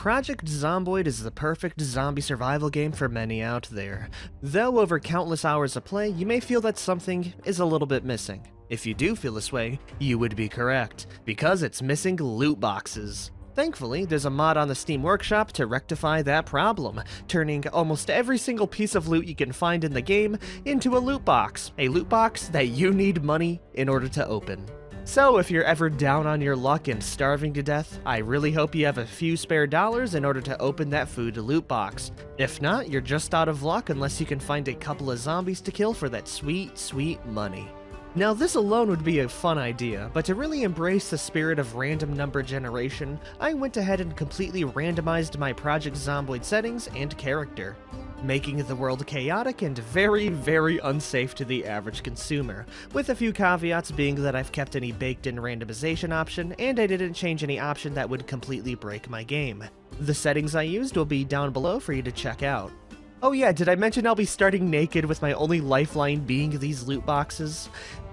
Project Zomboid is the perfect zombie survival game for many out there. Though over countless hours of play, you may feel that something is a little bit missing. If you do feel this way, you would be correct, because it's missing loot boxes. Thankfully, there's a mod on the Steam Workshop to rectify that problem, turning almost every single piece of loot you can find in the game into a loot box that you need money in order to open. So if you're ever down on your luck and starving to death, I really hope you have a few spare dollars in order to open that food loot box. If not, you're just out of luck unless you can find a couple of zombies to kill for that sweet, sweet money. Now this alone would be a fun idea, but to really embrace the spirit of random number generation, I went ahead and completely randomized my Project Zomboid settings and character, making the world chaotic and very, very unsafe to the average consumer, with a few caveats being that I've kept any baked-in randomization option, and I didn't change any option that would completely break my game. The settings I used will be down below for you to check out. Oh yeah, did I mention I'll be starting naked with my only lifeline being these loot boxes?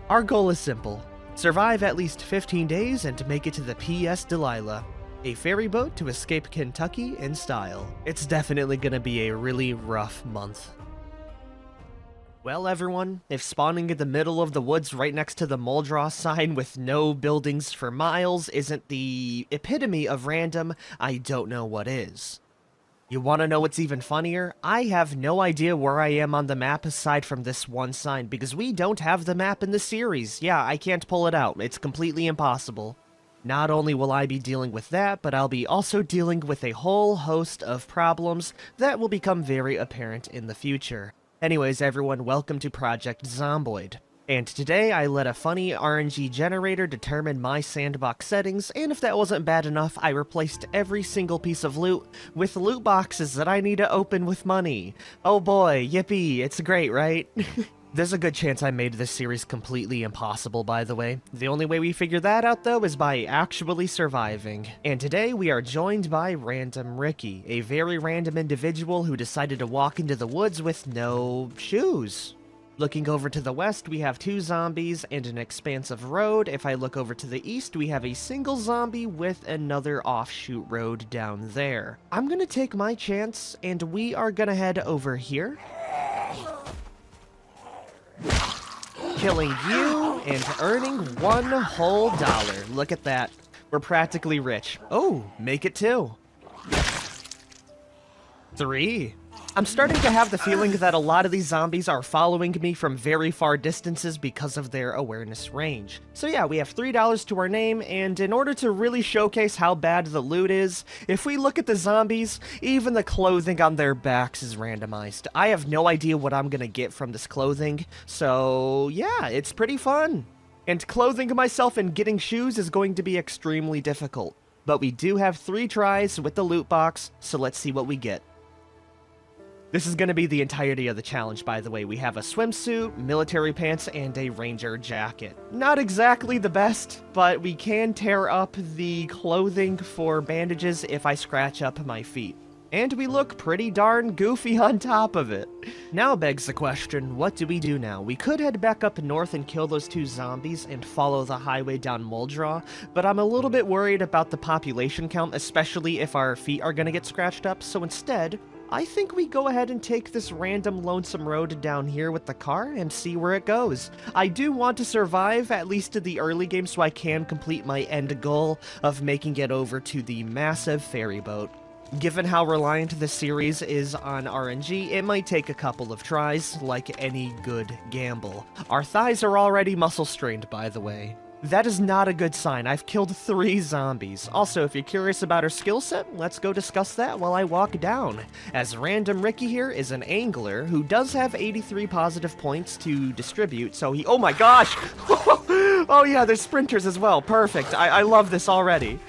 Our goal is simple: survive at least 15 days and make it to the P.S. Delilah, a ferry boat to escape Kentucky in style. It's definitely gonna be a really rough month. Well everyone, if spawning in the middle of the woods right next to the Muldrow sign with no buildings for miles isn't the epitome of random, I don't know what is. You wanna know what's even funnier? I have no idea where I am on the map aside from this one sign, because we don't have the map in the series. Yeah, I can't pull it out. It's completely impossible. Not only will I be dealing with that, but I'll be also dealing with a whole host of problems that will become very apparent in the future. Anyways everyone, welcome to Project Zomboid. And today I let a funny RNG generator determine my sandbox settings, and if that wasn't bad enough, I replaced every single piece of loot with loot boxes that I need to open with money. Oh boy, yippee, it's great, right? There's a good chance I made this series completely impossible, by the way. The only way we figure that out, though, is by actually surviving. And today we are joined by Random Ricky, a very random individual who decided to walk into the woods with no shoes. Looking over to the west, we have 2 zombies and an expansive road. If I look over to the east, we have a single zombie with another offshoot road down there. I'm gonna take my chance, and we are gonna head over here, killing you and earning $1 whole. Look at that. We're practically rich. Oh, make it 2. 3. I'm starting to have the feeling that a lot of these zombies are following me from very far distances because of their awareness range. So yeah, we have $3 to our name, and in order to really showcase how bad the loot is, if we look at the zombies, even the clothing on their backs is randomized. I have no idea what I'm gonna get from this clothing, so yeah, it's pretty fun. And clothing myself and getting shoes is going to be extremely difficult. But we do have 3 tries with the loot box, so let's see what we get. This is going to be the entirety of the challenge, by the way. We have a swimsuit, military pants, and a ranger jacket. Not exactly the best, but we can tear up the clothing for bandages if I scratch up my feet. And we look pretty darn goofy on top of it. Now begs the question, what do we do now? We could head back up north and kill those 2 zombies and follow the highway down Muldrow, but I'm a little bit worried about the population count, especially if our feet are going to get scratched up, so instead, I think we go ahead and take this random lonesome road down here with the car and see where it goes. I do want to survive, at least to the early game, so I can complete my end goal of making it over to the massive ferry boat. Given how reliant this series is on RNG, it might take a couple of tries, like any good gamble. Our thighs are already muscle strained, by the way. That is not a good sign. I've killed 3 zombies. Also, if you're curious about our skill set, let's go discuss that while I walk down. As Random Ricky here is an angler who does have 83 positive points to distribute, so he— oh my gosh! Oh yeah, there's sprinters as well. Perfect. I love this already.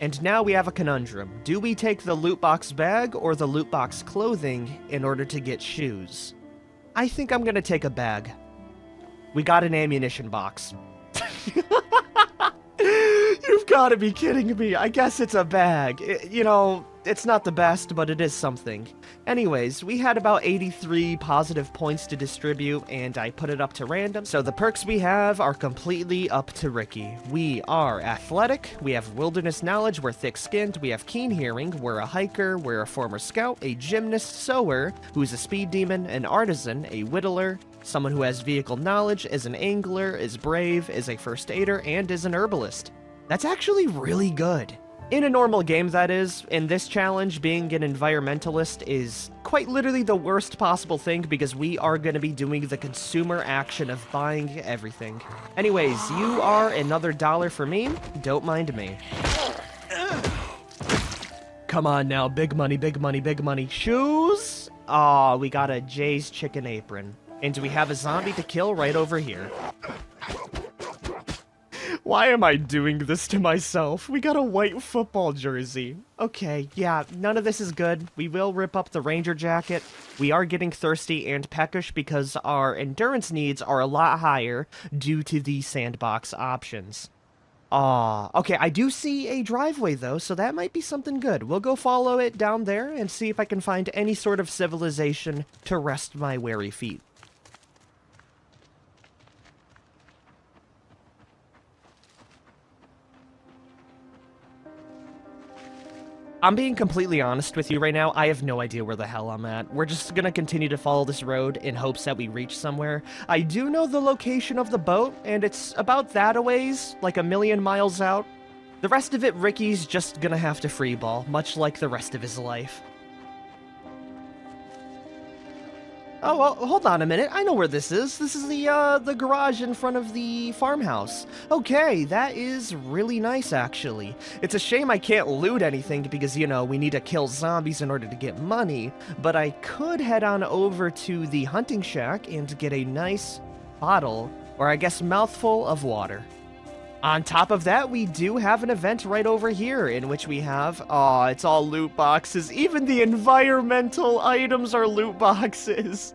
And now we have a conundrum. Do we take the loot box bag or the loot box clothing in order to get shoes? I think I'm gonna take a bag. We got an ammunition box. You've gotta be kidding me. I guess it's a bag. You know, it's not the best, but it is something. Anyways, we had about 83 positive points to distribute, and I put it up to random. So the perks we have are completely up to Ricky. We are athletic, we have wilderness knowledge, we're thick-skinned, we have keen hearing, we're a hiker, we're a former scout, a gymnast, sower, who's a speed demon, an artisan, a whittler, someone who has vehicle knowledge, is an angler, is brave, is a first aider, and is an herbalist. That's actually really good. In a normal game, that is. In this challenge, being an environmentalist is quite literally the worst possible thing because we are going to be doing the consumer action of buying everything. Anyways, you are another $1 for me. Don't mind me. Come on now, big money, big money, big money. Shoes? Aw, we got a Jay's chicken apron. And we have a zombie to kill right over here. Why am I doing this to myself? We got a white football jersey. Okay, yeah, none of this is good. We will rip up the ranger jacket. We are getting thirsty and peckish because our endurance needs are a lot higher due to the sandbox options. Okay, I do see a driveway though, so that might be something good. We'll go follow it down there and see if I can find any sort of civilization to rest my weary feet. I'm being completely honest with you right now, I have no idea where the hell I'm at. We're just gonna continue to follow this road in hopes that we reach somewhere. I do know the location of the boat, and it's about that a ways, like a million miles out. The rest of it, Ricky's just gonna have to freeball, much like the rest of his life. Oh, well, hold on a minute. I know where this is. This is the garage in front of the farmhouse. Okay, that is really nice, actually. It's a shame I can't loot anything because, you know, we need to kill zombies in order to get money, but I could head on over to the hunting shack and get a nice bottle, or I guess mouthful of water. On top of that, we do have an event right over here in which we have, it's all loot boxes. Even the environmental items are loot boxes.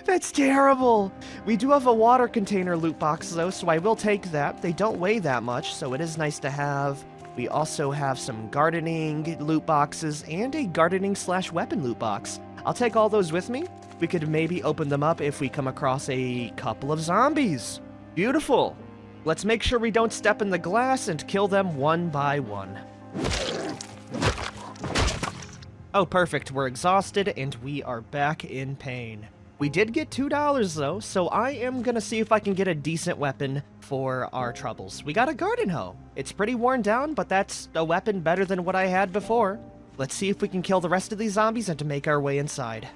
That's terrible. We do have a water container loot box though, so I will take that. They don't weigh that much, so it is nice to have. We also have some gardening loot boxes and a gardening/weapon loot box. I'll take all those with me. We could maybe open them up if we come across a couple of zombies. Beautiful. Let's make sure we don't step in the glass and kill them one by one. Oh, perfect. We're exhausted and we are back in pain. We did get $2 though, so I am gonna see if I can get a decent weapon for our troubles. We got a garden hoe. It's pretty worn down, but that's a weapon better than what I had before. Let's see if we can kill the rest of these zombies and to make our way inside.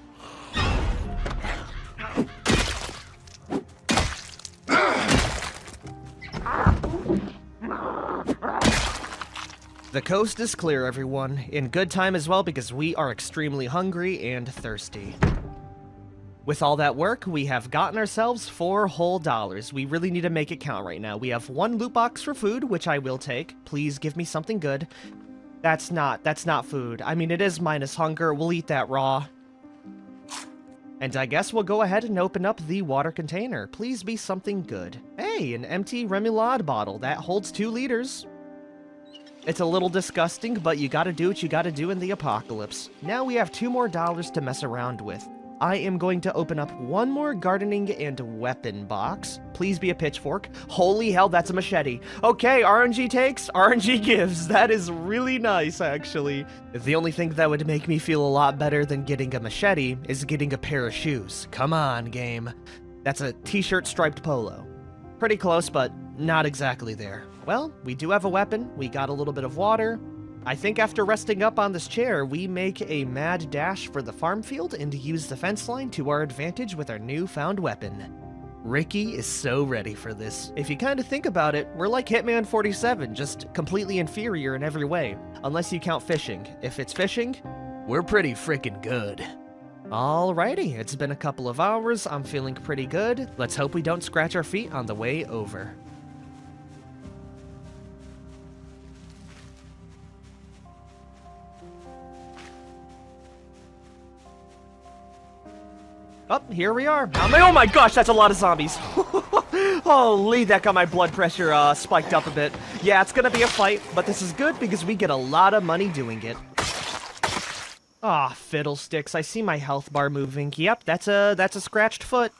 The coast is clear, everyone. In good time as well, because we are extremely hungry and thirsty. With all that work, we have gotten ourselves $4 whole. We really need to make it count right now. We have 1 loot box for food, which I will take. Please give me something good. That's not food. I mean, it is minus hunger. We'll eat that raw. And I guess we'll go ahead and open up the water container. Please be something good. Hey, an empty Remoulade bottle. That holds 2 liters. It's a little disgusting, but you gotta do what you gotta do in the apocalypse. Now we have $2 more to mess around with. I am going to open up 1 more gardening and weapon box. Please be a pitchfork. Holy hell, that's a machete. Okay, RNG takes, RNG gives. That is really nice, actually. The only thing that would make me feel a lot better than getting a machete is getting a pair of shoes. Come on, game. That's a t-shirt striped polo. Pretty close, but not exactly there. Well, we do have a weapon. We got a little bit of water. I think after resting up on this chair, we make a mad dash for the farm field and use the fence line to our advantage with our newfound weapon. Ricky is so ready for this. If you kind of think about it, we're like Hitman 47, just completely inferior in every way. Unless you count fishing. If it's fishing, we're pretty frickin' good. Alrighty, it's been a couple of hours. I'm feeling pretty good. Let's hope we don't scratch our feet on the way over. Oh, here we are. Oh my gosh, that's a lot of zombies. Holy, that got my blood pressure spiked up a bit. Yeah, it's gonna be a fight, but this is good because we get a lot of money doing it. Ah, fiddlesticks, I see my health bar moving. Yep, that's a scratched foot.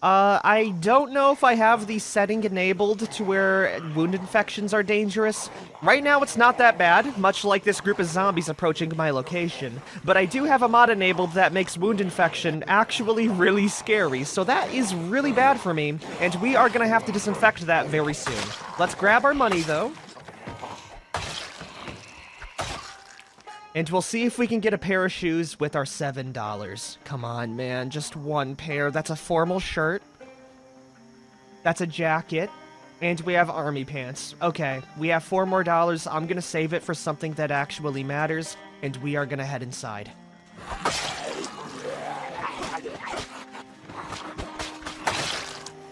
I don't know if I have the setting enabled to where wound infections are dangerous. Right now it's not that bad, much like this group of zombies approaching my location. But I do have a mod enabled that makes wound infection actually really scary, so that is really bad for me, and we are gonna have to disinfect that very soon. Let's grab our money though. And we'll see if we can get a pair of shoes with our $7. Come on, man, just one pair. That's a formal shirt. That's a jacket. And we have army pants. Okay, we have $4 more. I'm gonna save it for something that actually matters, and we are gonna head inside.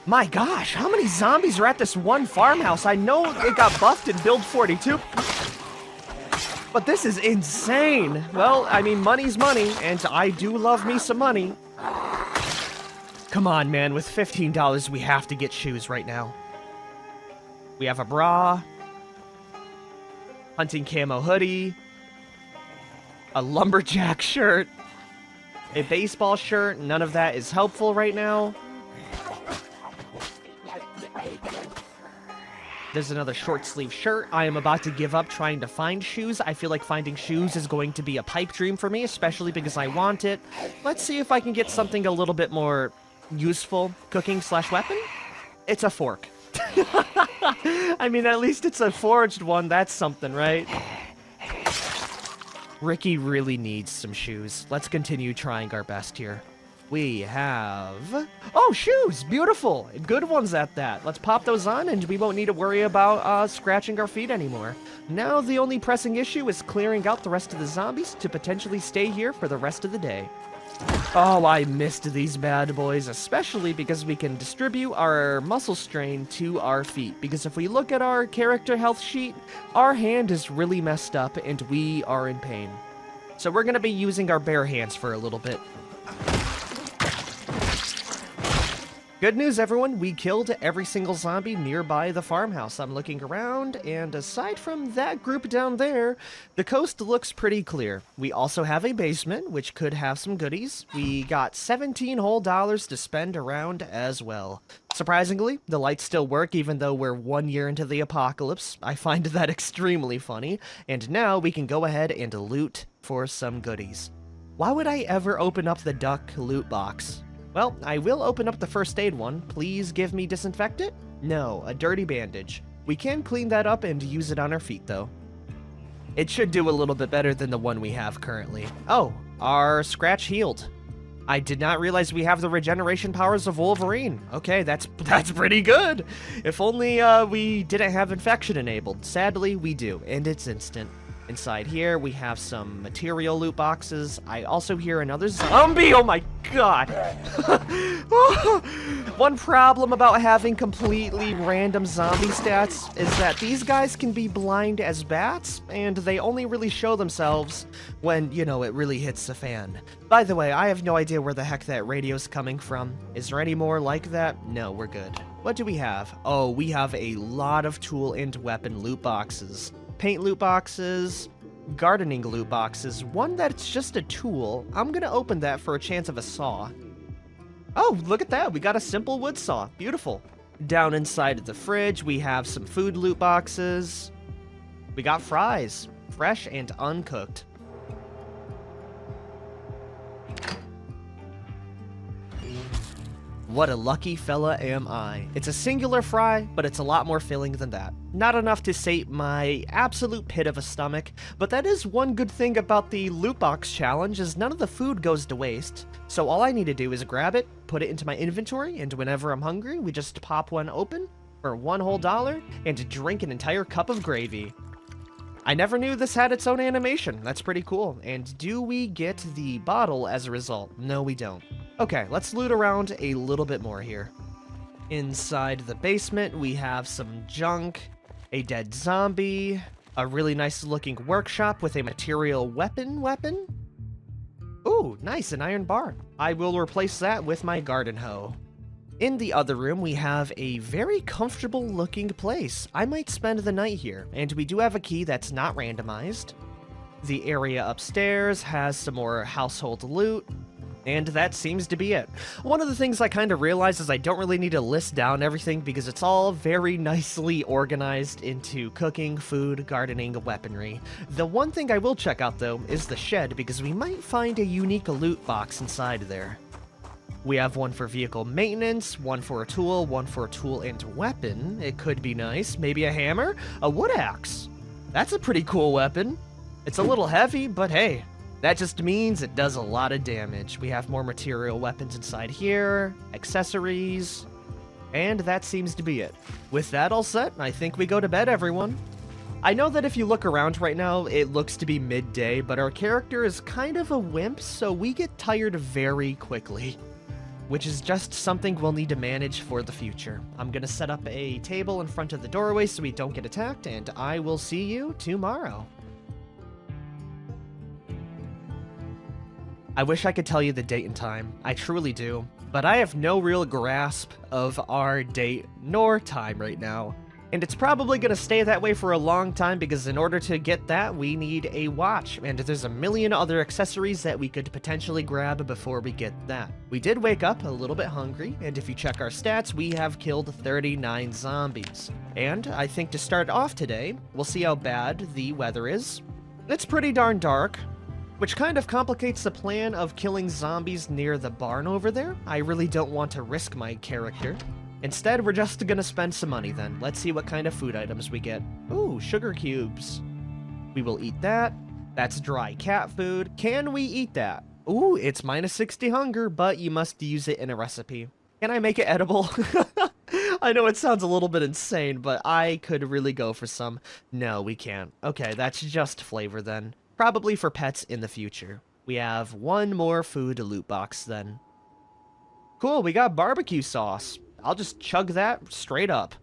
My gosh, how many zombies are at this one farmhouse? I know it got buffed in Build 42. But this is insane. Well, I mean, money's money, and I do love me some money. Come on, man, with $15, we have to get shoes right now. We have a bra, hunting camo hoodie, a lumberjack shirt, a baseball shirt. None of that is helpful right now. There's another short sleeve shirt. I am about to give up trying to find shoes. I feel like finding shoes is going to be a pipe dream for me, especially because I want it. Let's see if I can get something a little bit more useful. Cooking/weapon? It's a fork. I mean, at least it's a forged one. That's something, right? Ricky really needs some shoes. Let's continue trying our best here. We have... Oh, shoes! Beautiful! Good ones at that. Let's pop those on and we won't need to worry about scratching our feet anymore. Now the only pressing issue is clearing out the rest of the zombies to potentially stay here for the rest of the day. Oh, I missed these bad boys, especially because we can distribute our muscle strain to our feet. Because if we look at our character health sheet, our hand is really messed up and we are in pain. So we're going to be using our bare hands for a little bit. Good news, everyone, we killed every single zombie nearby the farmhouse. I'm looking around, and aside from that group down there, the coast looks pretty clear. We also have a basement, which could have some goodies. We got $17 whole to spend around as well. Surprisingly, the lights still work even though we're 1 year into the apocalypse. I find that extremely funny, and now we can go ahead and loot for some goodies. Why would I ever open up the duck loot box? Well, I will open up the first aid one. Please give me disinfectant? No, a dirty bandage. We can clean that up and use it on our feet, though. It should do a little bit better than the one we have currently. Oh, our scratch healed. I did not realize we have the regeneration powers of Wolverine. Okay, that's pretty good. If only we didn't have infection enabled. Sadly, we do, and it's instant. Inside here, we have some material loot boxes. I also hear another zombie. Oh my god. One problem about having completely random zombie stats is that these guys can be blind as bats, and they only really show themselves when, you know, it really hits the fan. By the way, I have no idea where the heck that radio's coming from. Is there any more like that? No, we're good. What do we have? Oh, we have a lot of tool and weapon loot boxes. Paint loot boxes, gardening loot boxes, one that's just a tool. I'm gonna open that for a chance of a saw. Oh, look at that, we got a simple wood saw, beautiful. Down inside of the fridge, we have some food loot boxes. We got fries, fresh and uncooked. What a lucky fella am I. It's a singular fry, but it's a lot more filling than that. Not enough to sate my absolute pit of a stomach, but that is one good thing about the loot box challenge is none of the food goes to waste. So all I need to do is grab it, put it into my inventory, and whenever I'm hungry, we just pop one open for $1 whole and drink an entire cup of gravy. I never knew this had its own animation. That's pretty cool. And do we get the bottle as a result? No, we don't. Okay, let's loot around a little bit more here. Inside the basement, we have some junk, a dead zombie, a really nice looking workshop with a material weapon. Ooh, nice, an iron bar. I will replace that with my garden hoe. In the other room, we have a very comfortable looking place. I might spend the night here, and we do have a key that's not randomized. The area upstairs has some more household loot, and that seems to be it. One of the things I kind of realized is I don't really need to list down everything because it's all very nicely organized into cooking, food, gardening, weaponry. The one thing I will check out though is the shed because we might find a unique loot box inside there. We have one for vehicle maintenance, one for a tool and weapon. It could be nice. Maybe a hammer? A wood axe. That's a pretty cool weapon. It's a little heavy, but hey, that just means it does a lot of damage. We have more material weapons inside here, accessories, and that seems to be it. With that all set, I think we go to bed, everyone. I know that if you look around right now, it looks to be midday, but our character is kind of a wimp, so we get tired very quickly, which is just something we'll need to manage for the future. I'm gonna set up a table in front of the doorway so we don't get attacked, and I will see you tomorrow. I wish I could tell you the date and time. I truly do. But I have no real grasp of our date nor time right now. And it's probably going to stay that way for a long time because in order to get that, we need a watch. And there's a million other accessories that we could potentially grab before we get that. We did wake up a little bit hungry, and if you check our stats, we have killed 39 zombies. And I think to start off today, we'll see how bad the weather is. It's pretty darn dark, which kind of complicates the plan of killing zombies near the barn over there. I really don't want to risk my character. Instead, we're just gonna spend some money then. Let's see what kind of food items we get. Ooh, sugar cubes. We will eat that. That's dry cat food. Can we eat that? Ooh, it's minus 60 hunger, but you must use it in a recipe. Can I make it edible? I know it sounds a little bit insane, but I could really go for some. No, we can't. Okay, that's just flavor then. Probably for pets in the future. We have one more food loot box then. Cool, we got barbecue sauce. I'll just chug that straight up.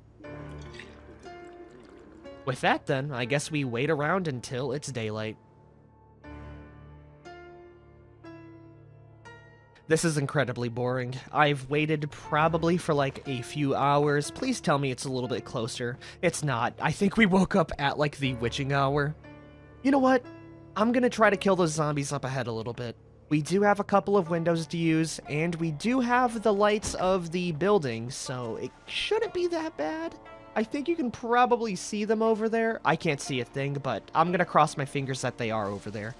With that then, I guess we wait around until it's daylight. This is incredibly boring. I've waited probably for like a few hours. Please tell me it's a little bit closer. It's not. I think we woke up at like the witching hour. You know what? I'm gonna try to kill those zombies up ahead a little bit. We do have a couple of windows to use, and we do have the lights of the building, so it shouldn't be that bad. I think you can probably see them over there. I can't see a thing, but I'm gonna cross my fingers that they are over there.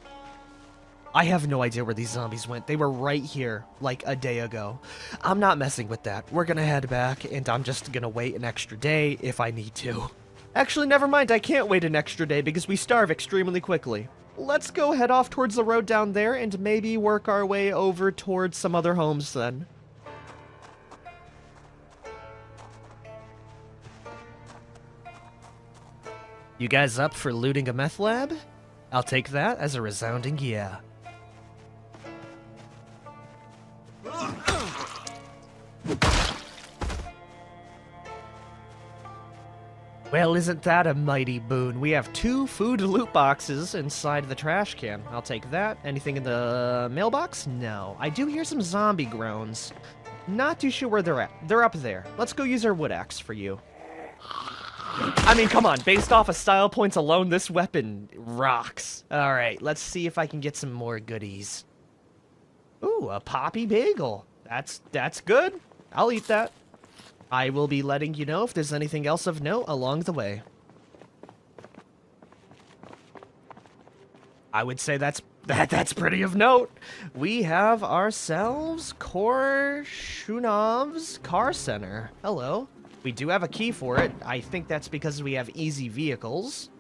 I have no idea where these zombies went. They were right here, like a day ago. I'm not messing with that. We're gonna head back, and I'm just gonna wait an extra day if I need to. Actually, never mind. I can't wait an extra day because we starve extremely quickly. Let's go head off towards the road down there and maybe work our way over towards some other homes then. You guys up for looting a meth lab? I'll take that as a resounding yeah. Well, isn't that a mighty boon? We have 2 food loot boxes inside the trash can. I'll take that. Anything in the mailbox? No. I do hear some zombie groans. Not too sure where they're at. They're up there. Let's go use our wood axe for you. I mean, come on. Based off of style points alone, this weapon rocks. Alright, let's see if I can get some more goodies. Ooh, a poppy bagel. That's good. I'll eat that. I will be letting you know if there's anything else of note along the way. I would say that's pretty of note. We have ourselves Korshunov's Car Center. Hello. We do have a key for it. I think that's because we have easy vehicles.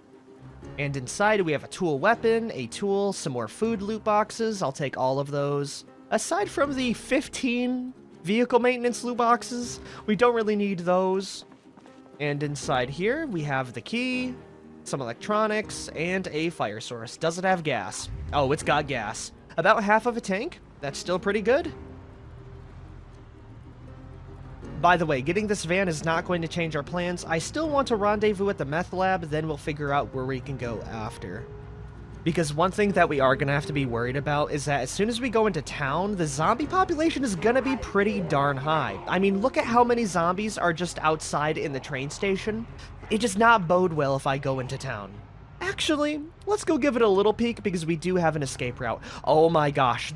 And inside we have a tool weapon, a tool, some more food loot boxes. I'll take all of those. Aside from the 15 vehicle maintenance loot boxes, we don't really need those. And inside here, we have the key, some electronics, and a fire source. Does it have gas? Oh, it's got gas. About half of a tank. That's still pretty good. By the way, getting this van is not going to change our plans. I still want to rendezvous at the meth lab, then we'll figure out where we can go after. Because one thing that we are going to have to be worried about is that as soon as we go into town, the zombie population is going to be pretty darn high. I mean, look at how many zombies are just outside in the train station. It does not bode well if I go into town. Actually, let's go give it a little peek because we do have an escape route. Oh my gosh,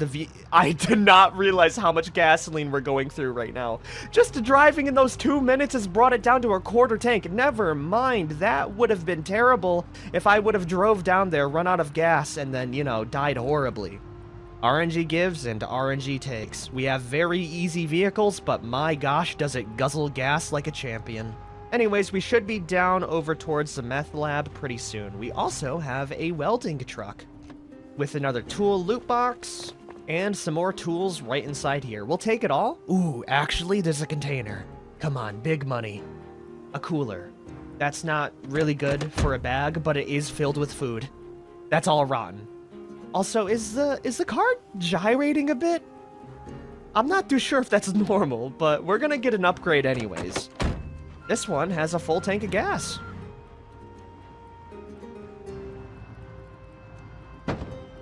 I did not realize how much gasoline we're going through right now. Just driving in those 2 minutes has brought it down to a quarter tank. Never mind, that would have been terrible if I would have drove down there, run out of gas, and then, you know, died horribly. RNG gives and RNG takes. We have very easy vehicles, but my gosh, does it guzzle gas like a champion. Anyways, we should be down over towards the meth lab pretty soon. We also have a welding truck with another tool loot box and some more tools right inside here. We'll take it all. Ooh, actually, there's a container. Come on, big money. A cooler. That's not really good for a bag, but it is filled with food. That's all rotten. Also, is the car gyrating a bit? I'm not too sure if that's normal, but we're gonna get an upgrade anyways. This one has a full tank of gas.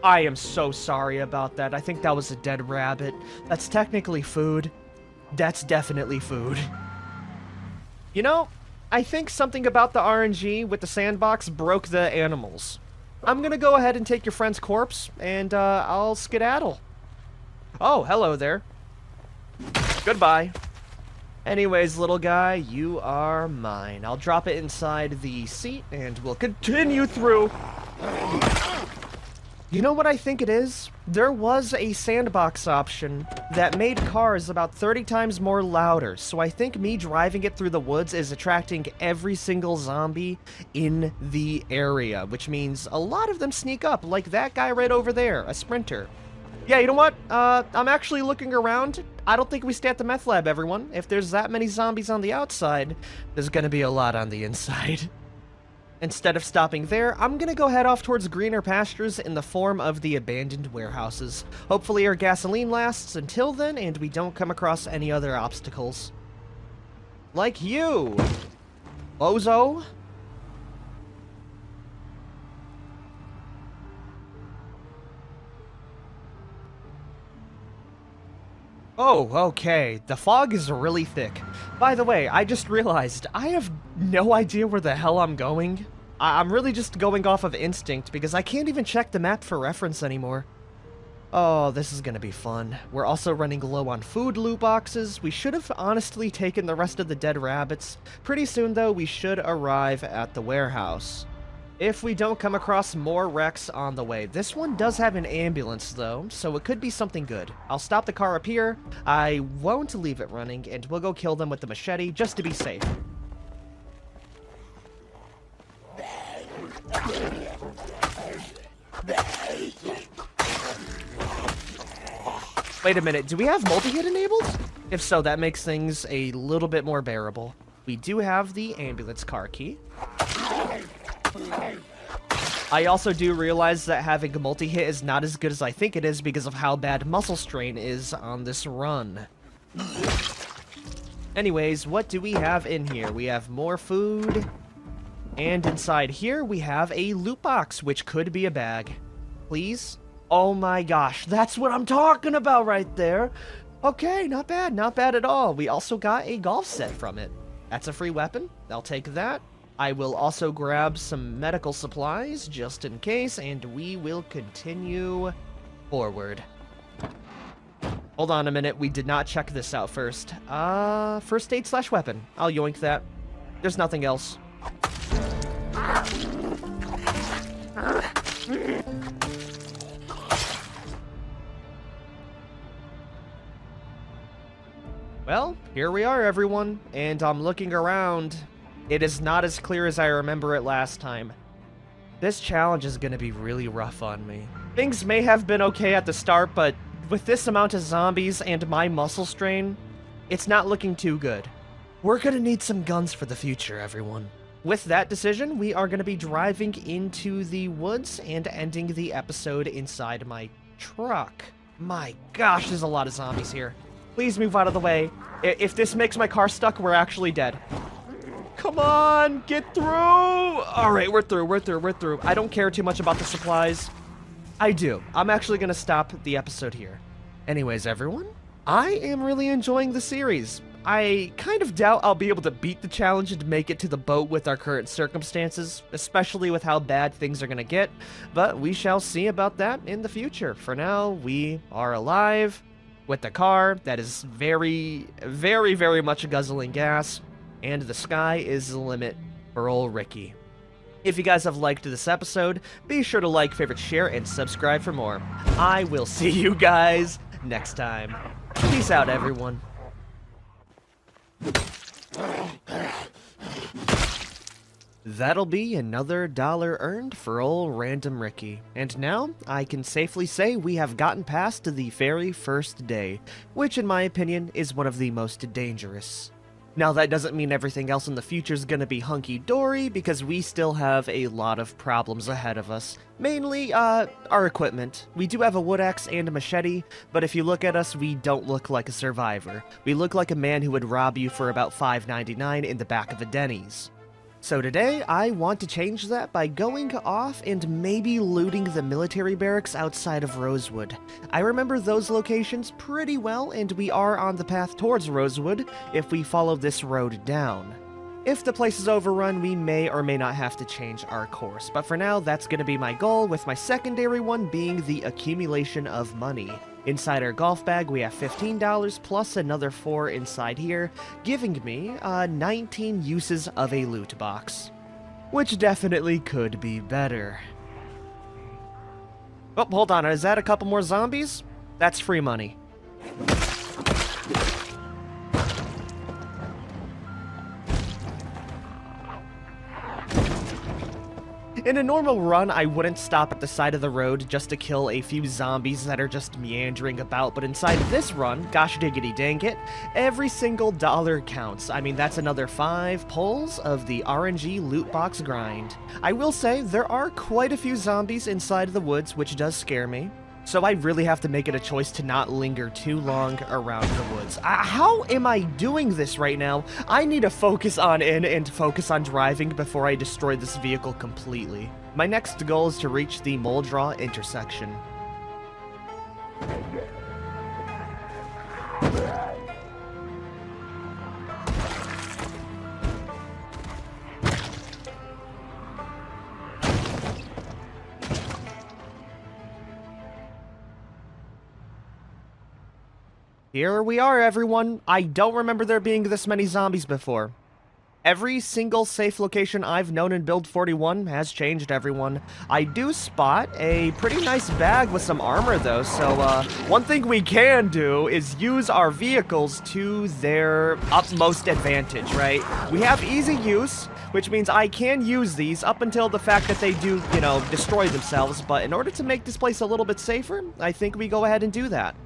I am so sorry about that. I think that was a dead rabbit. That's technically food. That's definitely food. You know, I think something about the RNG with the sandbox broke the animals. I'm gonna go ahead and take your friend's corpse, and I'll skedaddle. Oh, hello there. Goodbye. Anyways, little guy, you are mine. I'll drop it inside the seat, and we'll continue through. You know what I think it is? There was a sandbox option that made cars about 30 times more louder, so I think me driving it through the woods is attracting every single zombie in the area, which means a lot of them sneak up, like that guy right over there, a sprinter. Yeah, you know what? I'm actually looking around. I don't think we stay at the meth lab, everyone. If there's that many zombies on the outside, there's gonna be a lot on the inside. Instead of stopping there, I'm gonna go head off towards greener pastures in the form of the abandoned warehouses. Hopefully our gasoline lasts until then, and we don't come across any other obstacles. Like you, bozo. Oh, okay. The fog is really thick. By the way, I just realized I have no idea where the hell I'm going. I'm really just going off of instinct because I can't even check the map for reference anymore. Oh, this is gonna be fun. We're also running low on food loot boxes. We should have honestly taken the rest of the dead rabbits. Pretty soon, though, we should arrive at the warehouse. If we don't come across more wrecks on the way. This one does have an ambulance, though, so it could be something good. I'll stop the car up here. I won't leave it running, and we'll go kill them with the machete, just to be safe. Wait a minute, do we have multi-hit enabled? If so, that makes things a little bit more bearable. We do have the ambulance car key. I also do realize that having a multi-hit is not as good as I think it is because of how bad muscle strain is on this run. Anyways, what do we have in here? We have more food, and inside here we have a loot box, which could be a bag. Please? Oh my gosh, that's what I'm talking about right there. Okay, not bad at all. We also got a golf set from it. That's a free weapon. I'll take that. I will also grab some medical supplies just in case, and we will continue forward. Hold on a minute, we did not check this out first. First aid / weapon. I'll yoink that. There's nothing else. Well, here we are, everyone, and I'm looking around. It is not as clear as I remember it last time. This challenge is going to be really rough on me. Things may have been okay at the start, but with this amount of zombies and my muscle strain, it's not looking too good. We're going to need some guns for the future, everyone. With that decision, we are going to be driving into the woods and ending the episode inside my truck. My gosh, there's a lot of zombies here. Please move out of the way. If this makes my car stuck, we're actually dead. Come on, get through! Alright, we're through. I don't care too much about the supplies. I do. I'm actually going to stop the episode here. Anyways, everyone, I am really enjoying the series. I kind of doubt I'll be able to beat the challenge and make it to the boat with our current circumstances, especially with how bad things are going to get, but we shall see about that in the future. For now, we are alive with the car that is very, very, very much guzzling gas, and the sky is the limit for old Ricky. If you guys have liked this episode, be sure to like, favorite, share, and subscribe for more. I will see you guys next time. Peace out, everyone. That'll be another $1 earned for old Random Ricky. And now, I can safely say we have gotten past the very first day, which in my opinion is one of the most dangerous. Now that doesn't mean everything else in the future is gonna be hunky-dory, because we still have a lot of problems ahead of us. Mainly, our equipment. We do have a wood axe and a machete, but if you look at us, we don't look like a survivor. We look like a man who would rob you for about $5.99 in the back of a Denny's. So today, I want to change that by going off and maybe looting the military barracks outside of Rosewood. I remember those locations pretty well, and we are on the path towards Rosewood if we follow this road down. If the place is overrun, we may or may not have to change our course, but for now, that's going to be my goal, with my secondary one being the accumulation of money. Inside our golf bag, we have $15 plus another $4 inside here, giving me 19 uses of a loot box, which definitely could be better. Oh, hold on, is that a couple more zombies? That's free money. In a normal run, I wouldn't stop at the side of the road just to kill a few zombies that are just meandering about, but inside of this run, gosh diggity dang it, every single dollar counts. I mean, that's another 5 pulls of the RNG loot box grind. I will say, there are quite a few zombies inside of the woods, which does scare me. So I really have to make it a choice to not linger too long around the woods. How am I doing this right now? I need to focus on in and focus on driving before I destroy this vehicle completely. My next goal is to reach the Moldraw intersection. Here we are, everyone. I don't remember there being this many zombies before. Every single safe location I've known in Build 41 has changed, everyone. I do spot a pretty nice bag with some armor, though, so one thing we can do is use our vehicles to their utmost advantage, right? We have easy use, which means I can use these up until the fact that they do, you know, destroy themselves, but in order to make this place a little bit safer, I think we go ahead and do that.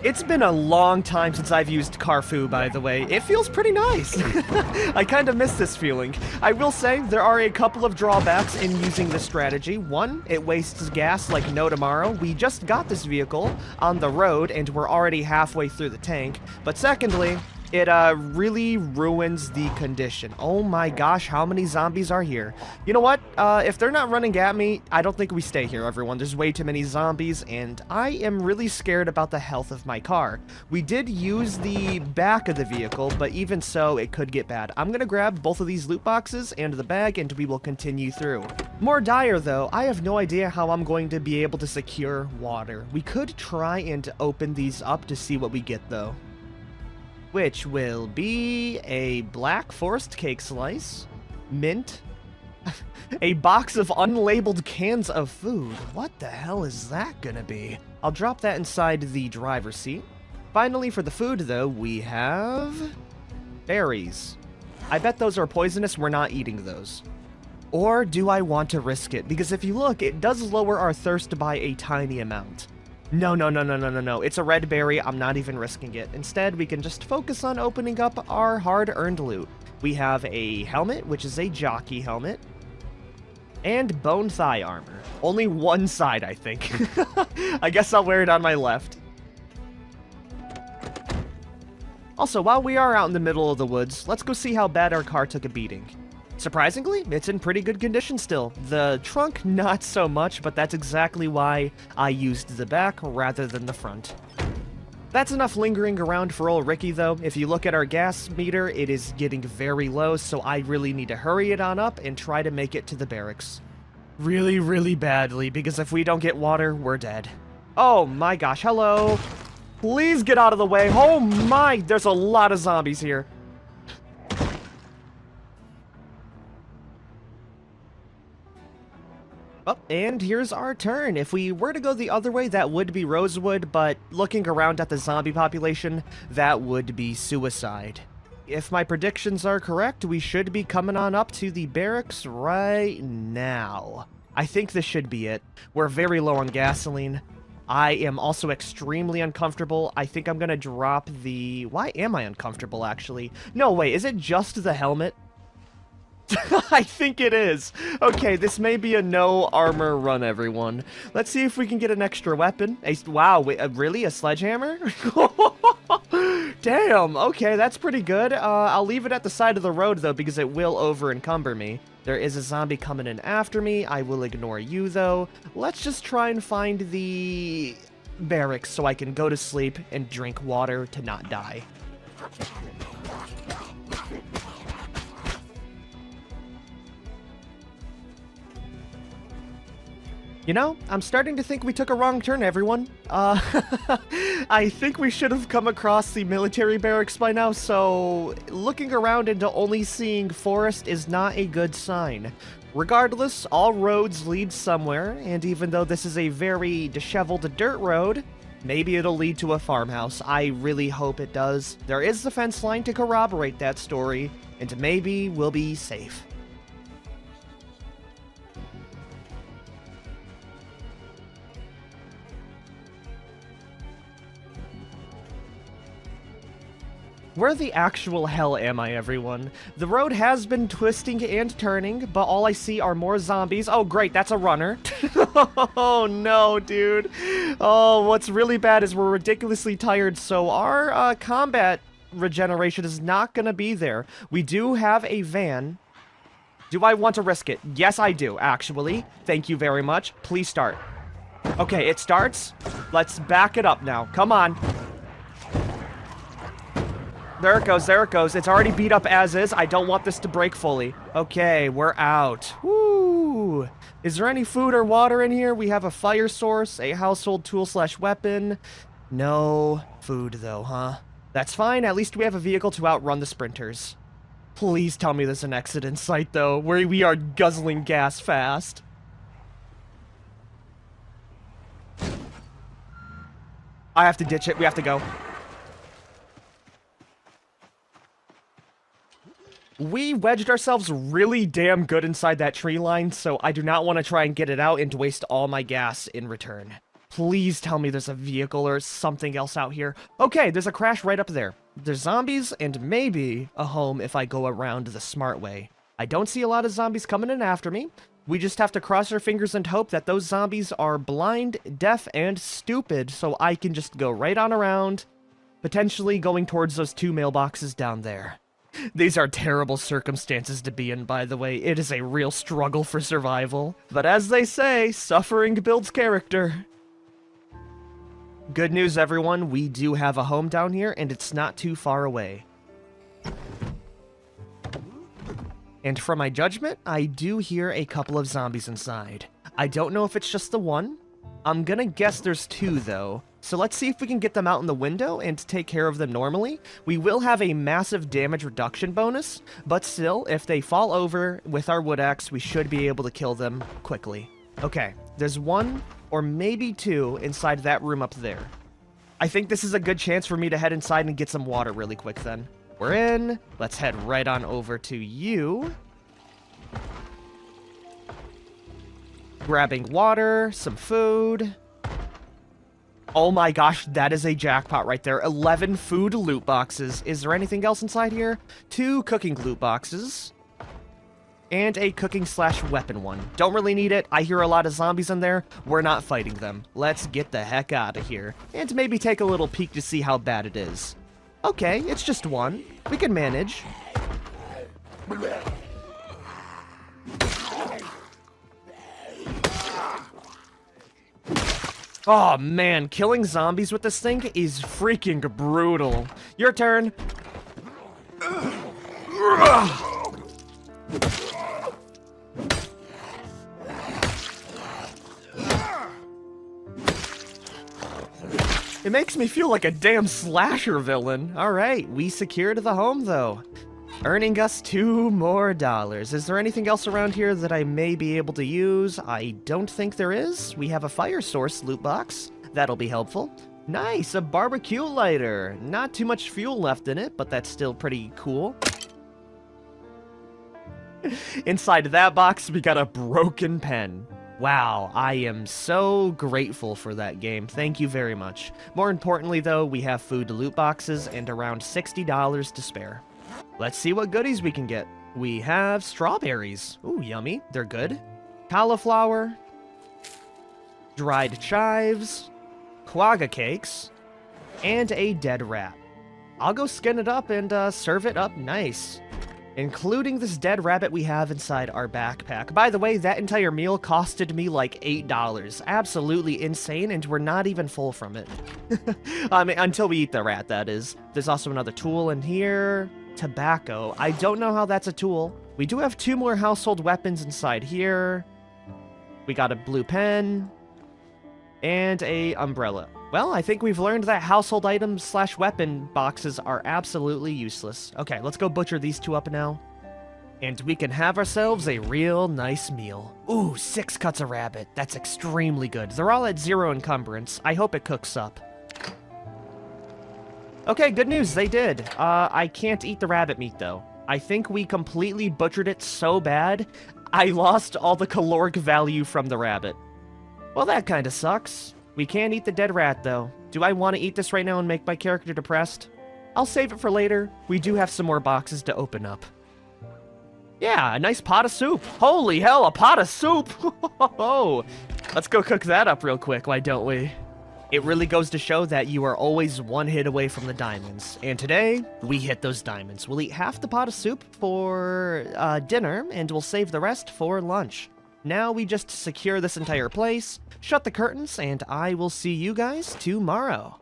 It's been a long time since I've used Carfu, by the way. It feels pretty nice. I kind of miss this feeling. I will say, there are a couple of drawbacks in using this strategy. One, it wastes gas like no tomorrow. We just got this vehicle on the road, and we're already halfway through the tank. But secondly, it really ruins the condition. Oh my gosh, how many zombies are here? You know what? If they're not running at me, I don't think we stay here, everyone. There's way too many zombies, and I am really scared about the health of my car. We did use the back of the vehicle, but even so, it could get bad. I'm gonna grab both of these loot boxes and the bag, and we will continue through. More dire, though, I have no idea how I'm going to be able to secure water. We could try and open these up to see what we get, though. Which will be a black forest cake slice, mint, a box of unlabeled cans of food. What the hell is that gonna be? I'll drop that inside the driver's seat. Finally, for the food, though, we have berries. I bet those are poisonous. We're not eating those. Or do I want to risk it? Because if you look, it does lower our thirst by a tiny amount. No. It's a red berry. I'm not even risking it. Instead, we can just focus on opening up our hard-earned loot. We have a helmet, which is a jockey helmet. And bone thigh armor. Only one side, I think. I guess I'll wear it on my left. Also, while we are out in the middle of the woods, let's go see how bad our car took a beating. Surprisingly, it's in pretty good condition still. The trunk, not so much, but that's exactly why I used the back rather than the front. That's enough lingering around for old Ricky, though. If you look at our gas meter, it is getting very low, so I really need to hurry it on up and try to make it to the barracks. Really, really badly, because if we don't get water, we're dead. Oh my gosh, hello. Please get out of the way. Oh my, there's a lot of zombies here. Oh, and here's our turn. If we were to go the other way, that would be Rosewood, but looking around at the zombie population, that would be suicide. If my predictions are correct, we should be coming on up to the barracks right now. I think this should be it. We're very low on gasoline. I am also extremely uncomfortable. I think I'm gonna drop the... Why am I uncomfortable, actually? No, wait, is it just the helmet? I think it is. Okay, this may be a no armor run, everyone. Let's see if we can get an extra weapon. Wow, wait, really? A sledgehammer? Damn, okay, that's pretty good. I'll leave it at the side of the road, though, because it will over-encumber me. There is a zombie coming in after me. I will ignore you, though. Let's just try and find the barracks so I can go to sleep and drink water to not die. You know, I'm starting to think we took a wrong turn, everyone. I think we should have come across the military barracks by now, so looking around into only seeing forest is not a good sign. Regardless, all roads lead somewhere, and even though this is a very disheveled dirt road, maybe it'll lead to a farmhouse. I really hope it does. There is the fence line to corroborate that story, and maybe we'll be safe. Where the actual hell am I, everyone? The road has been twisting and turning, but all I see are more zombies. Oh, great, that's a runner. Oh, no, dude. Oh, what's really bad is we're ridiculously tired, so our combat regeneration is not gonna be there. We do have a van. Do I want to risk it? Yes, I do, actually. Thank you very much. Please start. Okay, it starts. Let's back it up now. Come on. There it goes, there it goes. It's already beat up as is. I don't want this to break fully. Okay, we're out. Woo! Is there any food or water in here? We have a fire source, a household tool/weapon. No food, though, huh? That's fine. At least we have a vehicle to outrun the sprinters. Please tell me there's an exit in sight, though, where we are guzzling gas fast. I have to ditch it. We have to go. We wedged ourselves really damn good inside that tree line, so I do not want to try and get it out and to waste all my gas in return. Please tell me there's a vehicle or something else out here. Okay, there's a crash right up there. There's zombies and maybe a home if I go around the smart way. I don't see a lot of zombies coming in after me. We just have to cross our fingers and hope that those zombies are blind, deaf, and stupid, so I can just go right on around, potentially going towards those two mailboxes down there. These are terrible circumstances to be in, by the way. It is a real struggle for survival. But as they say, suffering builds character. Good news, everyone. We do have a home down here, and it's not too far away. And for my judgment, I do hear a couple of zombies inside. I don't know if it's just the one. I'm gonna guess there's two, though. So let's see if we can get them out in the window and take care of them normally. We will have a massive damage reduction bonus, but still, if they fall over with our wood axe, we should be able to kill them quickly. Okay, there's one or maybe two inside that room up there. I think this is a good chance for me to head inside and get some water really quick then. We're in. Let's head right on over to you. Grabbing water, some food. Oh my gosh, that is a jackpot right there. 11 food loot boxes. Is there anything else inside here? 2 cooking loot boxes. and a cooking/weapon one. Don't really need it. I hear a lot of zombies in there. We're not fighting them. Let's get the heck out of here, and maybe take a little peek to see how bad it is. Okay, it's just one. We can manage. Oh man, killing zombies with this thing is freaking brutal. Your turn. It makes me feel like a damn slasher villain. Alright, we secured the home though, earning us $2 more. Is there anything else around here that I may be able to use? I don't think there is. We have a fire source loot box. That'll be helpful. Nice, a barbecue lighter. Not too much fuel left in it, but that's still pretty cool. Inside that box, we got a broken pen. Wow, I am so grateful for that game. Thank you very much. More importantly, though, we have food loot boxes and around $60 to spare. Let's see what goodies we can get. We have strawberries. Ooh, yummy. They're good. Cauliflower. Dried chives. Quagga cakes. And a dead rat. I'll go skin it up and serve it up nice. Including this dead rabbit we have inside our backpack. By the way, that entire meal costed me like $8. Absolutely insane, and we're not even full from it. I mean, until we eat the rat, that is. There's also another tool in here. Tobacco. I don't know how that's a tool. We do have 2 more household weapons inside here. We got a blue pen. And a umbrella. Well, I think we've learned that household items/weapon boxes are absolutely useless. Okay, let's go butcher these 2 up now. And we can have ourselves a real nice meal. Ooh, 6 cuts of rabbit. That's extremely good. They're all at 0 encumbrance. I hope it cooks up. Okay, good news, they did. I can't eat the rabbit meat, though. I think we completely butchered it so bad, I lost all the caloric value from the rabbit. Well, that kinda sucks. We can't eat the dead rat, though. Do I want to eat this right now and make my character depressed? I'll save it for later. We do have some more boxes to open up. Yeah, a nice pot of soup. Holy hell, a pot of soup! Let's go cook that up real quick, why don't we? It really goes to show that you are always 1 hit away from the diamonds. And today, we hit those diamonds. We'll eat half the pot of soup for dinner, and we'll save the rest for lunch. Now we just secure this entire place, shut the curtains, and I will see you guys tomorrow.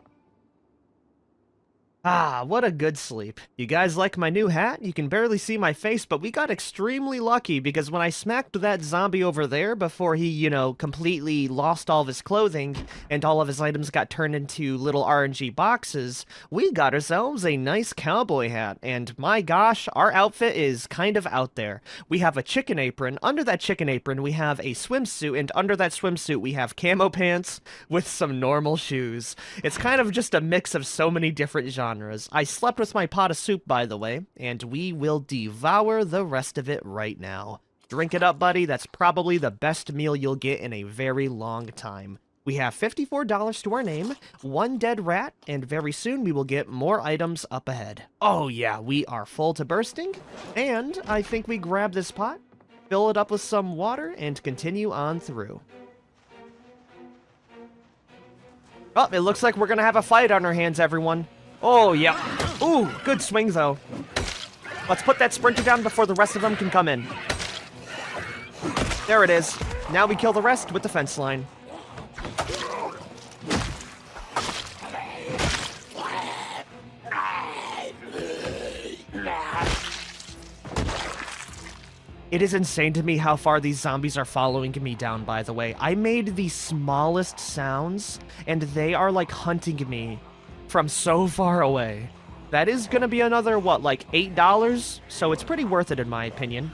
Ah, what a good sleep. You guys like my new hat? You can barely see my face, but we got extremely lucky because when I smacked that zombie over there before he, you know, completely lost all of his clothing and all of his items got turned into little RNG boxes, we got ourselves a nice cowboy hat. And my gosh, our outfit is kind of out there. We have a chicken apron. Under that chicken apron, we have a swimsuit, and under that swimsuit, we have camo pants with some normal shoes. It's kind of just a mix of so many different genres. I slept with my pot of soup, by the way, and we will devour the rest of it right now. Drink it up, buddy. That's probably the best meal you'll get in a very long time. We have $54 to our name, 1 dead rat, and very soon we will get more items up ahead. Oh yeah, we are full to bursting, and I think we grab this pot, fill it up with some water, and continue on through. Oh, it looks like we're gonna have a fight on our hands, everyone. Oh, yeah. Ooh, good swing, though. Let's put that sprinter down before the rest of them can come in. There it is. Now we kill the rest with the fence line. It is insane to me how far these zombies are following me down, by the way. I made the smallest sounds, and they are, like, hunting me from so far away. That is gonna be another, what, like $8? So it's pretty worth it in my opinion.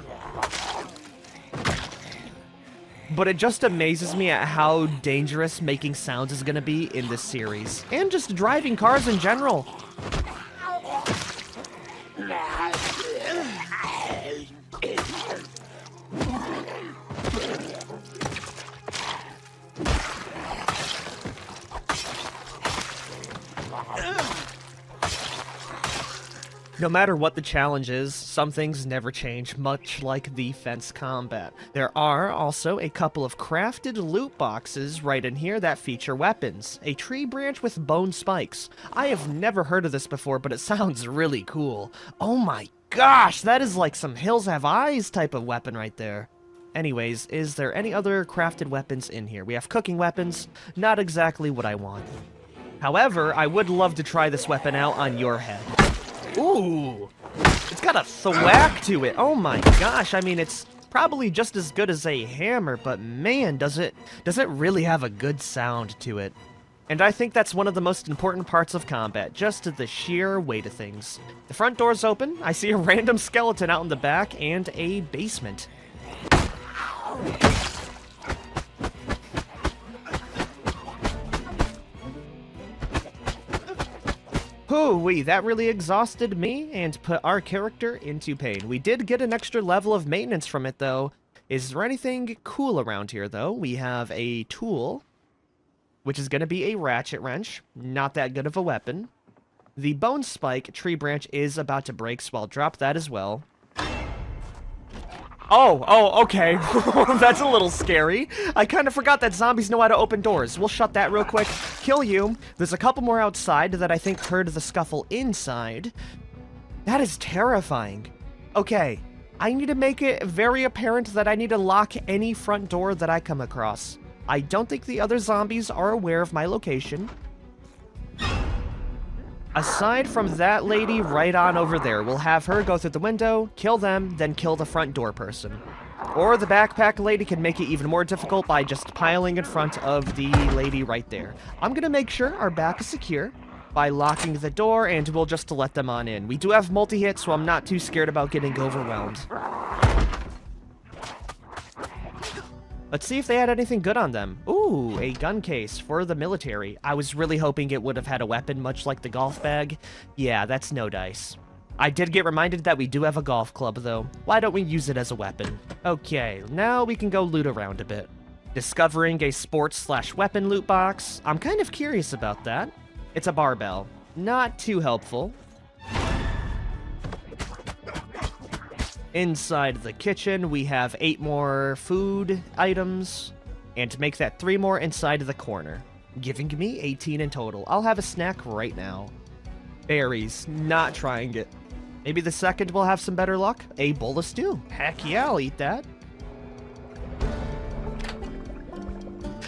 But it just amazes me at how dangerous making sounds is gonna be in this series. And just driving cars in general. No matter what the challenge is, some things never change, much like the fence combat. There are also a couple of crafted loot boxes right in here that feature weapons. A tree branch with bone spikes. I have never heard of this before, but it sounds really cool. Oh my gosh, that is like some Hills Have Eyes type of weapon right there. Anyways, is there any other crafted weapons in here? We have cooking weapons, not exactly what I want. However, I would love to try this weapon out on your head. Ooh, it's got a thwack to it. Oh my gosh, I mean, it's probably just as good as a hammer, but man, does it really have a good sound to it. And I think that's one of the most important parts of combat, just the sheer weight of things. The front door's open, I see a random skeleton out in the back, and a basement. Hoo-wee, that really exhausted me and put our character into pain. We did get an extra level of maintenance from it, though. Is there anything cool around here, though? We have a tool, which is going to be a ratchet wrench. Not that good of a weapon. The bone spike tree branch is about to break, so I'll drop that as well. Oh, okay. That's a little scary. I kind of forgot that zombies know how to open doors. We'll shut that real quick. Kill you. There's a couple more outside that I think heard the scuffle inside. That is terrifying. Okay, I need to make it very apparent that I need to lock any front door that I come across. I don't think the other zombies are aware of my location. Aside from that lady right on over there, we'll have her go through the window, kill them, then kill the front door person. Or the backpack lady can make it even more difficult by just piling in front of the lady right there. I'm gonna make sure our back is secure by locking the door, and we'll just let them on in. We do have multi-hit, so I'm not too scared about getting overwhelmed. Let's see if they had anything good on them. Ooh, a gun case for the military. I was really hoping it would have had a weapon, much like the golf bag. Yeah, that's no dice. I did get reminded that we do have a golf club, though. Why don't we use it as a weapon? Okay, now we can go loot around a bit. Discovering a sports/weapon loot box. I'm kind of curious about that. It's a barbell. Not too helpful. Inside the kitchen, we have 8 more food items, and to make that 3 more inside the corner, giving me 18 in total. I'll have a snack right now. Berries, not trying it. Maybe the second will have some better luck. A bowl of stew. Heck yeah, I'll eat that.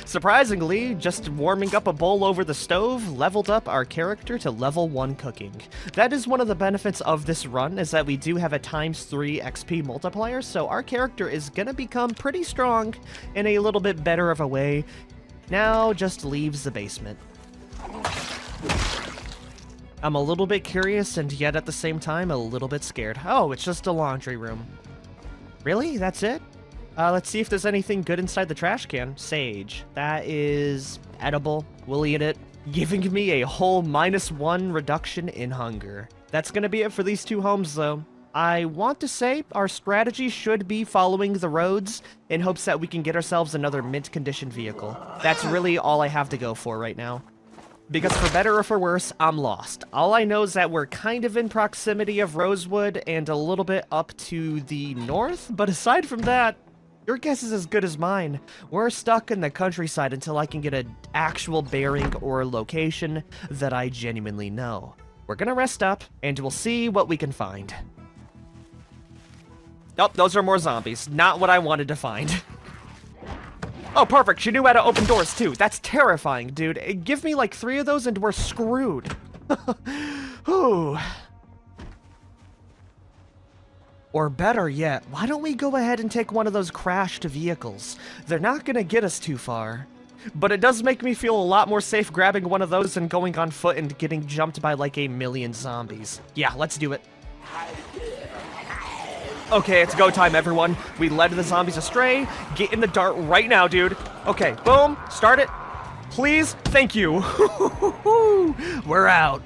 Surprisingly, just warming up a bowl over the stove leveled up our character to level 1 cooking. That is one of the benefits of this run, is that we do have a ×3 XP multiplier, so our character is gonna become pretty strong in a little bit better of a way. Now just leaves the basement. I'm a little bit curious and yet at the same time a little bit scared. Oh, it's just a laundry room. Really? That's it? Let's see if there's anything good inside the trash can. Sage. That is edible. We'll eat it. Giving me a whole -1 reduction in hunger. That's gonna be it for these 2 homes, though. I want to say our strategy should be following the roads in hopes that we can get ourselves another mint-condition vehicle. That's really all I have to go for right now. Because for better or for worse, I'm lost. All I know is that we're kind of in proximity of Rosewood and a little bit up to the north, but aside from that, your guess is as good as mine. We're stuck in the countryside until I can get an actual bearing or location that I genuinely know. We're gonna rest up, and we'll see what we can find. Oh, those are more zombies. Not what I wanted to find. Oh, perfect. She knew how to open doors, too. That's terrifying, dude. Give me like 3 of those and we're screwed. Whew. Or better yet, why don't we go ahead and take one of those crashed vehicles? They're not gonna get us too far. But it does make me feel a lot more safe grabbing one of those than going on foot and getting jumped by like a million zombies. Yeah, let's do it. Okay, it's go time, everyone. We led the zombies astray. Get in the dart right now, dude. Okay, boom, start it. Please, thank you. We're out.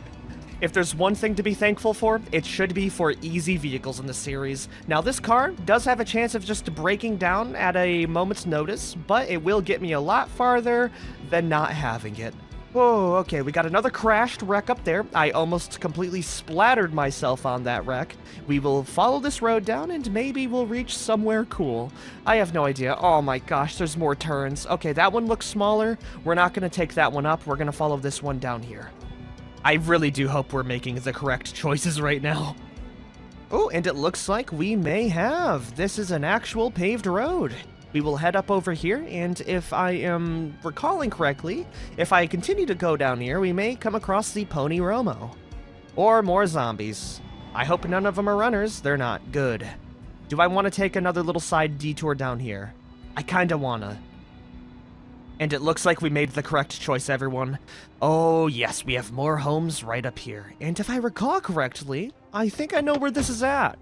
If there's one thing to be thankful for, it should be for easy vehicles in the series. Now, this car does have a chance of just breaking down at a moment's notice, but it will get me a lot farther than not having it. Oh, okay, we got another crashed wreck up there. I almost completely splattered myself on that wreck. We will follow this road down and maybe we'll reach somewhere cool. I have no idea. Oh my gosh, there's more turns. Okay, that one looks smaller. We're not going to take that one up. We're going to follow this one down here. I really do hope we're making the correct choices right now. Oh, and it looks like we may have. This is an actual paved road. We will head up over here, and if I am recalling correctly, if I continue to go down here, we may come across the Pony Romo. Or more zombies. I hope none of them are runners. They're not. Good. Do I want to take another little side detour down here? I kinda wanna. And it looks like we made the correct choice, everyone. Oh, yes, we have more homes right up here. And if I recall correctly, I think I know where this is at.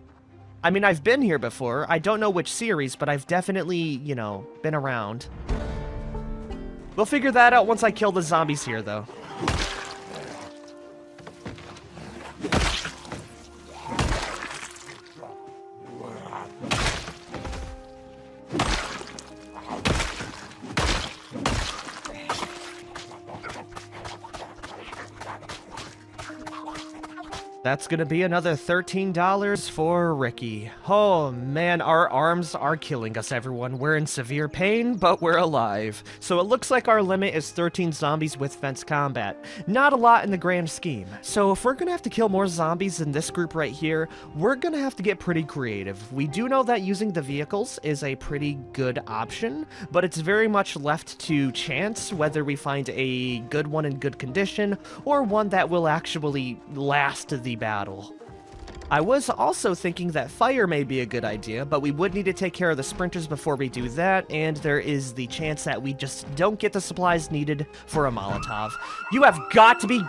I mean, I've been here before. I don't know which series, but I've definitely, you know, been around. We'll figure that out once I kill the zombies here, though. That's gonna be another $13 for Ricky. Oh man, our arms are killing us, everyone. We're in severe pain, but we're alive. So it looks like our limit is 13 zombies with fence combat. Not a lot in the grand scheme. So if we're gonna have to kill more zombies in this group right here, we're gonna have to get pretty creative. We do know that using the vehicles is a pretty good option, but it's very much left to chance whether we find a good one in good condition or one that will actually last the battle. I was also thinking that fire may be a good idea, but we would need to take care of the sprinters before we do that, and there is the chance that we just don't get the supplies needed for a Molotov. You have got to be...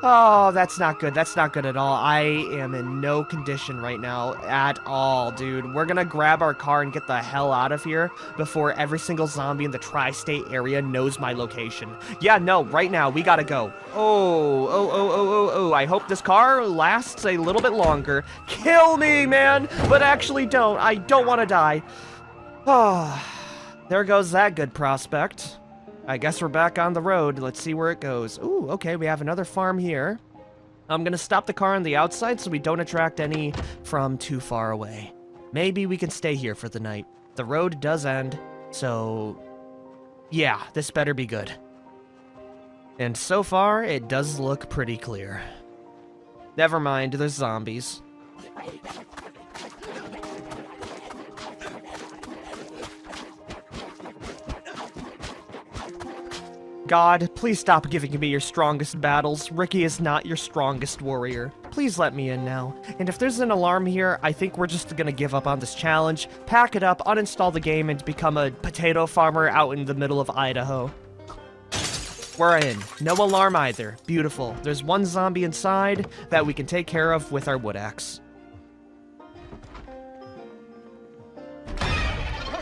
Oh, that's not good. That's not good at all. I am in no condition right now at all, dude. We're gonna grab our car and get the hell out of here before every single zombie in the tri-state area knows my location. Yeah, no, right now, we gotta go. Oh, I hope this car lasts a little bit longer. Kill me, man! But actually don't. I don't want to die. Oh, there goes that good prospect. I guess we're back on the road. Let's see where it goes. Ooh, okay, we have another farm here. I'm gonna stop the car on the outside so we don't attract any from too far away. Maybe we can stay here for the night. The road does end, so... yeah, this better be good. And so far, it does look pretty clear. Never mind, there's zombies. God, please stop giving me your strongest battles. Ricky is not your strongest warrior. Please let me in now. And if there's an alarm here, I think we're just gonna give up on this challenge, pack it up, uninstall the game, and become a potato farmer out in the middle of Idaho. We're in. No alarm either. Beautiful. There's one zombie inside that we can take care of with our wood axe.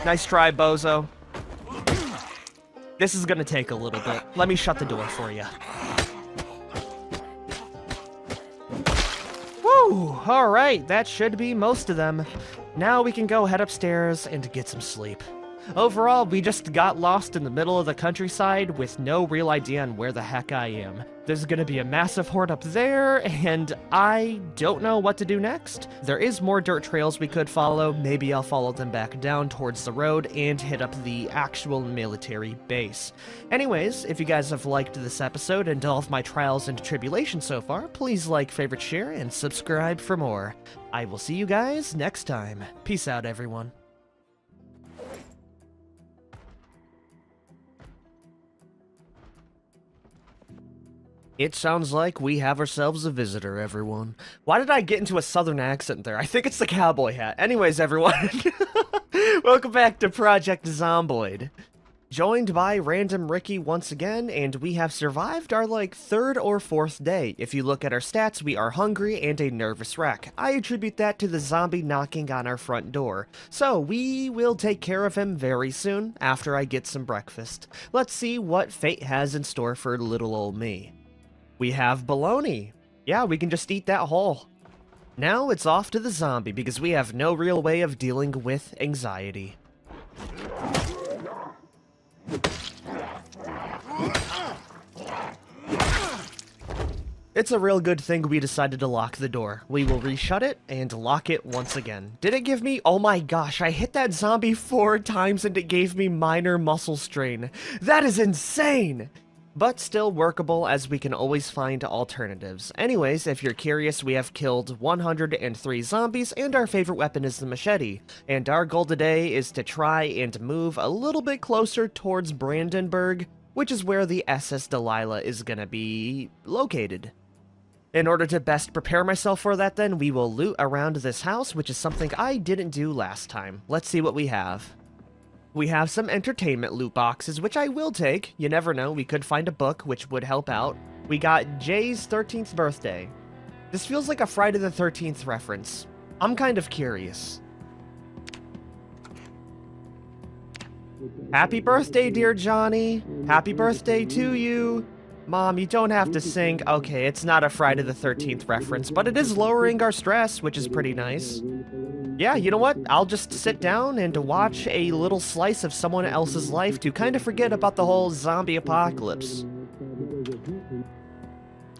Nice try, bozo. This is gonna take a little bit. Let me shut the door for you. Woo! Alright, that should be most of them. Now we can go head upstairs and get some sleep. Overall, we just got lost in the middle of the countryside with no real idea on where the heck I am. There's gonna be a massive horde up there, and I don't know what to do next. There is more dirt trails we could follow. Maybe I'll follow them back down towards the road and hit up the actual military base. Anyways, if you guys have liked this episode and all of my trials and tribulations so far, please like, favorite, share, and subscribe for more. I will see you guys next time. Peace out, everyone. It sounds like we have ourselves a visitor, everyone. Why did I get into a southern accent there? I think it's the cowboy hat. Anyways, everyone, welcome back to Project Zomboid. Joined by Random Ricky once again, and we have survived our, third or fourth day. If you look at our stats, we are hungry and a nervous wreck. I attribute that to the zombie knocking on our front door. So, we will take care of him very soon, after I get some breakfast. Let's see what fate has in store for little old me. We have bologna. Yeah, we can just eat that whole. Now it's off to the zombie, because we have no real way of dealing with anxiety. It's a real good thing we decided to lock the door. We will reshut it and lock it once again. Did it give me— oh my gosh, I hit that zombie 4 times and it gave me minor muscle strain. That is insane! But still workable, as we can always find alternatives. Anyways, if you're curious, we have killed 103 zombies, and our favorite weapon is the machete. And our goal today is to try and move a little bit closer towards Brandenburg, which is where the SS Delilah is gonna be located. In order to best prepare myself for that then, we will loot around this house, which is something I didn't do last time. Let's see what we have. We have some entertainment loot boxes, which I will take. You never know, we could find a book, which would help out. We got Jay's 13th birthday. This feels like a Friday the 13th reference. I'm kind of curious. Happy birthday, dear Johnny. Happy birthday to you. Mom, you don't have to sing. Okay, it's not a Friday the 13th reference, but it is lowering our stress, which is pretty nice. Yeah, you know what? I'll just sit down and watch a little slice of someone else's life to kind of forget about the whole zombie apocalypse.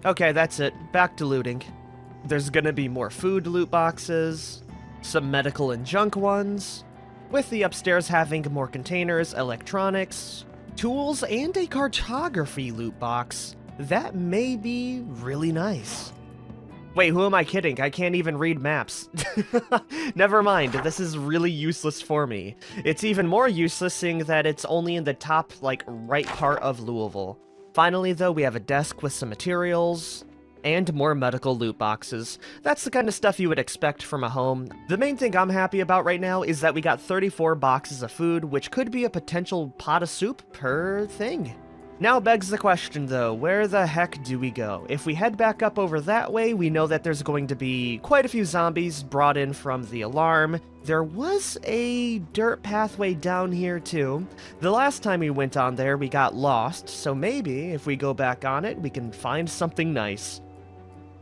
Okay, that's it. Back to looting. There's gonna be more food loot boxes, some medical and junk ones, with the upstairs having more containers, electronics, tools, and a cartography loot box. That may be really nice. Wait, who am I kidding? I can't even read maps. Never mind, this is really useless for me. It's even more useless seeing that it's only in the top, like, right part of Louisville. Finally, though, we have a desk with some materials, and more medical loot boxes. That's the kind of stuff you would expect from a home. The main thing I'm happy about right now is that we got 34 boxes of food, which could be a potential pot of soup per thing. Now begs the question though, where the heck do we go? If we head back up over that way, we know that there's going to be quite a few zombies brought in from the alarm. There was a dirt pathway down here too. The last time we went on there, we got lost, so maybe if we go back on it, we can find something nice.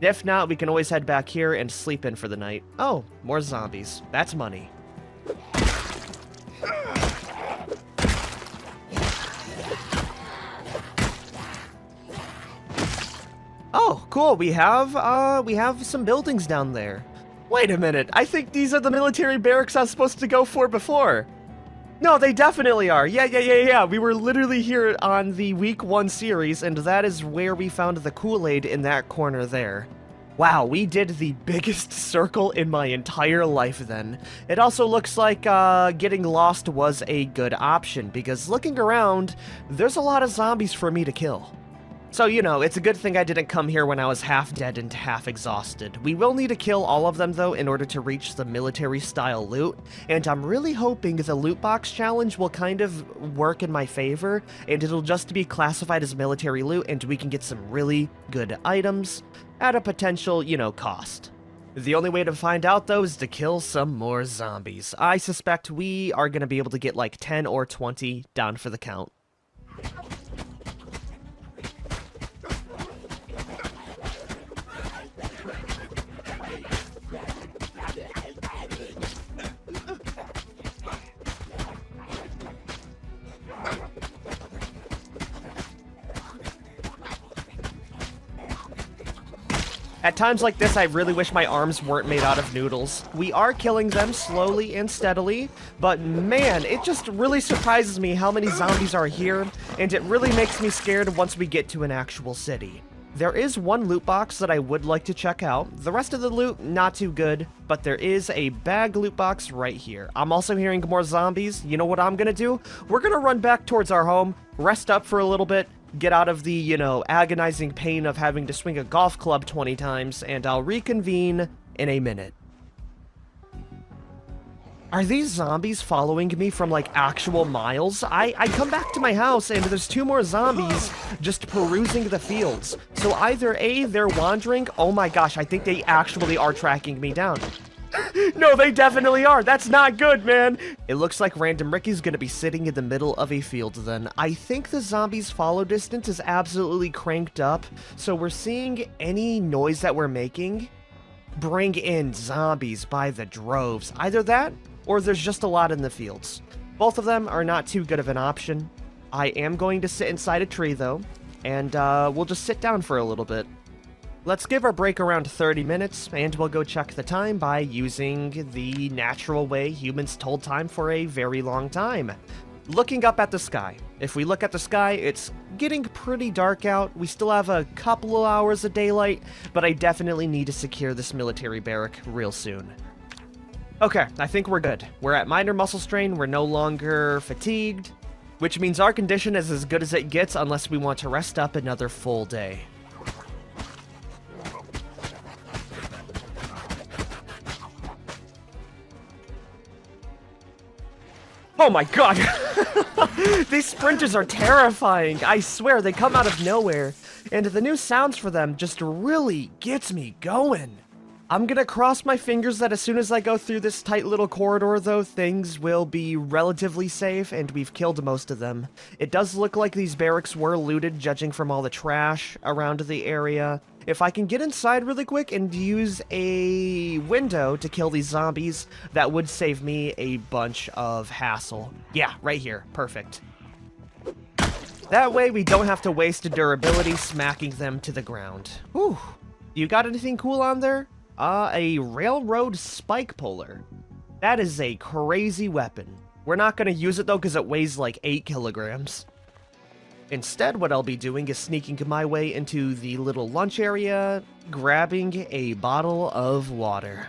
If not, we can always head back here and sleep in for the night. Oh, more zombies. That's money. Oh, cool. We have some buildings down there. Wait a minute. I think these are the military barracks I was supposed to go for before. No, they definitely are. Yeah. We were literally here on the week 1 series, and that is where we found the Kool-Aid in that corner there. Wow, we did the biggest circle in my entire life then. It also looks like getting lost was a good option, because looking around, there's a lot of zombies for me to kill. So, you know, it's a good thing I didn't come here when I was half dead and half exhausted. We will need to kill all of them, though, in order to reach the military-style loot, and I'm really hoping the loot box challenge will kind of work in my favor, and it'll just be classified as military loot, and we can get some really good items at a potential, you know, cost. The only way to find out, though, is to kill some more zombies. I suspect we are going to be able to get like 10 or 20 down for the count. At times like this, I really wish my arms weren't made out of noodles. We are killing them slowly and steadily, but man, it just really surprises me how many zombies are here, and it really makes me scared once we get to an actual city. There is one loot box that I would like to check out. The rest of the loot, not too good, but there is a bag loot box right here. I'm also hearing more zombies. You know what I'm gonna do? We're gonna run back towards our home, rest up for a little bit, get out of the, you know, agonizing pain of having to swing a golf club 20 times, and I'll reconvene in a minute. Are these zombies following me from, like, actual miles? I come back to my house, and there's 2 more zombies just perusing the fields. So either A, they're wandering— oh my gosh, I think they actually are tracking me down. No, they definitely are. That's not good, man. It looks like Random Ricky's gonna be sitting in the middle of a field then. I think the zombies' follow distance is absolutely cranked up, so we're seeing any noise that we're making bring in zombies by the droves. Either that, or there's just a lot in the fields. Both of them are not too good of an option. I am going to sit inside a tree, though, and we'll just sit down for a little bit. Let's give our break around 30 minutes, and we'll go check the time by using the natural way humans told time for a very long time. Looking up at the sky. If we look at the sky, it's getting pretty dark out. We still have a couple of hours of daylight, but I definitely need to secure this military barrack real soon. Okay, I think we're good. We're at minor muscle strain, we're no longer fatigued, which means our condition is as good as it gets unless we want to rest up another full day. Oh my god! These sprinters are terrifying! I swear, they come out of nowhere, and the new sounds for them just really gets me going. I'm gonna cross my fingers that as soon as I go through this tight little corridor, though, things will be relatively safe, and we've killed most of them. It does look like these barracks were looted, judging from all the trash around the area. If I can get inside really quick and use a window to kill these zombies, that would save me a bunch of hassle. Yeah, right here. Perfect. That way we don't have to waste a durability smacking them to the ground. Whew. You got anything cool on there? A railroad spike puller. That is a crazy weapon. We're not going to use it though because it weighs like 8 kilograms. Instead, what I'll be doing is sneaking my way into the little lunch area, grabbing a bottle of water.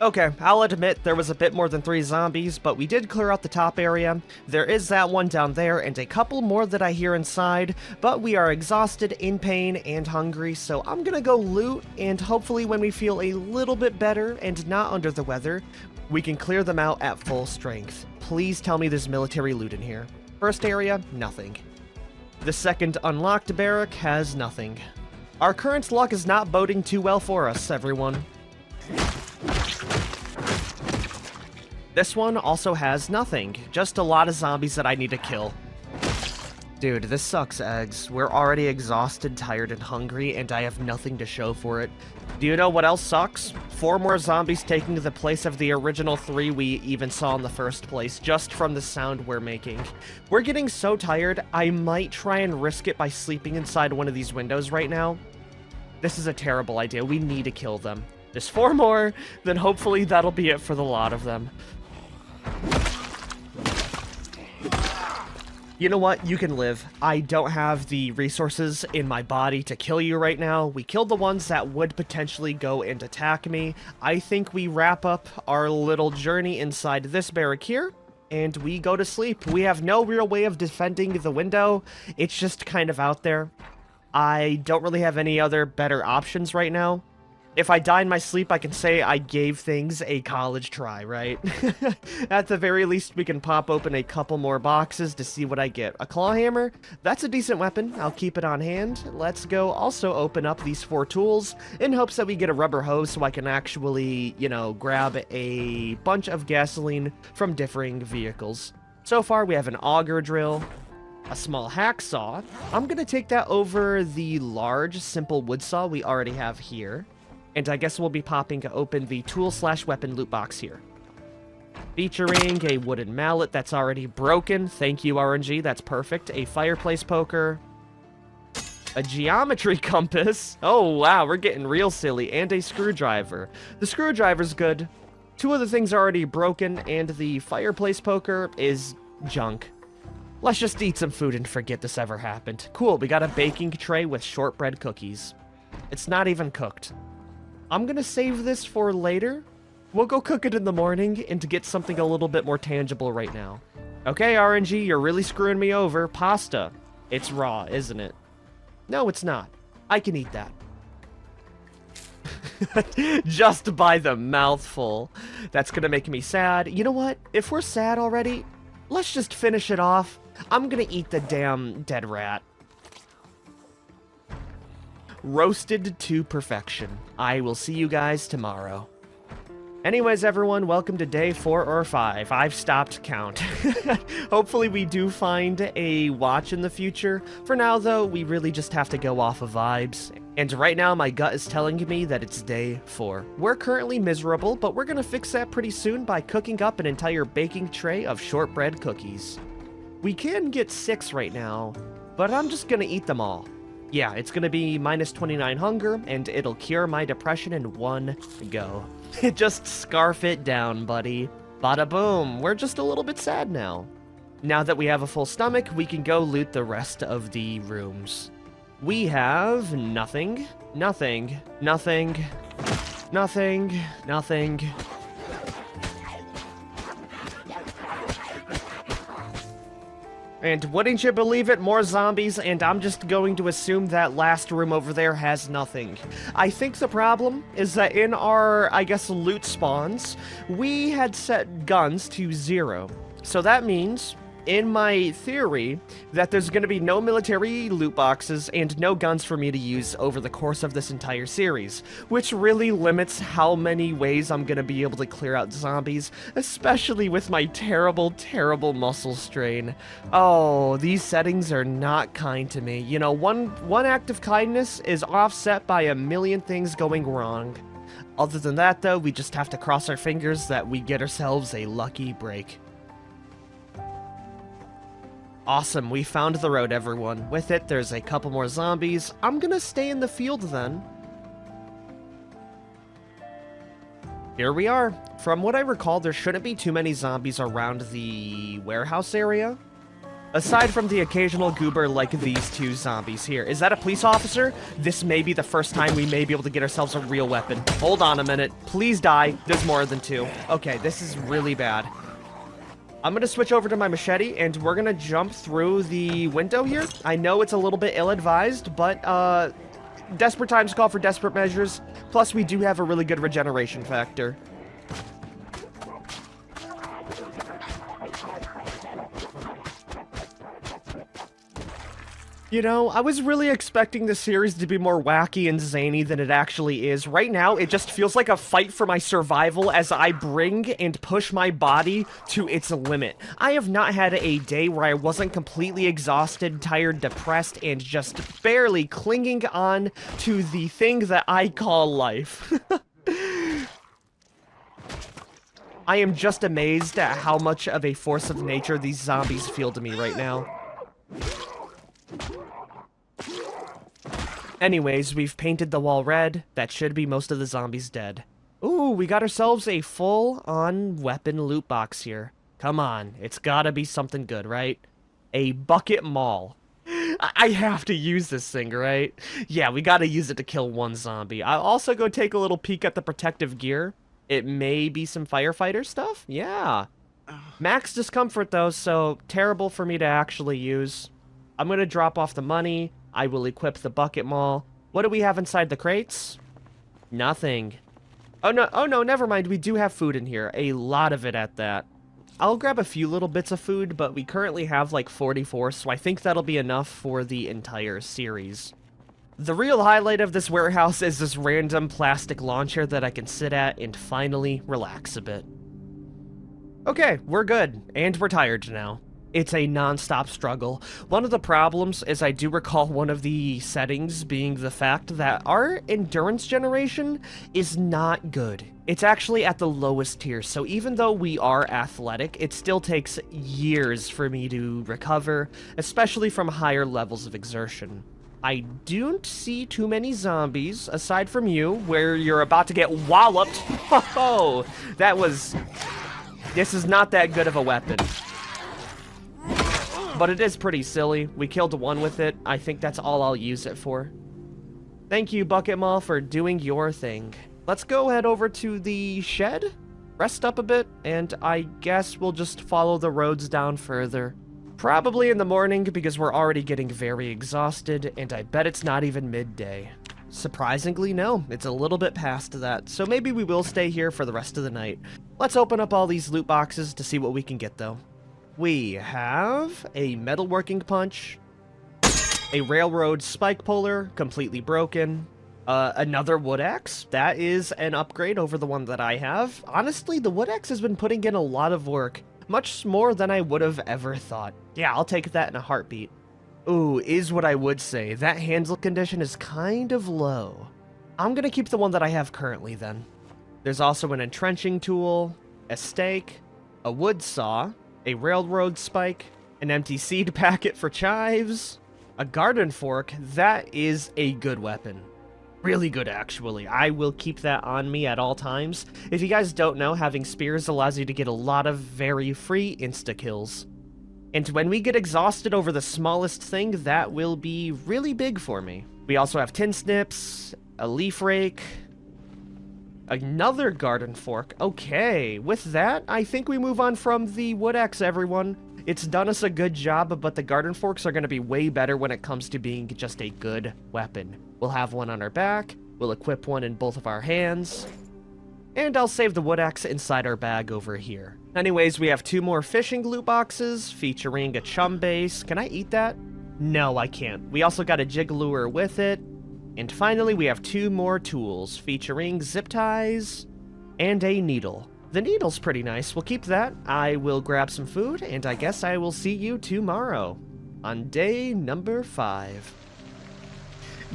Okay, I'll admit there was a bit more than 3 zombies, but we did clear out the top area. There is that one down there and a couple more that I hear inside, but we are exhausted, in pain, and hungry, so I'm gonna go loot, and hopefully when we feel a little bit better and not under the weather, we can clear them out at full strength. Please tell me there's military loot in here. First area, nothing. The second unlocked barrack has nothing. Our current luck is not boding too well for us, everyone. This one also has nothing, just a lot of zombies that I need to kill. Dude, this sucks, eggs. We're already exhausted, tired, and hungry, and I have nothing to show for it. Do you know what else sucks? 4 more zombies taking the place of the original 3 we even saw in the first place, just from the sound we're making. We're getting so tired, I might try and risk it by sleeping inside one of these windows right now. This is a terrible idea. We need to kill them. There's 4 more, then hopefully that'll be it for the lot of them. You know what? You can live. I don't have the resources in my body to kill you right now. We killed the ones that would potentially go and attack me. I think we wrap up our little journey inside this barrack here, and we go to sleep. We have no real way of defending the window. It's just kind of out there. I don't really have any other better options right now. If I die in my sleep, I can say I gave things a college try, right? At the very least, we can pop open a couple more boxes to see what I get. A claw hammer, that's a decent weapon. I'll keep it on hand. Let's go also open up these 4 tools in hopes that we get a rubber hose so I can actually, you know, grab a bunch of gasoline from differing vehicles. So far, we have an auger drill, a small hacksaw. I'm gonna take that over the large, simple wood saw we already have here. And I guess we'll be popping open the tool/weapon loot box here. Featuring a wooden mallet that's already broken. Thank you, RNG. That's perfect. A fireplace poker. A geometry compass. Oh, wow. We're getting real silly. And a screwdriver. The screwdriver's good. 2 of the things are already broken, and the fireplace poker is junk. Let's just eat some food and forget this ever happened. Cool. We got a baking tray with shortbread cookies. It's not even cooked. I'm gonna save this for later. We'll go cook it in the morning and to get something a little bit more tangible right now. Okay, RNG, you're really screwing me over. Pasta. It's raw, isn't it? No, it's not. I can eat that. Just by the mouthful. That's gonna make me sad. You know what? If we're sad already, let's just finish it off. I'm gonna eat the damn dead rat. Roasted to perfection. I will see you guys tomorrow. Anyways, everyone, welcome to day 4 or 5. I've stopped count. Hopefully we do find a watch in the future. For now, though, we really just have to go off of vibes. And right now, my gut is telling me that it's day 4. We're currently miserable, but we're gonna fix that pretty soon by cooking up an entire baking tray of shortbread cookies. We can get 6 right now, but I'm just gonna eat them all. Yeah, it's gonna be minus 29 hunger, and it'll cure my depression in one go. Just scarf it down, buddy. Bada boom, we're just a little bit sad now. Now that we have a full stomach, we can go loot the rest of the rooms. We have nothing, nothing, nothing, nothing, nothing. And wouldn't you believe it, more zombies, and I'm just going to assume that last room over there has nothing. I think the problem is that in our, I guess, loot spawns, we had set guns to 0. So that means, in my theory, that there's going to be no military loot boxes and no guns for me to use over the course of this entire series, which really limits how many ways I'm going to be able to clear out zombies, especially with my terrible, terrible muscle strain. Oh, these settings are not kind to me. You know, one act of kindness is offset by a million things going wrong. Other than that, though, we just have to cross our fingers that we get ourselves a lucky break. Awesome, we found the road, everyone. With it, there's a couple more zombies. I'm gonna stay in the field then. Here we are. From what I recall, there shouldn't be too many zombies around the warehouse area. Aside from the occasional goober like these 2 zombies here. Is that a police officer? This may be the first time we may be able to get ourselves a real weapon. Hold on a minute. Please die. There's more than 2. Okay, this is really bad. I'm gonna switch over to my machete, and we're gonna jump through the window here. I know it's a little bit ill-advised, but, desperate times call for desperate measures. Plus, we do have a really good regeneration factor. You know, I was really expecting the series to be more wacky and zany than it actually is. Right now, it just feels like a fight for my survival as I bring and push my body to its limit. I have not had a day where I wasn't completely exhausted, tired, depressed, and just barely clinging on to the thing that I call life. I am just amazed at how much of a force of nature these zombies feel to me right now. Anyways, we've painted the wall red. That should be most of the zombies dead. Ooh, we got ourselves a full-on weapon loot box here. Come on, it's gotta be something good, right? A bucket maul. I have to use this thing, right? Yeah, we gotta use it to kill one zombie. I'll also go take a little peek at the protective gear. It may be some firefighter stuff? Yeah. Max discomfort, though, so terrible for me to actually use. I'm gonna drop off the money. I will equip the bucket maul. What do we have inside the crates? Nothing. Oh no, never mind. We do have food in here. A lot of it at that. I'll grab a few little bits of food, but we currently have like 44, so I think that'll be enough for the entire series. The real highlight of this warehouse is this random plastic launcher that I can sit at and finally relax a bit. Okay, we're good, and we're tired now. It's a non-stop struggle. One of the problems is I do recall one of the settings being the fact that our endurance generation is not good. It's actually at the lowest tier, so even though we are athletic, it still takes years for me to recover, especially from higher levels of exertion. I don't see too many zombies, aside from you, where you're about to get walloped. Oh, that was... This is not that good of a weapon. But it is pretty silly. We killed one with it. I think that's all I'll use it for. Thank you, Bucket Maul, for doing your thing. Let's go head over to the shed, rest up a bit, and I guess we'll just follow the roads down further. Probably in the morning, because we're already getting very exhausted, and I bet it's not even midday. Surprisingly, no. It's a little bit past that, so maybe we will stay here for the rest of the night. Let's open up all these loot boxes to see what we can get, though. We have a metalworking punch, a railroad spike puller, completely broken, another wood axe. That is an upgrade over the one that I have. Honestly, the wood axe has been putting in a lot of work, much more than I would have ever thought. Yeah, I'll take that in a heartbeat. Ooh, is what I would say. That handle condition is kind of low. I'm gonna keep the one that I have currently then. There's also an entrenching tool, a stake, a wood saw, a railroad spike, an empty seed packet for chives, a garden fork. That is a good weapon. Really good, actually. I will keep that on me at all times. If you guys don't know, having spears allows you to get a lot of very free insta-kills. And when we get exhausted over the smallest thing, that will be really big for me. We also have tin snips, a leaf rake, another garden fork. Okay, with that, I think we move on from the wood axe, everyone. It's done us a good job, but the garden forks are going to be way better when it comes to being just a good weapon. We'll have one on our back, we'll equip one in both of our hands, and I'll save the wood axe inside our bag over here. Anyways, we have 2 more fishing loot boxes featuring a chum base. Can I eat that? No, I can't. We also got a jig lure with it. And finally, we have 2 more tools featuring zip ties and a needle. The needle's pretty nice. We'll keep that. I will grab some food, and I guess I will see you tomorrow on day number 5.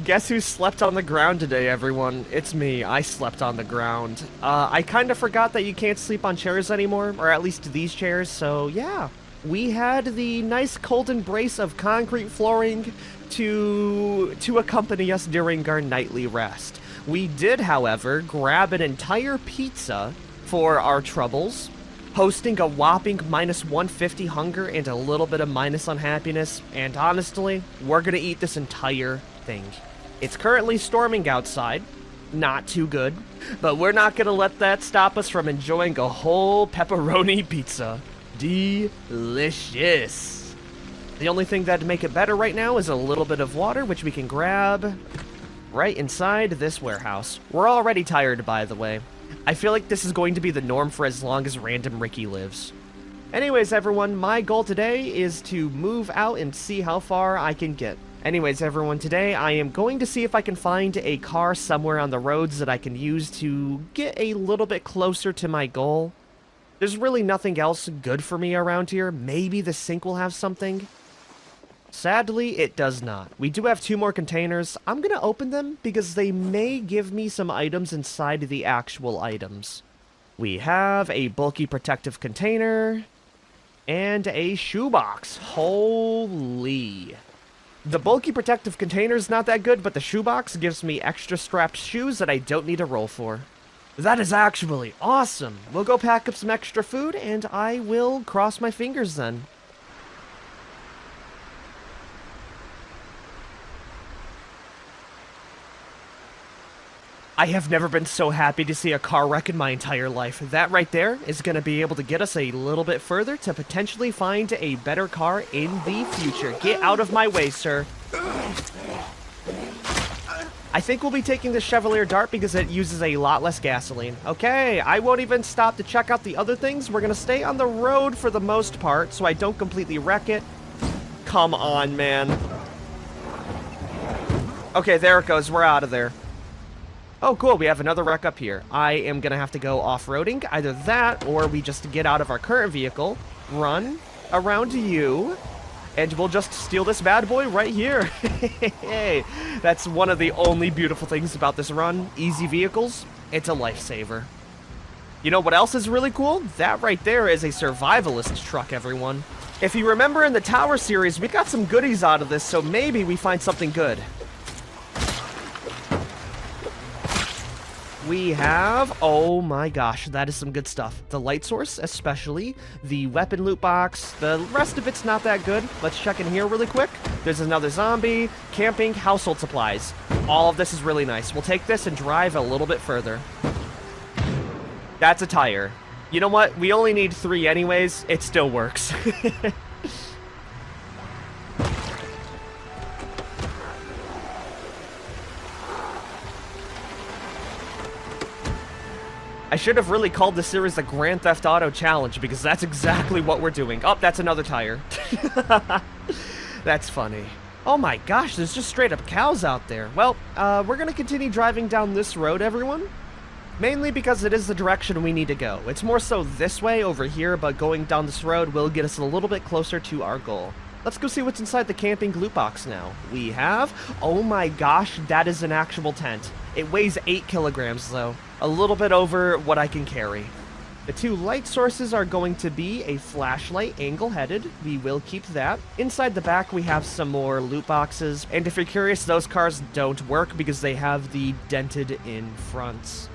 Guess who slept on the ground today, everyone? It's me. I slept on the ground. I kind of forgot that you can't sleep on chairs anymore, or at least these chairs, so yeah. We had the nice cold embrace of concrete flooring to accompany us during our nightly rest. We did, however, grab an entire pizza for our troubles, posting a whopping minus 150 hunger and a little bit of minus unhappiness, and honestly, we're gonna eat this entire thing. It's currently storming outside, not too good, but we're not gonna let that stop us from enjoying a whole pepperoni pizza. Delicious. The only thing that'd make it better right now is a little bit of water, which we can grab right inside this warehouse. We're already tired, by the way. I feel like this is going to be the norm for as long as Random Ricky lives. Anyways, everyone, my goal today is to move out and see how far I can get. Anyways, everyone, today I am going to see if I can find a car somewhere on the roads that I can use to get a little bit closer to my goal. There's really nothing else good for me around here. Maybe the sink will have something. Sadly, it does not. We do have 2 more containers. I'm gonna open them because they may give me some items inside the actual items. We have a bulky protective container and a shoebox. Holy. The bulky protective container is not that good, but the shoebox gives me extra strapped shoes that I don't need to roll for. That is actually awesome. We'll go pack up some extra food, and I will cross my fingers then. I have never been so happy to see a car wreck in my entire life. That right there is going to be able to get us a little bit further to potentially find a better car in the future. Get out of my way, sir. I think we'll be taking the Chevalier Dart because it uses a lot less gasoline. Okay, I won't even stop to check out the other things. We're going to stay on the road for the most part so I don't completely wreck it. Come on, man. Okay, there it goes. We're out of there. Oh, cool, we have another wreck up here. I am gonna have to go off-roading. Either that, or we just get out of our current vehicle, run around to you, and we'll just steal this bad boy right here. Hey, that's one of the only beautiful things about this run. Easy vehicles, it's a lifesaver. You know what else is really cool? That right there is a survivalist truck, everyone. If you remember in the Tower series, we got some goodies out of this, so maybe we find something good. We have, oh my gosh, that is some good stuff. The light source, especially. The weapon loot box. The rest of it's not that good. Let's check in here really quick. There's another zombie. Camping, household supplies. All of this is really nice. We'll take this and drive a little bit further. That's a tire. You know what? We only need 3 anyways. It still works. I should have really called this series the Grand Theft Auto Challenge, because that's exactly what we're doing. Oh, that's another tire. That's funny. Oh my gosh, there's just straight up cows out there. Well, we're gonna continue driving down this road, everyone. Mainly because it is the direction we need to go. It's more so this way over here, but going down this road will get us a little bit closer to our goal. let's go see what's inside the camping loot box now. We have, oh my gosh, that is an actual tent. It weighs 8 kilograms though, a little bit over what I can carry. The 2 light sources are going to be a flashlight, angle-headed. We will keep that. Inside the back, we have some more loot boxes. And if you're curious, those cars don't work because they have the dented-in fronts.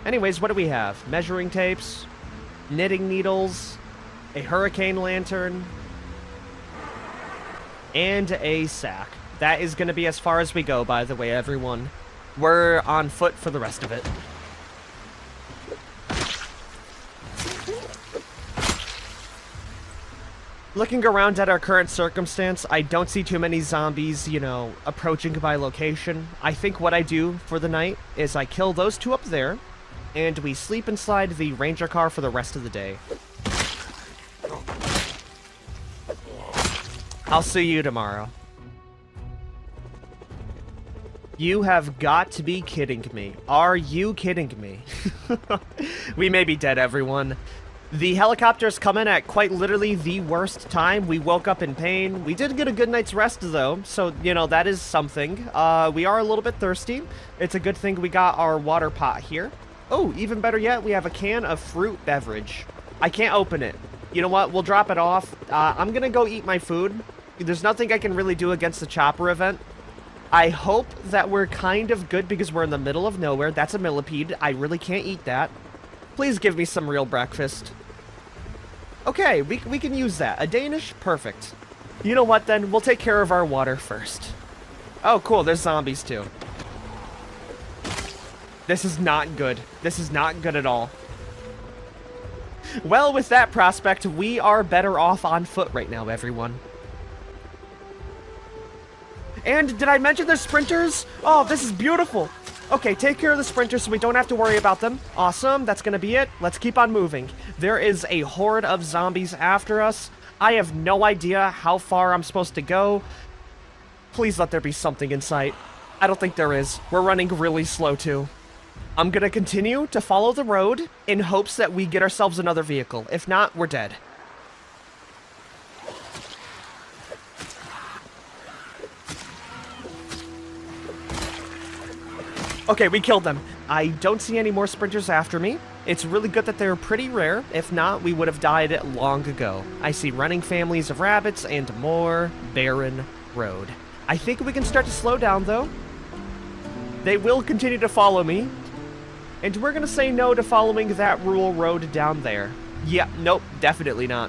Anyways, what do we have? Measuring tapes, knitting needles, a hurricane lantern, and a sack. That is going to be as far as we go, by the way, everyone. We're on foot for the rest of it. Looking around at our current circumstance, I don't see too many zombies, you know, approaching my location. I think what I do for the night is I kill those 2 up there, and we sleep inside the ranger car for the rest of the day. I'll see you tomorrow. You have got to be kidding me. Are you kidding me? We may be dead, everyone. The helicopters come in at quite literally the worst time. We woke up in pain. We did get a good night's rest, though, so, you know, that is something. We are a little bit thirsty. It's a good thing we got our water pot here. Oh, even better yet, we have a can of fruit beverage. I can't open it. You know what? We'll drop it off. I'm gonna go eat my food. There's nothing I can really do against the chopper event. I hope that we're kind of good because we're in the middle of nowhere. That's a millipede. I really can't eat that. Please give me some real breakfast. Okay, we can use that. A Danish? Perfect. You know what, then? We'll take care of our water first. Oh, cool. There's zombies, too. This is not good. This is not good at all. Well, with that prospect, we are better off on foot right now, everyone. And did I mention there's sprinters? Oh, this is beautiful. Okay, take care of the sprinters so we don't have to worry about them. Awesome, that's gonna be it. Let's keep on moving. There is a horde of zombies after us. I have no idea how far I'm supposed to go. Please let there be something in sight. I don't think there is. We're running really slow too. I'm gonna continue to follow the road in hopes that we get ourselves another vehicle. If not, we're dead. Okay, we killed them. I don't see any more sprinters after me. It's really good that they're pretty rare. If not, we would have died long ago. I see running families of rabbits and more barren road. I think we can start to slow down, though. They will continue to follow me. And we're going to say no to following that rural road down there. Yeah, nope, definitely not.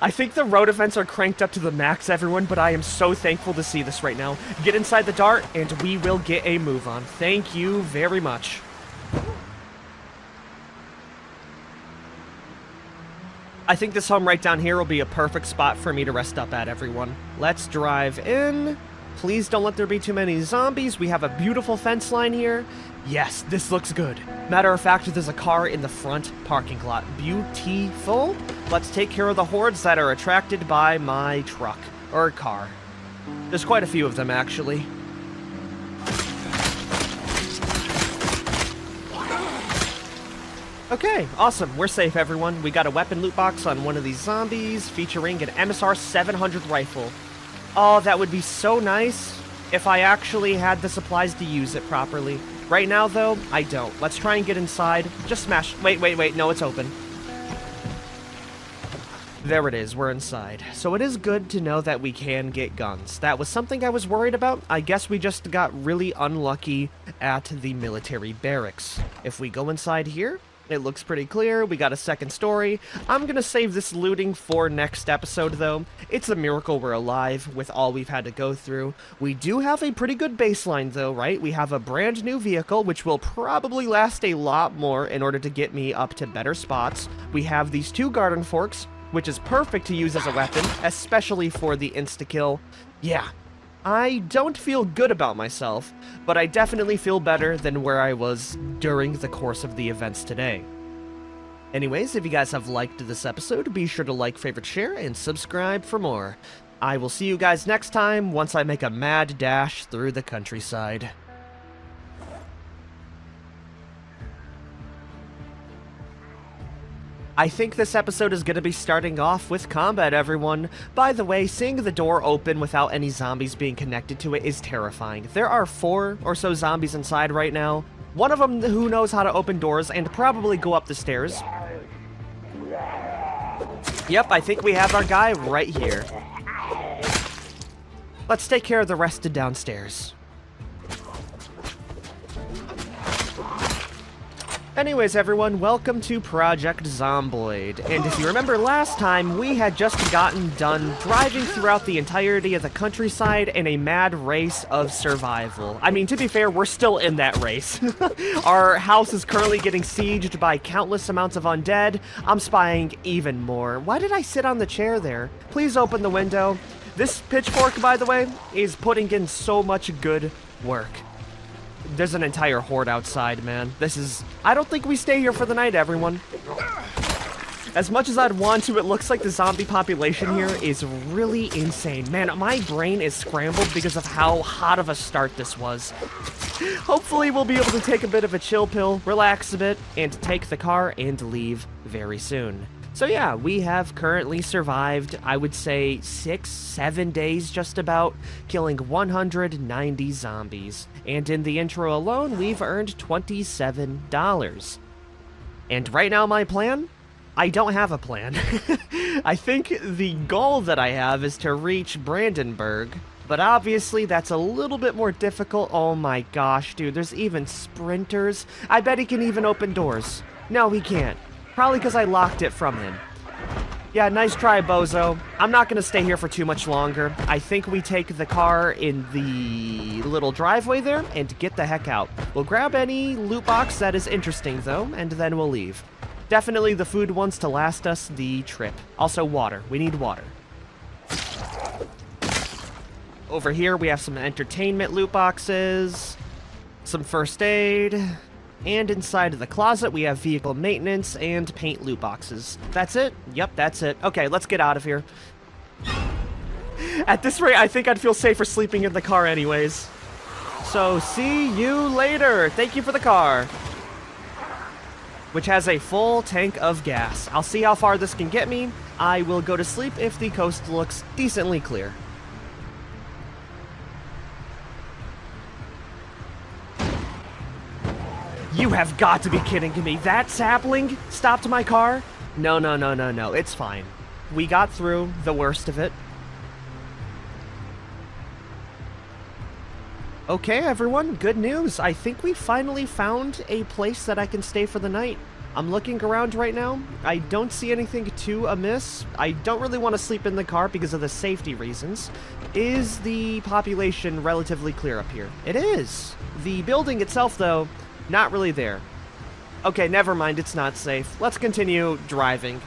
I think the road events are cranked up to the max, everyone, but I am so thankful to see this right now. Get inside the dart, and we will get a move on. Thank you very much. I think this home right down here will be a perfect spot for me to rest up at, everyone. Let's drive in. Please don't let there be too many zombies. We have a beautiful fence line here. Yes, this looks good. Matter of fact, there's a car in the front parking lot. Beautiful. Let's take care of the hordes that are attracted by my truck, or car. There's quite a few of them, actually. Okay, awesome. We're safe, everyone. We got a weapon loot box on one of these zombies, featuring an MSR 700 rifle. Oh, that would be so nice if I actually had the supplies to use it properly. Right now, though, I don't. Let's try and get inside. Just smash. Wait. No, it's open. There it is. We're inside. So it is good to know that we can get guns. That was something I was worried about. I guess we just got really unlucky at the military barracks. If we go inside here, it looks pretty clear. We got a second story. I'm gonna save this looting for next episode, though. It's a miracle we're alive with all we've had to go through. We do have a pretty good baseline, though, right? We have a brand new vehicle, which will probably last a lot more in order to get me up to better spots. We have these 2 garden forks, which is perfect to use as a weapon, especially for the insta-kill. Yeah. I don't feel good about myself, but I definitely feel better than where I was during the course of the events today. Anyways, if you guys have liked this episode, be sure to like, favorite, share, and subscribe for more. I will see you guys next time once I make a mad dash through the countryside. I think this episode is going to be starting off with combat, everyone. By the way, seeing the door open without any zombies being connected to it is terrifying. There are 4 or so zombies inside right now. One of them who knows how to open doors and probably go up the stairs. Yep, I think we have our guy right here. Let's take care of the rest of downstairs. Anyways, everyone, welcome to Project Zomboid. And if you remember last time, we had just gotten done driving throughout the entirety of the countryside in a mad race of survival. I mean, to be fair, we're still in that race. Our house is currently getting sieged by countless amounts of undead. I'm spying even more. Why did I sit on the chair there? Please open the window. This pitchfork, by the way, is putting in so much good work. There's an entire horde outside, man. I don't think we stay here for the night, everyone. As much as I'd want to, it looks like the zombie population here is really insane. Man, my brain is scrambled because of how hot of a start this was. Hopefully we'll be able to take a bit of a chill pill, relax a bit, and take the car and leave very soon. So yeah, we have currently survived, I would say, 6-7 days just about, killing 190 zombies. And in the intro alone, we've earned $27. And right now, my plan? I don't have a plan. I think the goal that I have is to reach Brandenburg, but obviously that's a little bit more difficult. Oh my gosh, dude, there's even sprinters. I bet he can even open doors. No, he can't. Probably because I locked it from him. Yeah, nice try, bozo. I'm not going to stay here for too much longer. I think we take the car in the little driveway there and get the heck out. We'll grab any loot box that is interesting, though, and then we'll leave. Definitely the food ones to last us the trip. Also, water. We need water. Over here, we have some entertainment loot boxes, some first aid, and inside of the closet, we have vehicle maintenance and paint loot boxes. That's it? Yep, that's it. Okay, let's get out of here. At this rate, I think I'd feel safer sleeping in the car anyways. So, see you later. Thank you for the car. Which has a full tank of gas. I'll see how far this can get me. I will go to sleep if the coast looks decently clear. You have got to be kidding me. That sapling stopped my car? No, no, no, no, no. It's fine. We got through the worst of it. Okay, everyone. Good news. I think we finally found a place that I can stay for the night. I'm looking around right now. I don't see anything too amiss. I don't really want to sleep in the car because of the safety reasons. Is the population relatively clear up here? It is. The building itself, though, not really there. Okay, never mind, it's not safe. Let's continue driving.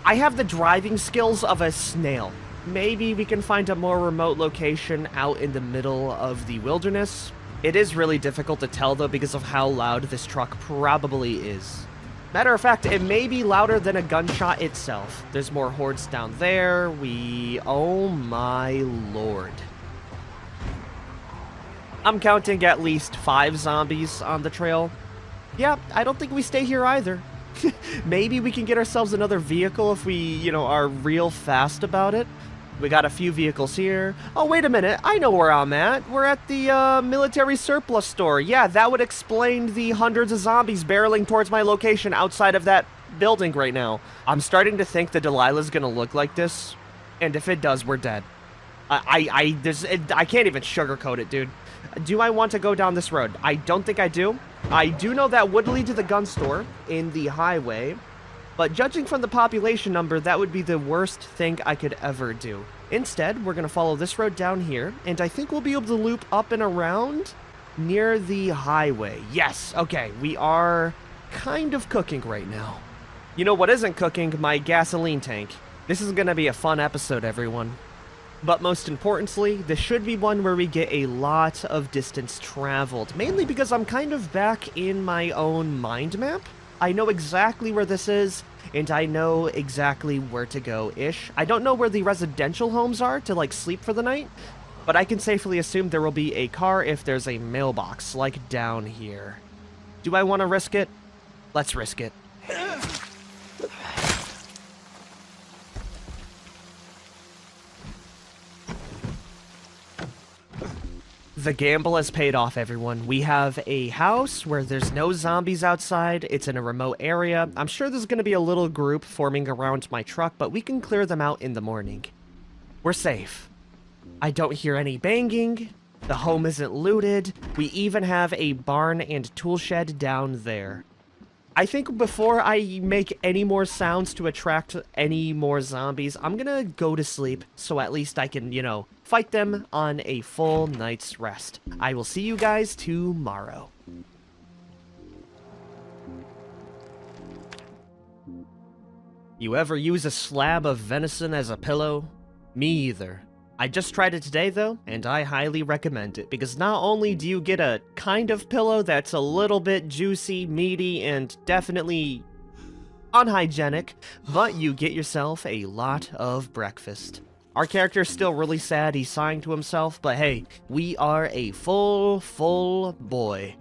I have the driving skills of a snail. Maybe we can find a more remote location out in the middle of the wilderness. It is really difficult to tell, though, because of how loud this truck probably is. Matter of fact, it may be louder than a gunshot itself. There's more hordes down there. Oh my lord. I'm counting at least 5 zombies on the trail. Yeah, I don't think we stay here either. Maybe we can get ourselves another vehicle if we, are real fast about it. We got a few vehicles here. Oh, wait a minute. I know where I'm at. We're at the military surplus store. Yeah, that would explain the hundreds of zombies barreling towards my location outside of that building right now. I'm starting to think the Delilah's gonna look like this. And if it does, we're dead. I can't even sugarcoat it, dude. Do I want to go down this road? I don't think I do. I do know that would lead to the gun store in the highway, but judging from the population number, that would be the worst thing I could ever do. Instead, we're going to follow this road down here, and I think we'll be able to loop up and around near the highway. Yes, okay, we are kind of cooking right now. You know what isn't cooking? My gasoline tank. This is going to be a fun episode, everyone. But most importantly, this should be one where we get a lot of distance traveled, mainly because I'm kind of back in my own mind map. I know exactly where this is, and I know exactly where to go-ish. I don't know where the residential homes are to, sleep for the night, but I can safely assume there will be a car if there's a mailbox, down here. Do I want to risk it? Let's risk it. The gamble has paid off, everyone. We have a house where there's no zombies outside. It's in a remote area. I'm sure there's going to be a little group forming around my truck, but we can clear them out in the morning. We're safe. I don't hear any banging. The home isn't looted. We even have a barn and tool shed down there. I think before I make any more sounds to attract any more zombies, I'm gonna go to sleep so at least I can, you know, fight them on a full night's rest. I will see you guys tomorrow. You ever use a slab of venison as a pillow? Me either. I just tried it today though, and I highly recommend it, because not only do you get a kind of pillow that's a little bit juicy, meaty, and definitely unhygienic, but you get yourself a lot of breakfast. Our character's still really sad, he's sighing to himself, but hey, we are a full boy.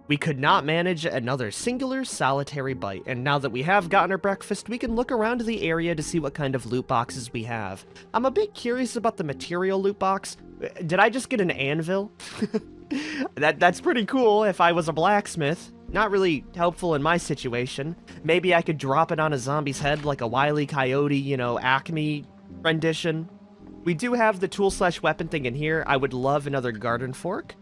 We could not manage another singular solitary bite, and now that we have gotten our breakfast, we can look around the area to see what kind of loot boxes we have. I'm a bit curious about the material loot box. Did I just get an anvil? That's pretty cool if I was a blacksmith. Not really helpful in my situation. Maybe I could drop it on a zombie's head like a Wile E. Coyote, you know, Acme rendition. We do have the tool/weapon thing in here. I would love another garden fork.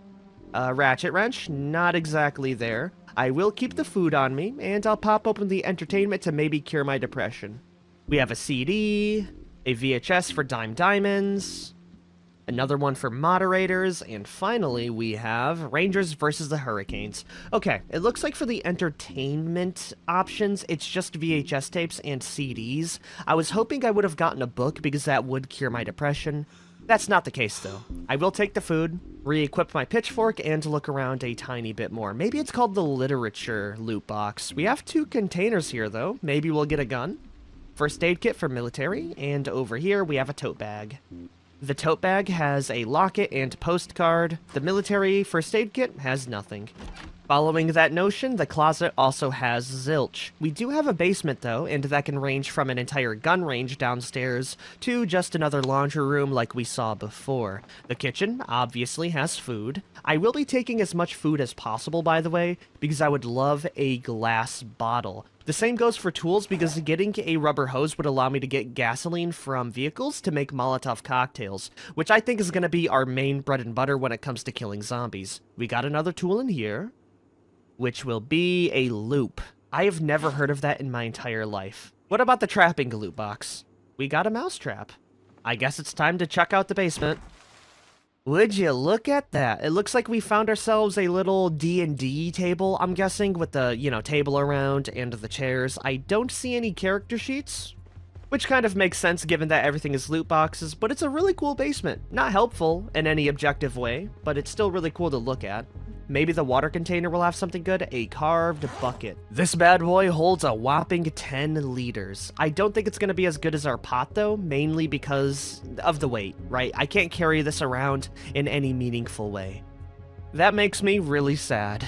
Ratchet wrench, not exactly there. I will keep the food on me, and I'll pop open the entertainment to maybe cure my depression. We have a CD, a VHS for Dime Diamonds, another one for moderators, and finally we have Rangers versus the Hurricanes. Okay, it looks like for the entertainment options, it's just VHS tapes and CDs. I was hoping I would have gotten a book because that would cure my depression. That's not the case, though. I will take the food, re-equip my pitchfork, and look around a tiny bit more. Maybe it's called the literature loot box. We have 2 containers here, though. Maybe we'll get a gun. First aid kit for military, and over here we have a tote bag. The tote bag has a locket and postcard. The military first aid kit has nothing. Following that notion, the closet also has zilch. We do have a basement though, and that can range from an entire gun range downstairs to just another laundry room like we saw before. The kitchen obviously has food. I will be taking as much food as possible, by the way, because I would love a glass bottle. The same goes for tools, because getting a rubber hose would allow me to get gasoline from vehicles to make Molotov cocktails, which I think is going to be our main bread and butter when it comes to killing zombies. We got another tool in here, which will be a loop. I have never heard of that in my entire life. What about the trapping loot box? We got a mousetrap. I guess it's time to check out the basement. Would you look at that? It looks like we found ourselves a little D&D table, I'm guessing, with the, you know, table around and the chairs. I don't see any character sheets, which kind of makes sense given that everything is loot boxes, but it's a really cool basement. Not helpful in any objective way, but it's still really cool to look at. Maybe the water container will have something good. A carved bucket. This bad boy holds a whopping 10 liters. I don't think it's going to be as good as our pot though, mainly because of the weight, right? I can't carry this around in any meaningful way. That makes me really sad.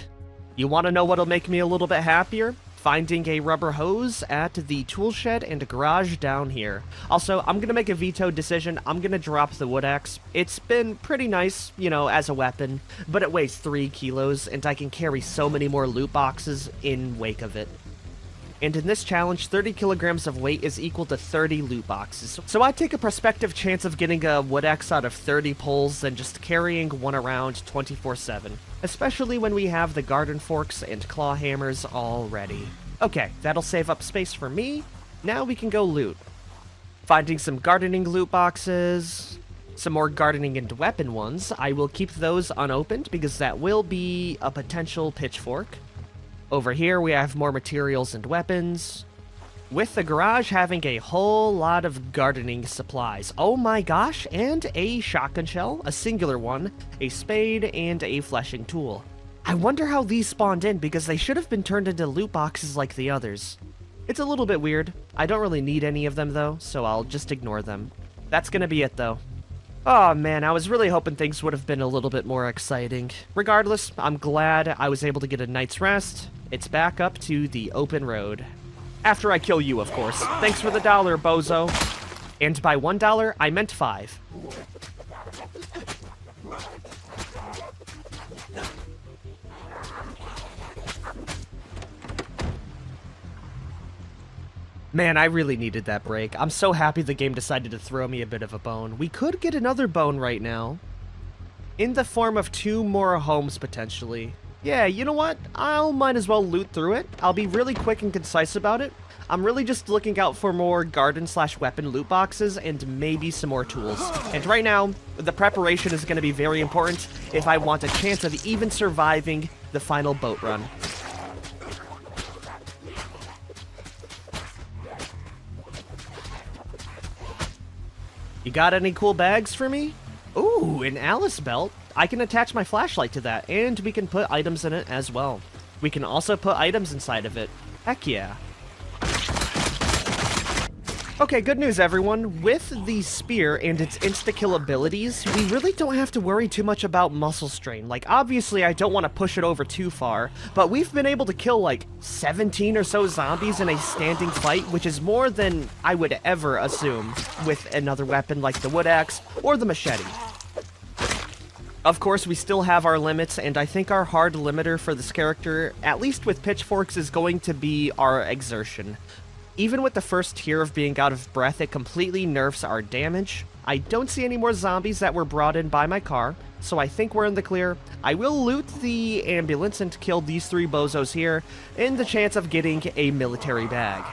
You want to know what'll make me a little bit happier? Finding a rubber hose at the tool shed and garage down here. Also, I'm gonna make a veto decision. I'm gonna drop the wood axe. It's been pretty nice, you know, as a weapon, but it weighs 3 kilos, and I can carry so many more loot boxes in wake of it. And in this challenge, 30 kilograms of weight is equal to 30 loot boxes. So I take a prospective chance of getting a wood axe out of 30 pulls than just carrying one around 24/7. Especially when we have the garden forks and claw hammers already. Okay, that'll save up space for me. Now we can go loot. Finding some gardening loot boxes, some more gardening and weapon ones. I will keep those unopened because that will be a potential pitchfork. Over here we have more materials and weapons, with the garage having a whole lot of gardening supplies. Oh my gosh, and a shotgun shell, a singular one, a spade, and a fleshing tool. I wonder how these spawned in, because they should have been turned into loot boxes like the others. It's a little bit weird. I don't really need any of them though, so I'll just ignore them. That's gonna be it though. Oh man, I was really hoping things would have been a little bit more exciting. Regardless, I'm glad I was able to get a night's rest. It's back up to the open road. After I kill you, of course. Thanks for the $1, bozo. And by $1, I meant 5. Man, I really needed that break. I'm so happy the game decided to throw me a bit of a bone. We could get another bone right now. In the form of 2 more homes, potentially. Yeah, you know what? Might as well loot through it. I'll be really quick and concise about it. I'm really just looking out for more garden/weapon loot boxes and maybe some more tools. And right now, the preparation is going to be very important if I want a chance of even surviving the final boat run. You got any cool bags for me? Ooh, an Alice belt. I can attach my flashlight to that, and we can put items in it as well. We can also put items inside of it. Heck yeah. Okay, good news everyone. With the spear and its insta-kill abilities, we really don't have to worry too much about muscle strain. Like, obviously I don't want to push it over too far, but we've been able to kill like 17 or so zombies in a standing fight, which is more than I would ever assume with another weapon like the wood axe or the machete. Of course, we still have our limits, and I think our hard limiter for this character, at least with pitchforks, is going to be our exertion. Even with the first tier of being out of breath, it completely nerfs our damage. I don't see any more zombies that were brought in by my car, so I think we're in the clear. I will loot the ambulance and kill these 3 bozos here, in the chance of getting a military bag.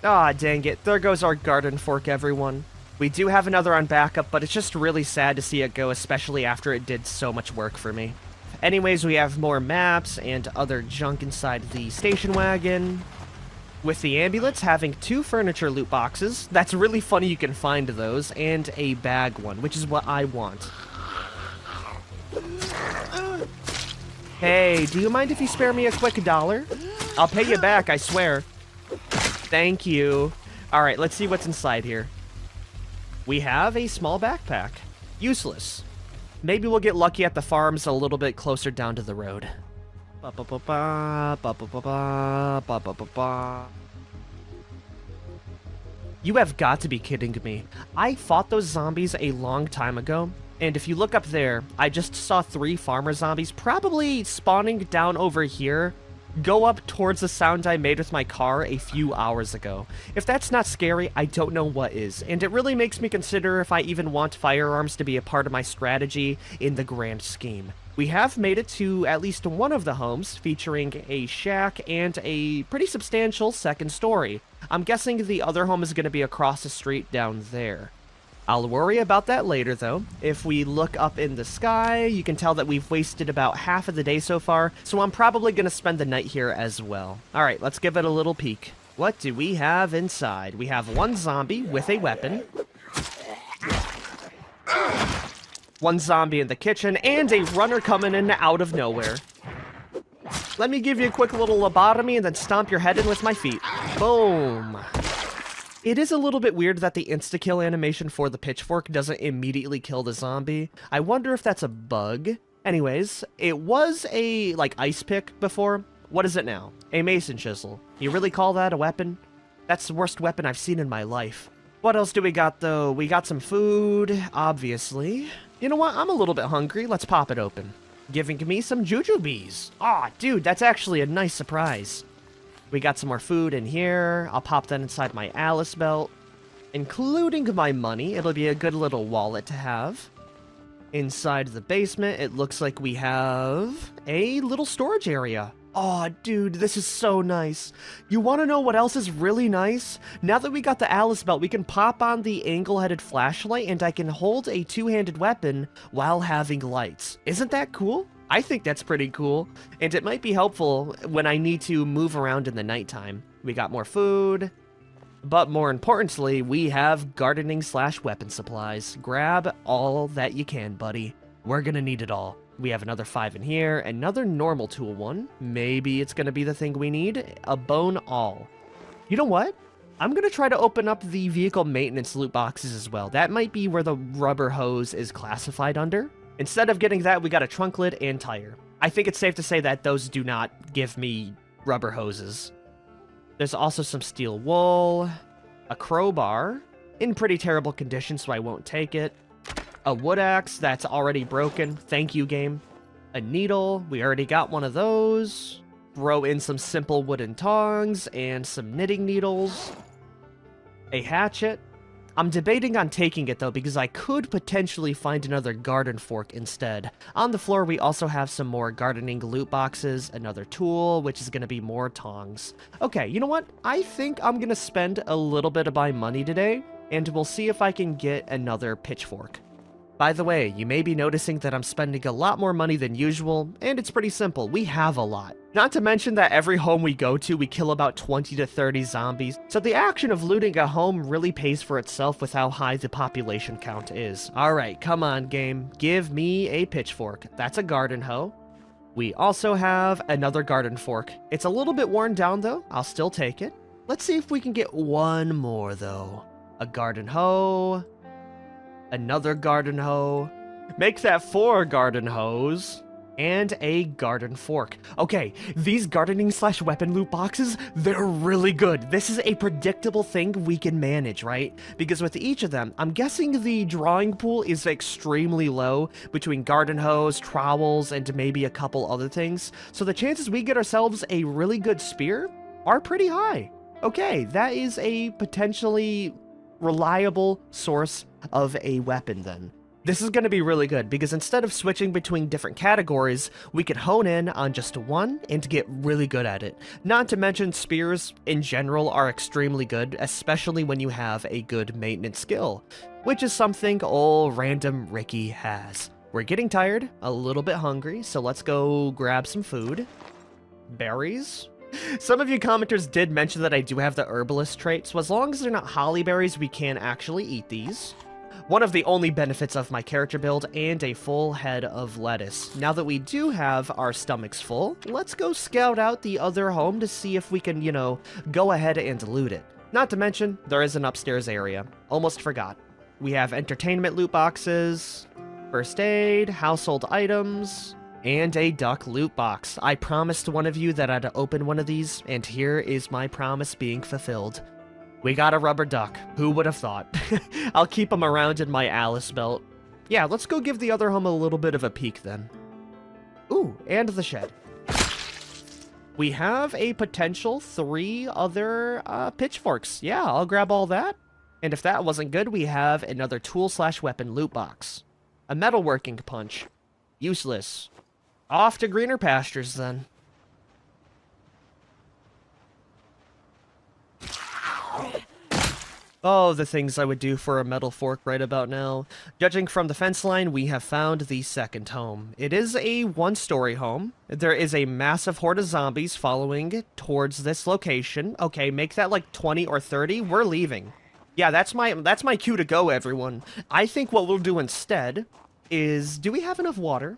Ah, dang it. There goes our garden fork, everyone. We do have another on backup, but it's just really sad to see it go, especially after it did so much work for me. Anyways, we have more maps and other junk inside the station wagon. With the ambulance having 2 furniture loot boxes, that's really funny you can find those, and a bag one, which is what I want. Hey, do you mind if you spare me a quick $1? I'll pay you back, I swear. Thank you. Alright, let's see what's inside here. We have a small backpack. Useless. Maybe we'll get lucky at the farms a little bit closer down to the road. You have got to be kidding me. I fought those zombies a long time ago, and if you look up there, I just saw 3 farmer zombies probably spawning down over here, go up towards the sound I made with my car a few hours ago. If that's not scary, I don't know what is, and it really makes me consider if I even want firearms to be a part of my strategy in the grand scheme. We have made it to at least one of the homes, featuring a shack and a pretty substantial second story. I'm guessing the other home is going to be across the street down there. I'll worry about that later, though. If we look up in the sky, you can tell that we've wasted about half of the day so far, so I'm probably going to spend the night here as well. Alright, let's give it a little peek. What do we have inside? We have 1 zombie with a weapon, 1 zombie in the kitchen, and a runner coming in out of nowhere. Let me give you a quick little lobotomy and then stomp your head in with my feet. Boom. It is a little bit weird that the insta-kill animation for the pitchfork doesn't immediately kill the zombie. I wonder if that's a bug. Anyways, it was a, ice pick before. What is it now? A mason chisel. You really call that a weapon? That's the worst weapon I've seen in my life. What else do we got, though? We got some food, obviously. You know what? I'm a little bit hungry. Let's pop it open. Giving me some jujubes. Aw, dude, that's actually a nice surprise. We got some more food in here. I'll pop that inside my Alice belt, including my money. It'll be a good little wallet to have. Inside the basement, it looks like we have a little storage area. Aw, dude, this is so nice. You want to know what else is really nice? Now that we got the Alice belt, we can pop on the angle-headed flashlight, and I can hold a 2-handed weapon while having lights. Isn't that cool? I think that's pretty cool, and it might be helpful when I need to move around in the nighttime. We got more food, but more importantly, we have gardening/weapon supplies. Grab all that you can, buddy. We're gonna need it all. We have another 5 in here, another normal tool one. Maybe it's gonna be the thing we need. A bone awl. You know what? I'm gonna try to open up the vehicle maintenance loot boxes as well. That might be where the rubber hose is classified under. Instead of getting that, we got a trunk lid and tire. I think it's safe to say that those do not give me rubber hoses. There's also some steel wool, a crowbar, in pretty terrible condition, so I won't take it. A wood axe that's already broken. Thank you, game. A needle. We already got one of those. Throw in some simple wooden tongs and some knitting needles. A hatchet. I'm debating on taking it, though, because I could potentially find another garden fork instead. On the floor, we also have some more gardening loot boxes, another tool, which is going to be more tongs. Okay, you know what? I think I'm going to spend a little bit of my money today, and we'll see if I can get another pitchfork. By the way, you may be noticing that I'm spending a lot more money than usual, and it's pretty simple. We have a lot. Not to mention that every home we go to, we kill about 20 to 30 zombies, so the action of looting a home really pays for itself with how high the population count is. Alright, come on game, give me a pitchfork. That's a garden hoe. We also have another garden fork. It's a little bit worn down though, I'll still take it. Let's see if we can get one more though. A garden hoe. Another garden hoe. Make that 4 garden hoes. And a garden fork. Okay, these gardening / weapon loot boxes, they're really good. This is a predictable thing we can manage, right? Because with each of them, I'm guessing the drawing pool is extremely low between garden hose, trowels, and maybe a couple other things. So the chances we get ourselves a really good spear are pretty high. Okay, that is a potentially reliable source of a weapon then. This is going to be really good, because instead of switching between different categories, we could hone in on just one and get really good at it. Not to mention, spears in general are extremely good, especially when you have a good maintenance skill, which is something old random Ricky has. We're getting tired, a little bit hungry, so let's go grab some food. Berries. Some of you commenters did mention that I do have the herbalist trait, so as long as they're not holly berries, we can actually eat these. One of the only benefits of my character build, and a full head of lettuce. Now that we do have our stomachs full, let's go scout out the other home to see if we can, you know, go ahead and loot it. Not to mention, there is an upstairs area. Almost forgot. We have entertainment loot boxes, first aid, household items, and a duck loot box. I promised one of you that I'd open one of these, and here is my promise being fulfilled. We got a rubber duck. Who would have thought? I'll keep him around in my Alice belt. Yeah, let's go give the other home a little bit of a peek then. Ooh, and the shed. We have a potential 3 other pitchforks. Yeah, I'll grab all that. And if that wasn't good, we have another tool / weapon loot box. A metalworking punch. Useless. Off to greener pastures then. Oh, the things I would do for a metal fork right about now. Judging from the fence line, we have found the second home. It is a 1-story home. There is a massive horde of zombies following towards this location. Okay, make that like 20 or 30. We're leaving. Yeah, that's my cue to go, everyone. I think what we'll do instead is... Do we have enough water?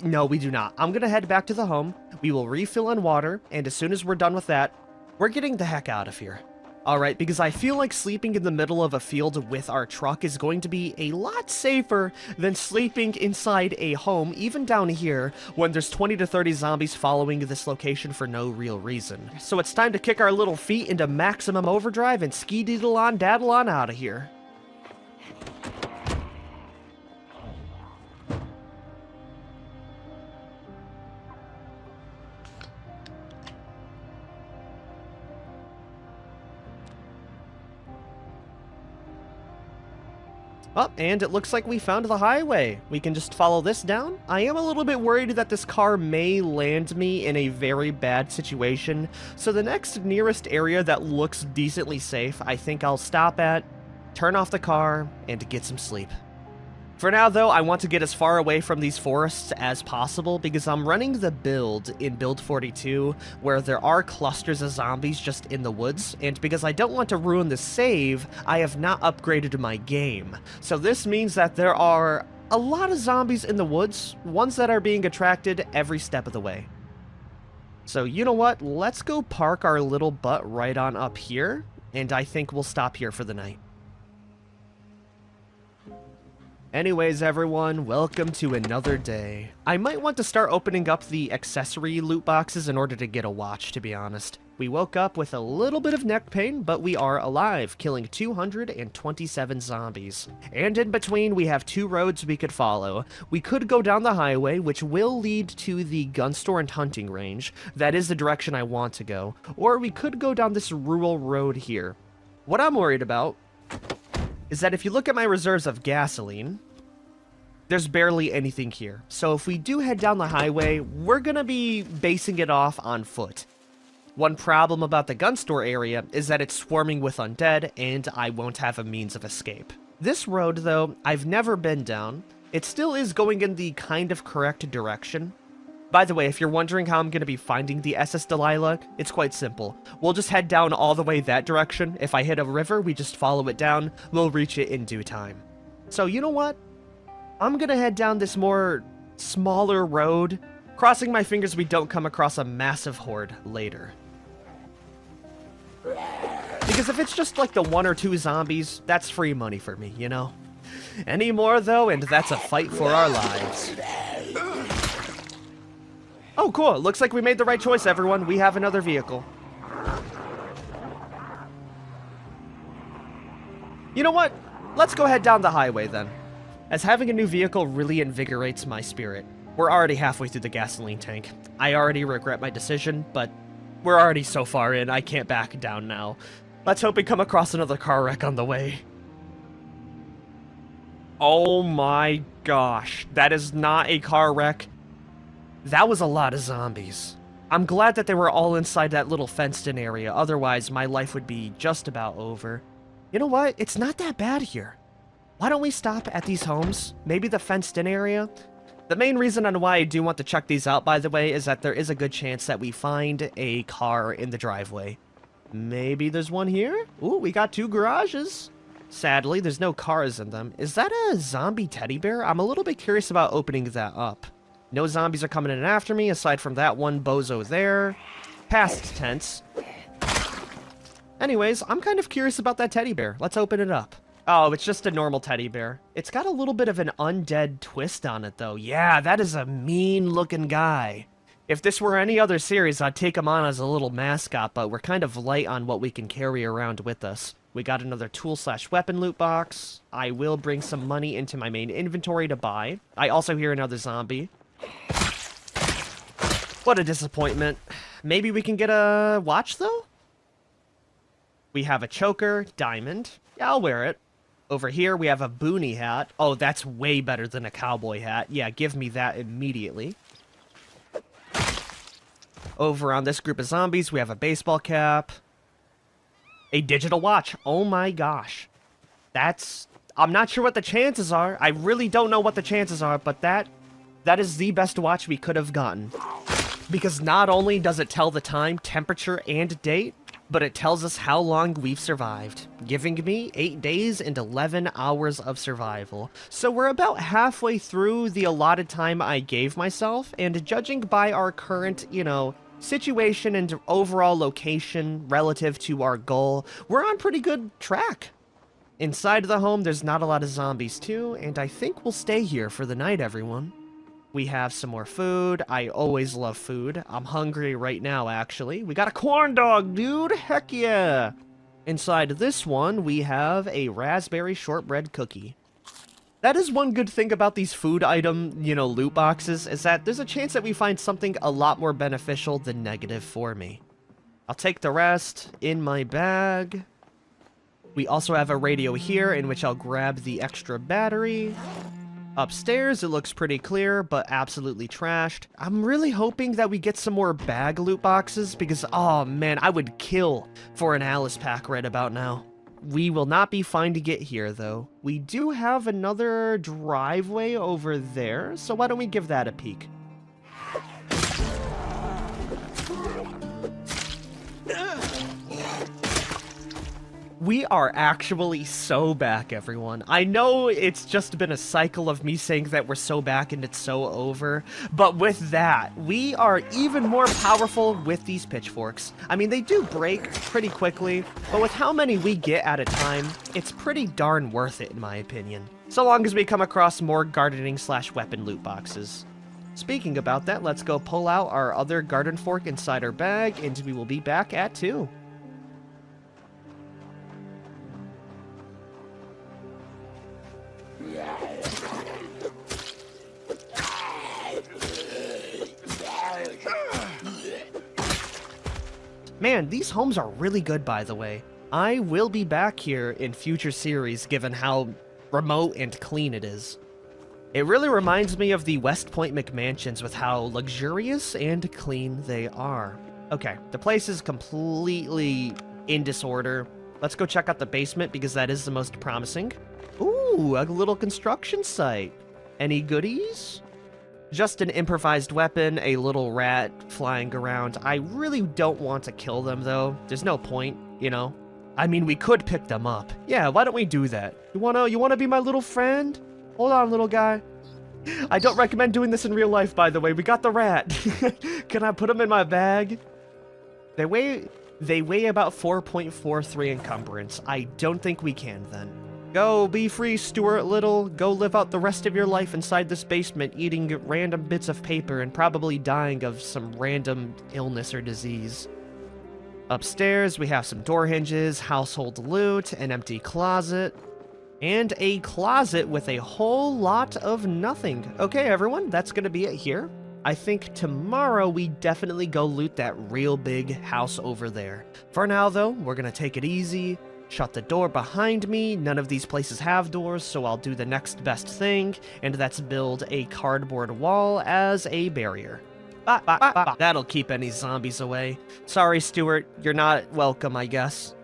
No, we do not. I'm gonna head back to the home. We will refill on water, and as soon as we're done with that, we're getting the heck out of here. Alright, because I feel like sleeping in the middle of a field with our truck is going to be a lot safer than sleeping inside a home, even down here, when there's 20 to 30 zombies following this location for no real reason. So it's time to kick our little feet into maximum overdrive and ski-doodle-on daddle-on out of here. Oh, and it looks like we found the highway. We can just follow this down. I am a little bit worried that this car may land me in a very bad situation, so the next nearest area that looks decently safe, I think I'll stop at, turn off the car, and get some sleep. For now, though, I want to get as far away from these forests as possible because I'm running the build in Build 42 where there are clusters of zombies just in the woods, and because I don't want to ruin the save, I have not upgraded my game. So this means that there are a lot of zombies in the woods, ones that are being attracted every step of the way. So you know what? Let's go park our little butt right on up here, and I think we'll stop here for the night. Anyways, everyone, welcome to another day. I might want to start opening up the accessory loot boxes in order to get a watch, to be honest. We woke up with a little bit of neck pain, but we are alive, killing 227 zombies. And in between, we have 2 roads we could follow. We could go down the highway, which will lead to the gun store and hunting range. That is the direction I want to go. Or we could go down this rural road here. What I'm worried about is that if you look at my reserves of gasoline, there's barely anything here. So if we do head down the highway, we're gonna be basing it off on foot. One problem about the gun store area is that it's swarming with undead, and I won't have a means of escape. This road, though, I've never been down. It still is going in the kind of correct direction. By the way, if you're wondering how I'm going to be finding the SS Delilah, it's quite simple. We'll just head down all the way that direction. If I hit a river, we just follow it down. We'll reach it in due time. So you know what? I'm going to head down this more smaller road, crossing my fingers we don't come across a massive horde later. Because if it's just like the 1 or 2 zombies, that's free money for me, you know? Any more, though, and that's a fight for our lives. Oh, cool. Looks like we made the right choice, everyone. We have another vehicle. You know what? Let's go head down the highway, then. As having a new vehicle really invigorates my spirit. We're already halfway through the gasoline tank. I already regret my decision, but we're already so far in, I can't back down now. Let's hope we come across another car wreck on the way. Oh my gosh. That is not a car wreck. That was a lot of zombies. I'm glad that they were all inside that little fenced-in area, otherwise my life would be just about over. You know what? It's not that bad here. Why don't we stop at these homes? Maybe the fenced-in area? The main reason on why I do want to check these out, by the way, is that there is a good chance that we find a car in the driveway. Maybe there's one here? Ooh, we got 2 garages. Sadly, there's no cars in them. Is that a zombie teddy bear? I'm a little bit curious about opening that up. No zombies are coming in after me, aside from that one bozo there. Past tense. Anyways, I'm kind of curious about that teddy bear. Let's open it up. Oh, it's just a normal teddy bear. It's got a little bit of an undead twist on it, though. Yeah, that is a mean-looking guy. If this were any other series, I'd take him on as a little mascot, but we're kind of light on what we can carry around with us. We got another tool/weapon loot box. I will bring some money into my main inventory to buy. I also hear another zombie. What a disappointment. Maybe we can get a watch, though? We have a choker, diamond. Yeah, I'll wear it. Over here, we have a boonie hat. Oh, that's way better than a cowboy hat. Yeah, give me that immediately. Over on this group of zombies, we have a baseball cap. A digital watch. Oh my gosh. I'm not sure what the chances are. I really don't know what the chances are, but that is the best watch we could have gotten. Because not only does it tell the time, temperature, and date, but it tells us how long we've survived, giving me 8 days and 11 hours of survival. So we're about halfway through the allotted time I gave myself, and judging by our current, situation and overall location relative to our goal, we're on pretty good track. Inside the home, there's not a lot of zombies too, and I think we'll stay here for the night, everyone. We have some more food. I always love food. I'm hungry right now, actually. We got a corn dog, dude! Heck yeah! Inside this one, we have a raspberry shortbread cookie. That is one good thing about these food item, loot boxes, is that there's a chance that we find something a lot more beneficial than negative for me. I'll take the rest in my bag. We also have a radio here, in which I'll grab the extra battery. Upstairs, it looks pretty clear, but absolutely trashed. I'm really hoping that we get some more bag loot boxes, because, oh man, I would kill for an Alice pack right about now. We will not be finding it here, though. We do have another driveway over there, so why don't we give that a peek? We are actually so back, everyone. I know it's just been a cycle of me saying that we're so back and it's so over, but with that, we are even more powerful with these pitchforks. I mean, they do break pretty quickly, but with how many we get at a time, it's pretty darn worth it in my opinion. So long as we come across more gardening/weapon loot boxes. Speaking about that, let's go pull out our other garden fork inside our bag, and we will be back at 2. Man, these homes are really good, by the way. I will be back here in future series, given how remote and clean it is. It really reminds me of the West Point McMansions with how luxurious and clean they are. Okay, the place is completely in disorder. Let's go check out the basement because that is the most promising. Ooh, a little construction site. Any goodies? Just an improvised weapon, a little rat flying around. I really don't want to kill them, though. There's no point, you know? I mean, we could pick them up. Yeah, why don't we do that? You wanna be my little friend? Hold on, little guy. I don't recommend doing this in real life, by the way. We got the rat. Can I put him in my bag? They weigh about 4.43 encumbrance. I don't think we can, then. Go, be free, Stuart Little. Go live out the rest of your life inside this basement, eating random bits of paper and probably dying of some random illness or disease. Upstairs, we have some door hinges, household loot, an empty closet, and a closet with a whole lot of nothing. Okay, everyone, that's gonna be it here. I think tomorrow we definitely go loot that real big house over there. For now, though, we're gonna take it easy. Shut the door behind me. None of these places have doors, so I'll do the next best thing, and that's build a cardboard wall as a barrier. That'll keep any zombies away. Sorry, Stuart, you're not welcome, I guess.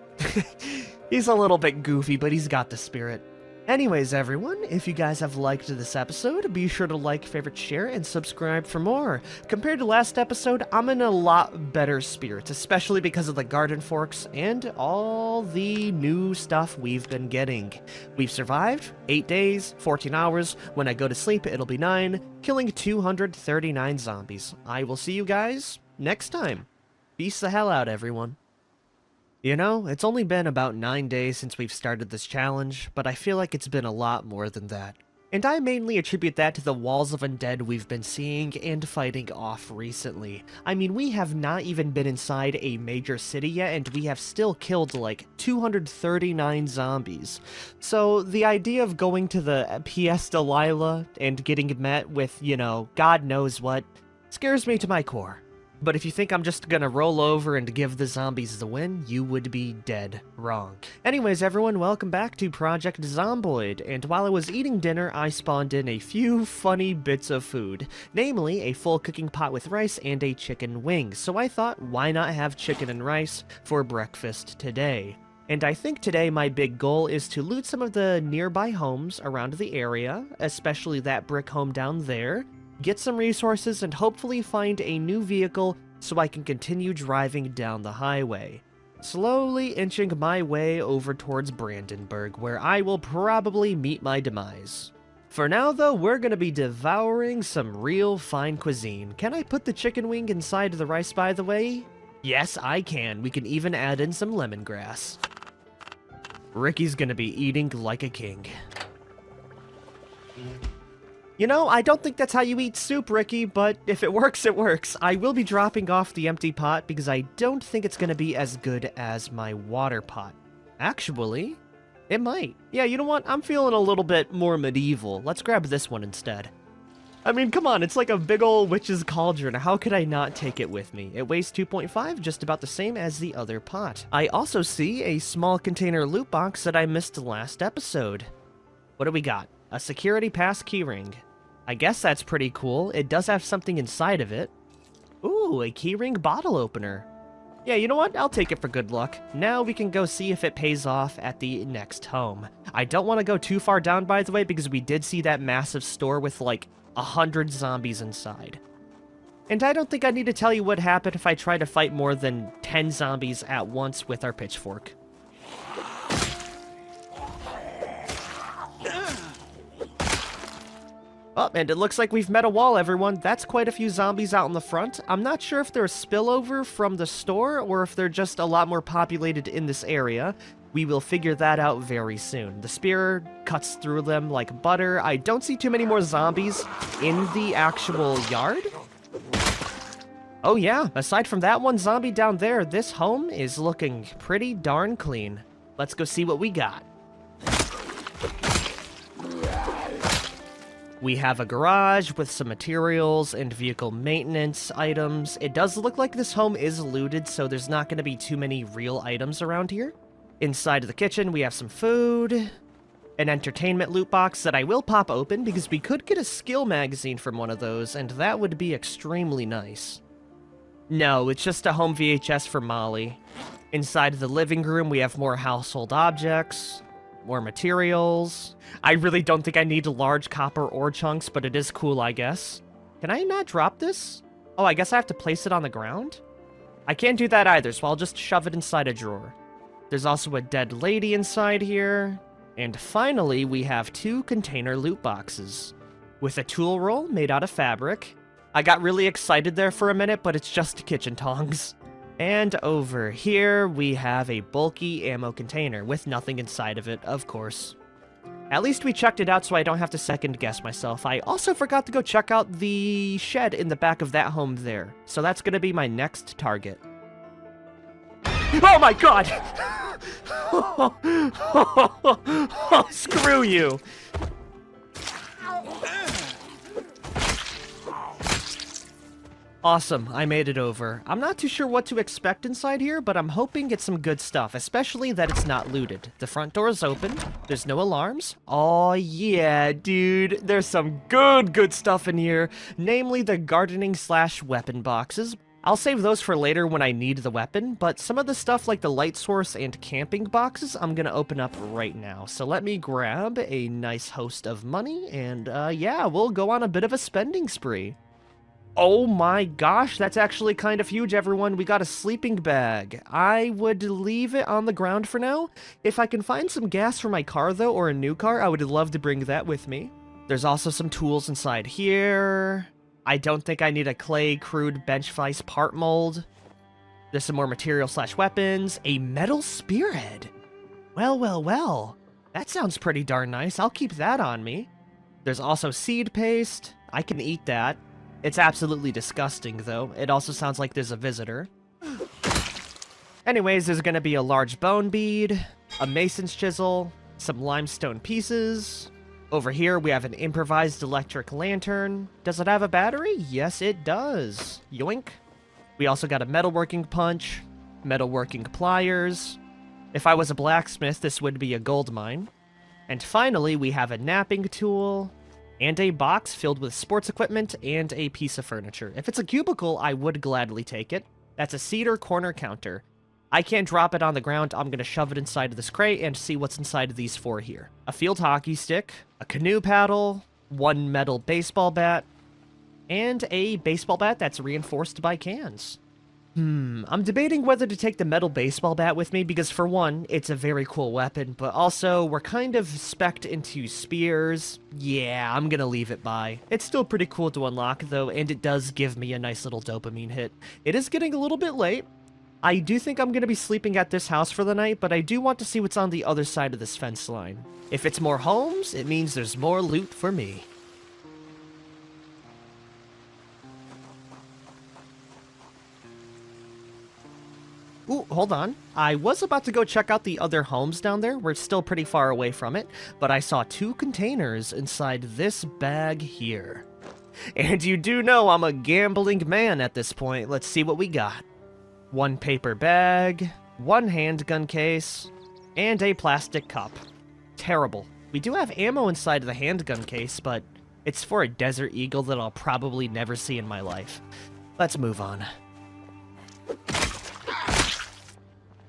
He's a little bit goofy, but he's got the spirit. Anyways, everyone, if you guys have liked this episode, be sure to like, favorite, share, and subscribe for more. Compared to last episode, I'm in a lot better spirits, especially because of the garden forks and all the new stuff we've been getting. We've survived 8 days, 14 hours. When I go to sleep, it'll be 9, killing 239 zombies. I will see you guys next time. Peace the hell out, everyone. You know, it's only been about 9 days since we've started this challenge, but I feel like it's been a lot more than that. And I mainly attribute that to the walls of undead we've been seeing and fighting off recently. I mean, we have not even been inside a major city yet, and we have still killed like 239 zombies. So the idea of going to the PS Delilah and getting met with, you know, God knows what, scares me to my core. But if you think I'm just gonna roll over and give the zombies the win, you would be dead wrong. Anyways, everyone, welcome back to Project Zomboid, and while I was eating dinner, I spawned in a few funny bits of food, namely a full cooking pot with rice and a chicken wing, so I thought, why not have chicken and rice for breakfast today? And I think today my big goal is to loot some of the nearby homes around the area, especially that brick home down there, get some resources, and hopefully find a new vehicle so I can continue driving down the highway. Slowly inching my way over towards Brandenburg, where I will probably meet my demise. For now, though, we're gonna be devouring some real fine cuisine. Can I put the chicken wing inside the rice, by the way? Yes, I can. We can even add in some lemongrass. Ricky's gonna be eating like a king. You know, I don't think that's how you eat soup, Ricky, but if it works, it works. I will be dropping off the empty pot because I don't think it's going to be as good as my water pot. Actually, it might. Yeah, you know what? I'm feeling a little bit more medieval. Let's grab this one instead. I mean, come on, it's like a big ol' witch's cauldron. How could I not take it with me? It weighs 2.5, just about the same as the other pot. I also see a small container loot box that I missed last episode. What do we got? A security pass keyring. I guess that's pretty cool. It does have something inside of it. Ooh, a keyring bottle opener. Yeah, you know what? I'll take it for good luck. Now we can go see if it pays off at the next home. I don't want to go too far down, by the way, because we did see that massive store with like 100 zombies inside. And I don't think I need to tell you what happened if I try to fight more than 10 zombies at once with our pitchfork. Oh, and it looks like we've met a wall, everyone. That's quite a few zombies out in the front. I'm not sure if they're a spillover from the store or if they're just a lot more populated in this area. We will figure that out very soon. The spear cuts through them like butter. I don't see too many more zombies in the actual yard. Oh yeah, aside from that one zombie down there, this home is looking pretty darn clean. Let's go see what we got. We have a garage with some materials and vehicle maintenance items. It does look like this home is looted, so there's not going to be too many real items around here. Inside of the kitchen, we have some food, an entertainment loot box that I will pop open because we could get a skill magazine from one of those, and that would be extremely nice. No, it's just a home VHS for Molly. Inside of the living room, we have more household objects. More materials. I really don't think I need large copper ore chunks, but it is cool, I guess. Can I not drop this? Oh, I guess I have to place it on the ground? I can't do that either, so I'll just shove it inside a drawer. There's also a dead lady inside here. And finally, we have 2 container loot boxes. With a tool roll made out of fabric. I got really excited there for a minute, but it's just kitchen tongs. And over here, we have a bulky ammo container with nothing inside of it, of course. At least we checked it out so I don't have to second guess myself. I also forgot to go check out the shed in the back of that home there. So that's going to be my next target. Oh my god! Oh, screw you! Awesome, I made it over. I'm not too sure what to expect inside here, but I'm hoping it's some good stuff, especially that it's not looted. The front door is open, there's no alarms. Oh yeah, dude, there's some good stuff in here, namely the gardening/weapon boxes. I'll save those for later when I need the weapon, but some of the stuff like the light source and camping boxes I'm gonna open up right now. So let me grab a nice host of money, and yeah, we'll go on a bit of a spending spree. Oh my gosh, that's actually kind of huge, everyone. We got a sleeping bag. I would leave it on the ground for now. If I can find some gas for my car, though, or a new car, I would love to bring that with me. There's also some tools inside here. I don't think I need a clay, crude, bench vise part mold. There's some more material/weapons. A metal spearhead. Well. That sounds pretty darn nice. I'll keep that on me. There's also seed paste. I can eat that. It's absolutely disgusting, though. It also sounds like there's a visitor. Anyways, there's gonna be a large bone bead, a mason's chisel, some limestone pieces. Over here, we have an improvised electric lantern. Does it have a battery? Yes, it does. Yoink. We also got a metalworking punch, metalworking pliers. If I was a blacksmith, this would be a gold mine. And finally, we have a napping tool, and a box filled with sports equipment and a piece of furniture. If it's a cubicle, I would gladly take it. That's a cedar corner counter. I can't drop it on the ground. I'm going to shove it inside of this crate and see what's inside of these 4 here. A field hockey stick, a canoe paddle, 1 metal baseball bat, and a baseball bat that's reinforced by cans. I'm debating whether to take the metal baseball bat with me because, for one, it's a very cool weapon, but also we're kind of spec'd into spears. Yeah, I'm gonna leave it by. It's still pretty cool to unlock, though, and it does give me a nice little dopamine hit. It is getting a little bit late. I do think I'm gonna be sleeping at this house for the night, but I do want to see what's on the other side of this fence line. If it's more homes, it means there's more loot for me. Ooh, hold on. I was about to go check out the other homes down there. We're still pretty far away from it, but I saw 2 containers inside this bag here. And you do know I'm a gambling man at this point. Let's see what we got. 1 paper bag, 1 handgun case, and a plastic cup. Terrible. We do have ammo inside of the handgun case, but it's for a Desert Eagle that I'll probably never see in my life. Let's move on.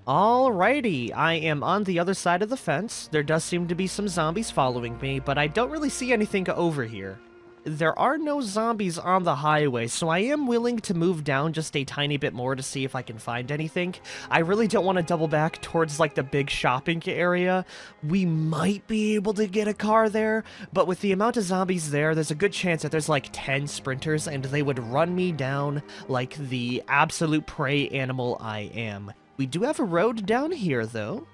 Alrighty, I am on the other side of the fence. There does seem to be some zombies following me, but I don't really see anything over here. there are no zombies on the highway, so I am willing to move down just a tiny bit more to see if I can find anything. I really don't want to double back towards, like, the big shopping area. We might be able to get a car there, but with the amount of zombies there, there's a good chance that there's, like, 10 sprinters, and they would run me down like the absolute prey animal I am. We do have a road down here, though,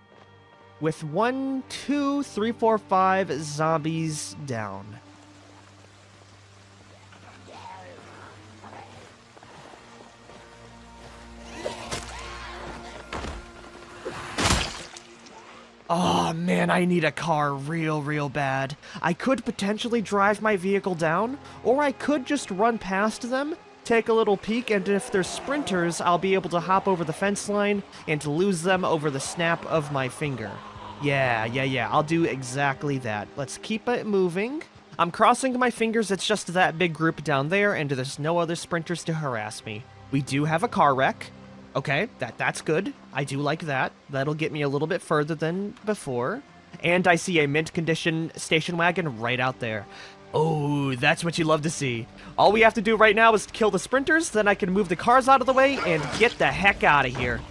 with 1, 2, 3, 4, 5 zombies down. Oh man, I need a car real bad. I could potentially drive my vehicle down, or I could just run past them, take a little peek, and if they're sprinters, I'll be able to hop over the fence line and lose them over the snap of my finger. Yeah, I'll do exactly that. Let's keep it moving. I'm crossing my fingers it's just that big group down there, and there's no other sprinters to harass me. We do have a car wreck. Okay, that's good. I do like that. That'll get me a little bit further than before. And I see a mint condition station wagon right out there. Oh, that's what you love to see. All we have to do right now is kill the sprinters, then I can move the cars out of the way and get the heck out of here.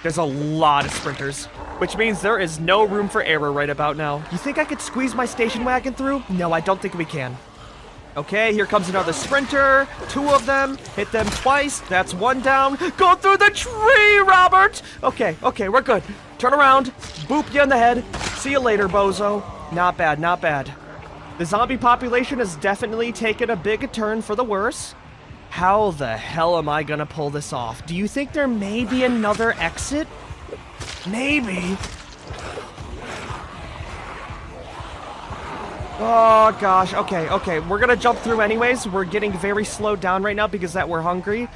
There's a lot of sprinters, which means there is no room for error right about now. You think I could squeeze my station wagon through? No, I don't think we can. Okay, here comes another sprinter. 2 of them. Hit them twice. That's 1 down. Go through the tree, Robert! Okay, we're good. Turn around. Boop you in the head. See you later, bozo. Not bad, not bad. The zombie population has definitely taken a big turn for the worse. How the hell am I gonna pull this off? Do you think there may be another exit? Maybe. Oh gosh, okay, we're gonna jump through anyways. We're getting very slowed down right now because that we're hungry.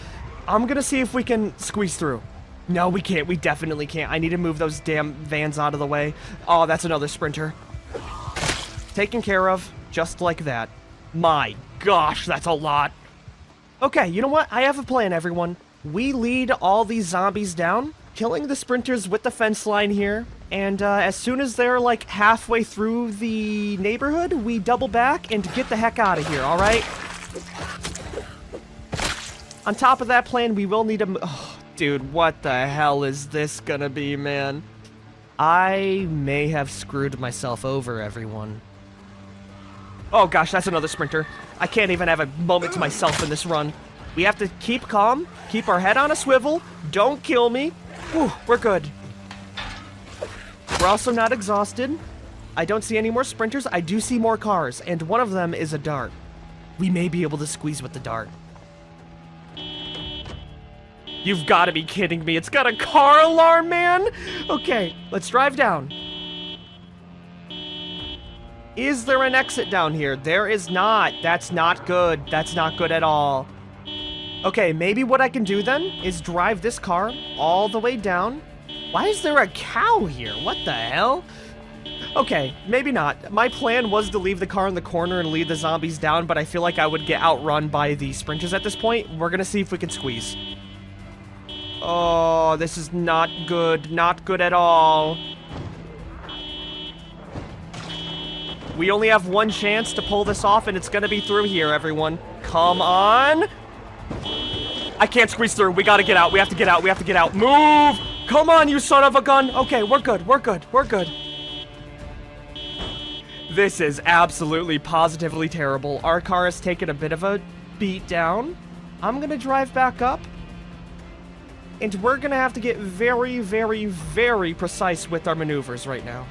I'm gonna see if we can squeeze through. No, we can't, we definitely can't. I need to move those damn vans out of the way. Oh, that's another sprinter. Taken care of, just like that. My gosh, that's a lot. Okay, you know what? I have a plan, everyone. We lead all these zombies down, killing the sprinters with the fence line here. And as soon as they're like halfway through the neighborhood, we double back and get the heck out of here, alright? On top of that plan, we will need a... Oh, dude, what the hell is this gonna be, man? I may have screwed myself over, everyone. Oh gosh, that's another sprinter. I can't even have a moment to myself in this run. We have to keep calm, keep our head on a swivel, don't kill me. Whew, we're good. We're also not exhausted. I don't see any more sprinters. I do see more cars, and one of them is a dart. We may be able to squeeze with the dart. You've got to be kidding me. It's got a car alarm, man. Okay, let's drive down. Is there an exit down here? There is not. That's not good. That's not good at all. Okay, maybe what I can do then is drive this car all the way down. Why is there a cow here? What the hell? Okay, maybe not. My plan was to leave the car in the corner and lead the zombies down, but I feel like I would get outrun by the sprinters at this point. We're gonna see if we can squeeze. Oh, this is not good. Not good at all. We only have one chance to pull this off, and it's gonna be through here, everyone. Come on! I can't squeeze through. We gotta get out. We have to get out. We have to get out. Move! Come on, you son of a gun! Okay, we're good. We're good. We're good. This is absolutely, positively terrible. Our car has taken a bit of a beat down. I'm gonna drive back up. And we're gonna have to get very, very, very precise with our maneuvers right now.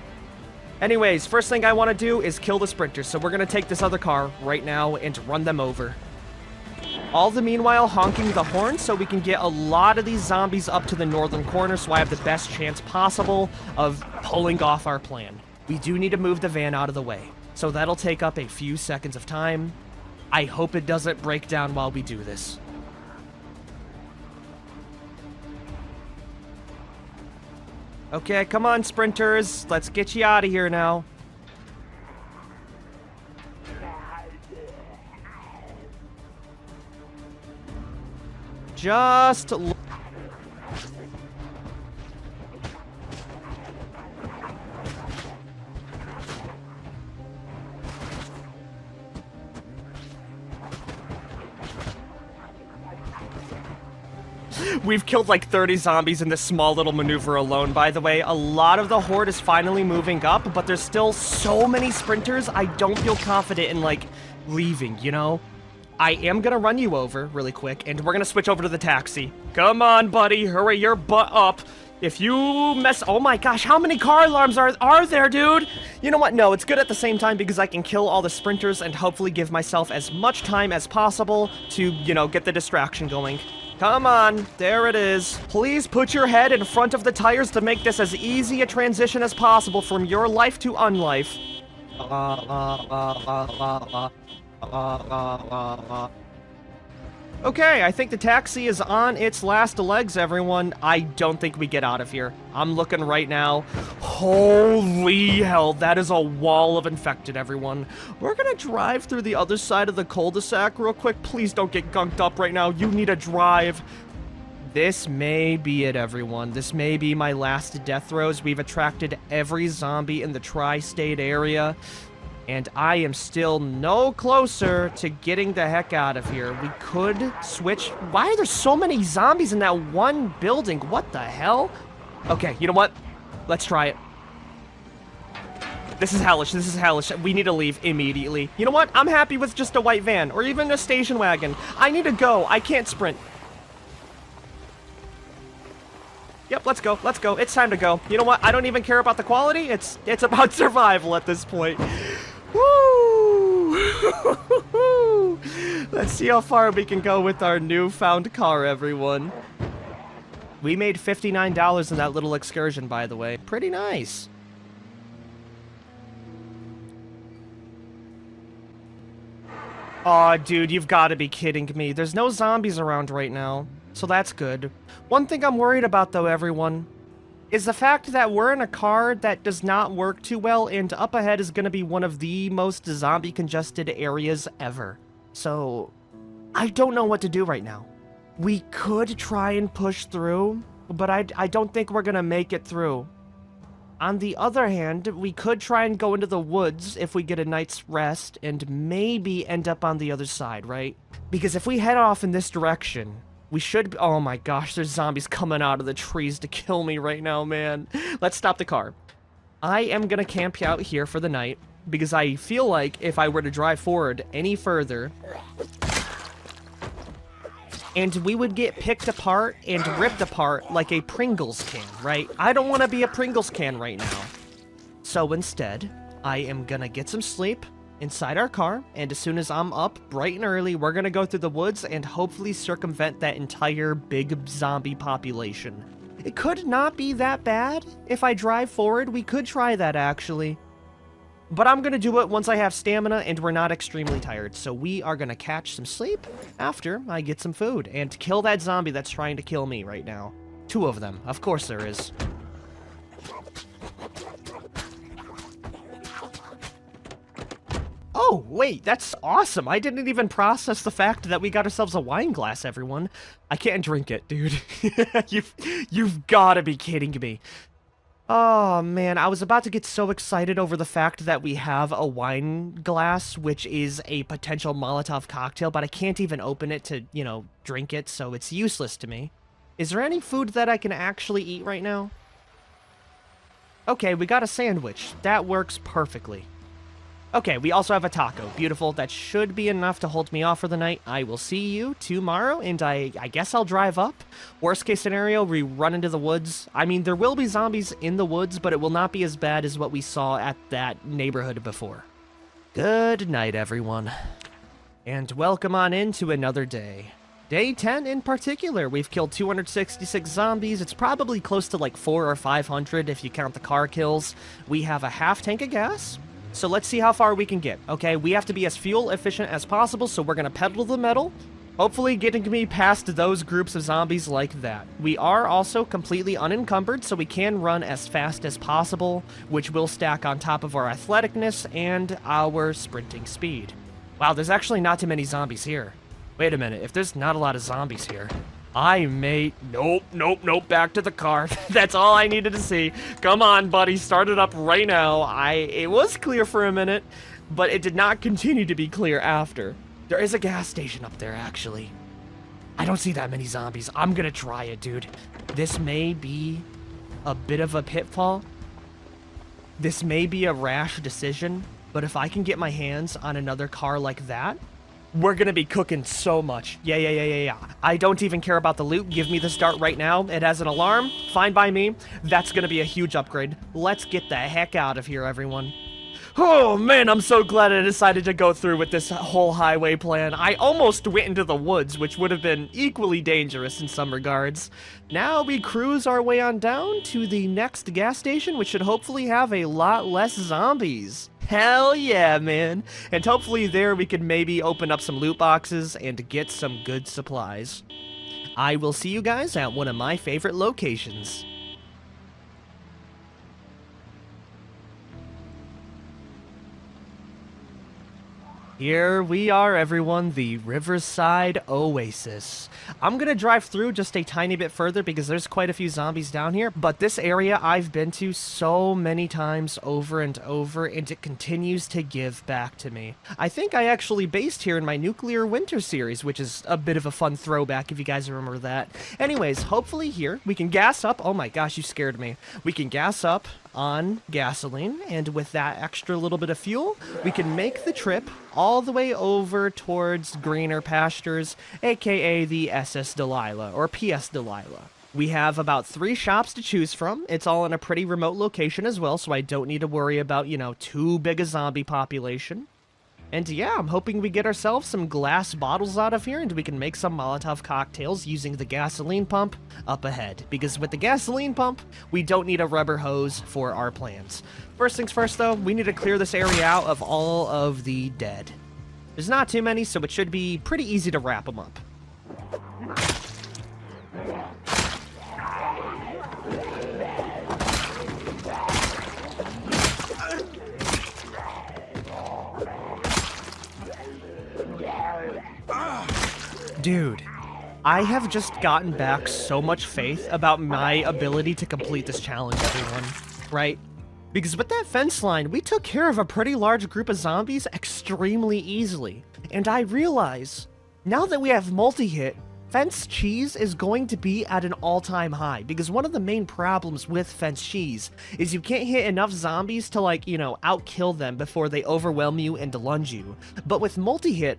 Anyways, first thing I want to do is kill the sprinters, so we're gonna take this other car right now and run them over. All the meanwhile honking the horn so we can get a lot of these zombies up to the northern corner so I have the best chance possible of pulling off our plan. We do need to move the van out of the way, so that'll take up a few seconds of time. I hope it doesn't break down while we do this. Okay, come on, sprinters. Let's get you out of here now. Just... We've killed like 30 zombies in this small little maneuver alone, by the way. A lot of the horde is finally moving up, but there's still so many sprinters, I don't feel confident in, like, leaving, you know? I am gonna run you over really quick, and we're gonna switch over to the taxi. Come on, buddy, hurry your butt up. If you mess... Oh my gosh, how many car alarms are there, dude? You know what? No, it's good at the same time because I can kill all the sprinters and hopefully give myself as much time as possible to, you know, get the distraction going. Come on, there it is. Please put your head in front of the tires to make this as easy a transition as possible from your life to unlife. Okay, I think the taxi is on its last legs, everyone. I don't think we get out of here. I'm looking right now. Holy hell, that is a wall of infected, everyone. We're gonna drive through the other side of the cul-de-sac real quick. Please don't get gunked up right now. You need a drive. This may be it, everyone. This may be my last death throes. We've attracted every zombie in the tri-state area. And I am still no closer to getting the heck out of here. We could switch. Why are there so many zombies in that one building? What the hell? Okay, you know what? Let's try it. This is hellish. This is hellish. We need to leave immediately. You know what? I'm happy with just a white van or even a station wagon. I need to go. I can't sprint. Yep, let's go. Let's go. It's time to go. You know what? I don't even care about the quality. It's about survival at this point. Woo! Let's see how far we can go with our newfound car, everyone. We made $59 in that little excursion, by the way. Pretty nice. Aw, dude, you've got to be kidding me. There's no zombies around right now, so that's good. One thing I'm worried about, though, everyone, is the fact that we're in a car that does not work too well, and up ahead is going to be one of the most zombie-congested areas ever. So, I don't know what to do right now. We could try and push through, but I don't think we're going to make it through. On the other hand, we could try and go into the woods if we get a night's rest, and maybe end up on the other side, right? Because if we head off in this direction... we should... oh my gosh, there's zombies coming out of the trees to kill me right now, man. Let's stop the car. I am gonna camp out here for the night, because I feel like if I were to drive forward any further, and we would get picked apart and ripped apart like a Pringles can, right? I don't want to be a Pringles can right now. So instead, I am gonna get some sleep inside our car, and as soon as I'm up bright and early, we're gonna go through the woods and hopefully circumvent that entire big zombie population. It could not be that bad if I drive forward. We could try that, actually. But I'm gonna do it once I have stamina and we're not extremely tired. So we are gonna catch some sleep after I get some food and kill that zombie that's trying to kill me right now. 2 of them, of course there is. Oh, wait, that's awesome. I didn't even process the fact that we got ourselves a wine glass, everyone. I can't drink it, dude. You've got to be kidding me. Oh, man, I was about to get so excited over the fact that we have a wine glass, which is a potential Molotov cocktail, but I can't even open it to, you know, drink it, so it's useless to me. Is there any food that I can actually eat right now? Okay, we got a sandwich. That works perfectly. Okay, we also have a taco. Beautiful. That should be enough to hold me off for the night. I will see you tomorrow, and I guess I'll drive up. Worst case scenario, we run into the woods. I mean, there will be zombies in the woods, but it will not be as bad as what we saw at that neighborhood before. Good night, everyone. And welcome on into another day. Day 10 in particular. We've killed 266 zombies. It's probably close to like 400 or 500 if you count the car kills. We have a half tank of gas. So let's see how far we can get, okay? We have to be as fuel efficient as possible, so we're gonna pedal the metal, hopefully getting me past those groups of zombies like that. We are also completely unencumbered, so we can run as fast as possible, which will stack on top of our athleticness and our sprinting speed. Wow, there's actually not too many zombies here. Wait a minute, if there's not a lot of zombies here, I may... Nope, back to the car. That's all I needed to see. Come on, buddy, start it up right now. It was clear for a minute, but it did not continue to be clear after. There is a gas station up there, actually. I don't see that many zombies. I'm gonna try it, dude. This may be a bit of a pitfall. This may be a rash decision, but if I can get my hands on another car like that, we're gonna be cooking so much. Yeah. I don't even care about the loot. Give me the start right now. It has an alarm. Fine by me. That's gonna be a huge upgrade. Let's get the heck out of here, everyone. Oh man, I'm so glad I decided to go through with this whole highway plan. I almost went into the woods, which would have been equally dangerous in some regards. Now we cruise our way on down to the next gas station, which should hopefully have a lot less zombies. Hell yeah, man. And hopefully there we can maybe open up some loot boxes and get some good supplies. I will see you guys at one of my favorite locations. Here we are, everyone, the Riverside Oasis. I'm gonna drive through just a tiny bit further because there's quite a few zombies down here, but this area I've been to so many times over and over, and it continues to give back to me. I think I actually based here in my Nuclear Winter series, which is a bit of a fun throwback if you guys remember that. Anyways, hopefully here we can gas up. Oh my gosh, you scared me. We can gas up on gasoline, and with that extra little bit of fuel, we can make the trip all the way over towards greener pastures, aka the SS Delilah, or PS Delilah. We have about 3 shops to choose from. It's all in a pretty remote location as well, so I don't need to worry about, you know, too big a zombie population. And yeah, I'm hoping we get ourselves some glass bottles out of here and we can make some Molotov cocktails using the gasoline pump up ahead. Because with the gasoline pump, we don't need a rubber hose for our plans. First things first though, we need to clear this area out of all of the dead. There's not too many, so it should be pretty easy to wrap them up. Dude, I have just gotten back so much faith about my ability to complete this challenge, everyone, right? Because with that fence line, we took care of a pretty large group of zombies extremely easily. And I realize, now that we have multi-hit, fence cheese is going to be at an all-time high. Because one of the main problems with fence cheese is you can't hit enough zombies to, like, you know, outkill them before they overwhelm you and lunge you. But with multi-hit,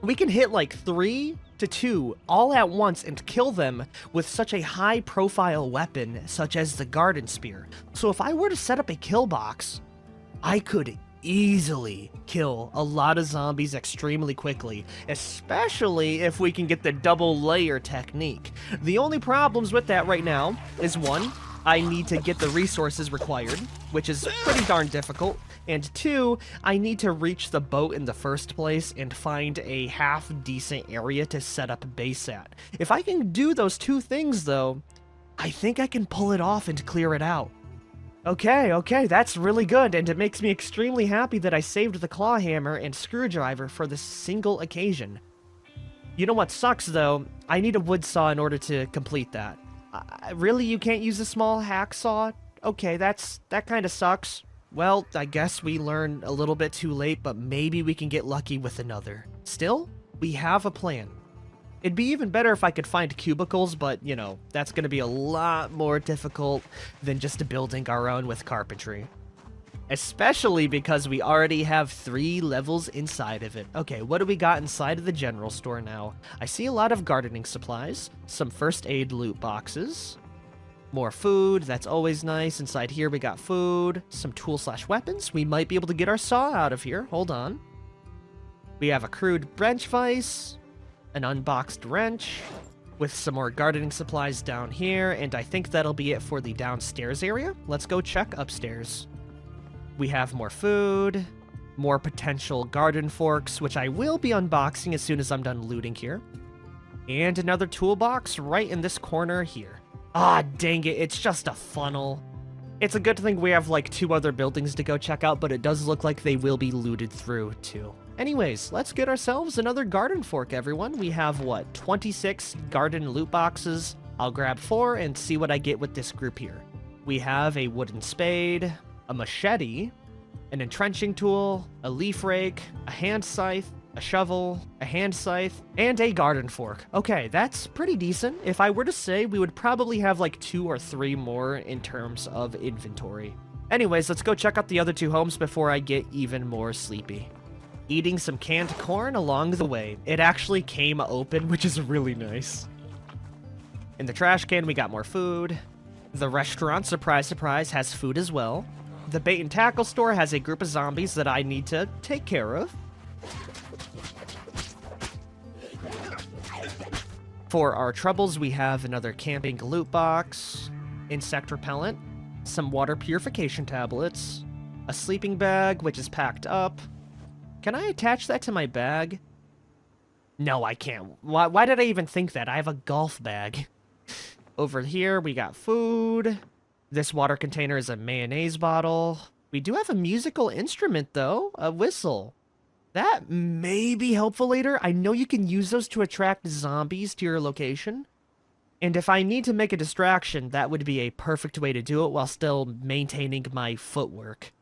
we can hit like 3 to 2 all at once and kill them with such a high profile weapon such as the garden spear. So if I were to set up a kill box, I could easily kill a lot of zombies extremely quickly, especially if we can get the double layer technique. The only problems with that right now is 1, I need to get the resources required, which is pretty darn difficult. And 2, I need to reach the boat in the first place and find a half-decent area to set up base at. If I can do those 2 things, though, I think I can pull it off and clear it out. Okay, that's really good, and it makes me extremely happy that I saved the claw hammer and screwdriver for this single occasion. You know what sucks, though? I need a wood saw in order to complete that. Really, you can't use a small hacksaw? Okay, that kind of sucks. Well, I guess we learned a little bit too late, but maybe we can get lucky with another. Still, we have a plan. It'd be even better if I could find cubicles, but, you know, that's going to be a lot more difficult than just building our own with carpentry. Especially because we already have 3 levels inside of it. Okay, what do we got inside of the general store now? I see a lot of gardening supplies, some first aid loot boxes, more food, that's always nice. Inside here we got food, some tool/weapons. We might be able to get our saw out of here. Hold on. We have a crude wrench vise, an unboxed wrench, with some more gardening supplies down here, and I think that'll be it for the downstairs area. Let's go check upstairs. We have more food, more potential garden forks, which I will be unboxing as soon as I'm done looting here. And another toolbox right in this corner here. Ah, dang it, it's just a funnel. It's a good thing we have like 2 other buildings to go check out, but it does look like they will be looted through too. Anyways, let's get ourselves another garden fork, everyone. We have, what, 26 garden loot boxes. I'll grab 4 and see what I get with this group here. We have a wooden spade, a machete, an entrenching tool, a leaf rake, a hand scythe, a shovel, a hand scythe, and a garden fork. Okay, that's pretty decent. If I were to say, we would probably have like 2 or 3 more in terms of inventory. Anyways, let's go check out the other 2 homes before I get even more sleepy. Eating some canned corn along the way. It actually came open, which is really nice. In the trash can, we got more food. The restaurant, surprise, surprise, has food as well. The bait and tackle store has a group of zombies that I need to take care of. For our troubles, we have another camping loot box, insect repellent, some water purification tablets, a sleeping bag, which is packed up. Can I attach that to my bag? No, I can't. Why did I even think that? I have a golf bag. Over here, we got food. This water container is a mayonnaise bottle. We do have a musical instrument, though, a whistle. That may be helpful later. I know you can use those to attract zombies to your location. And if I need to make a distraction, that would be a perfect way to do it while still maintaining my footwork.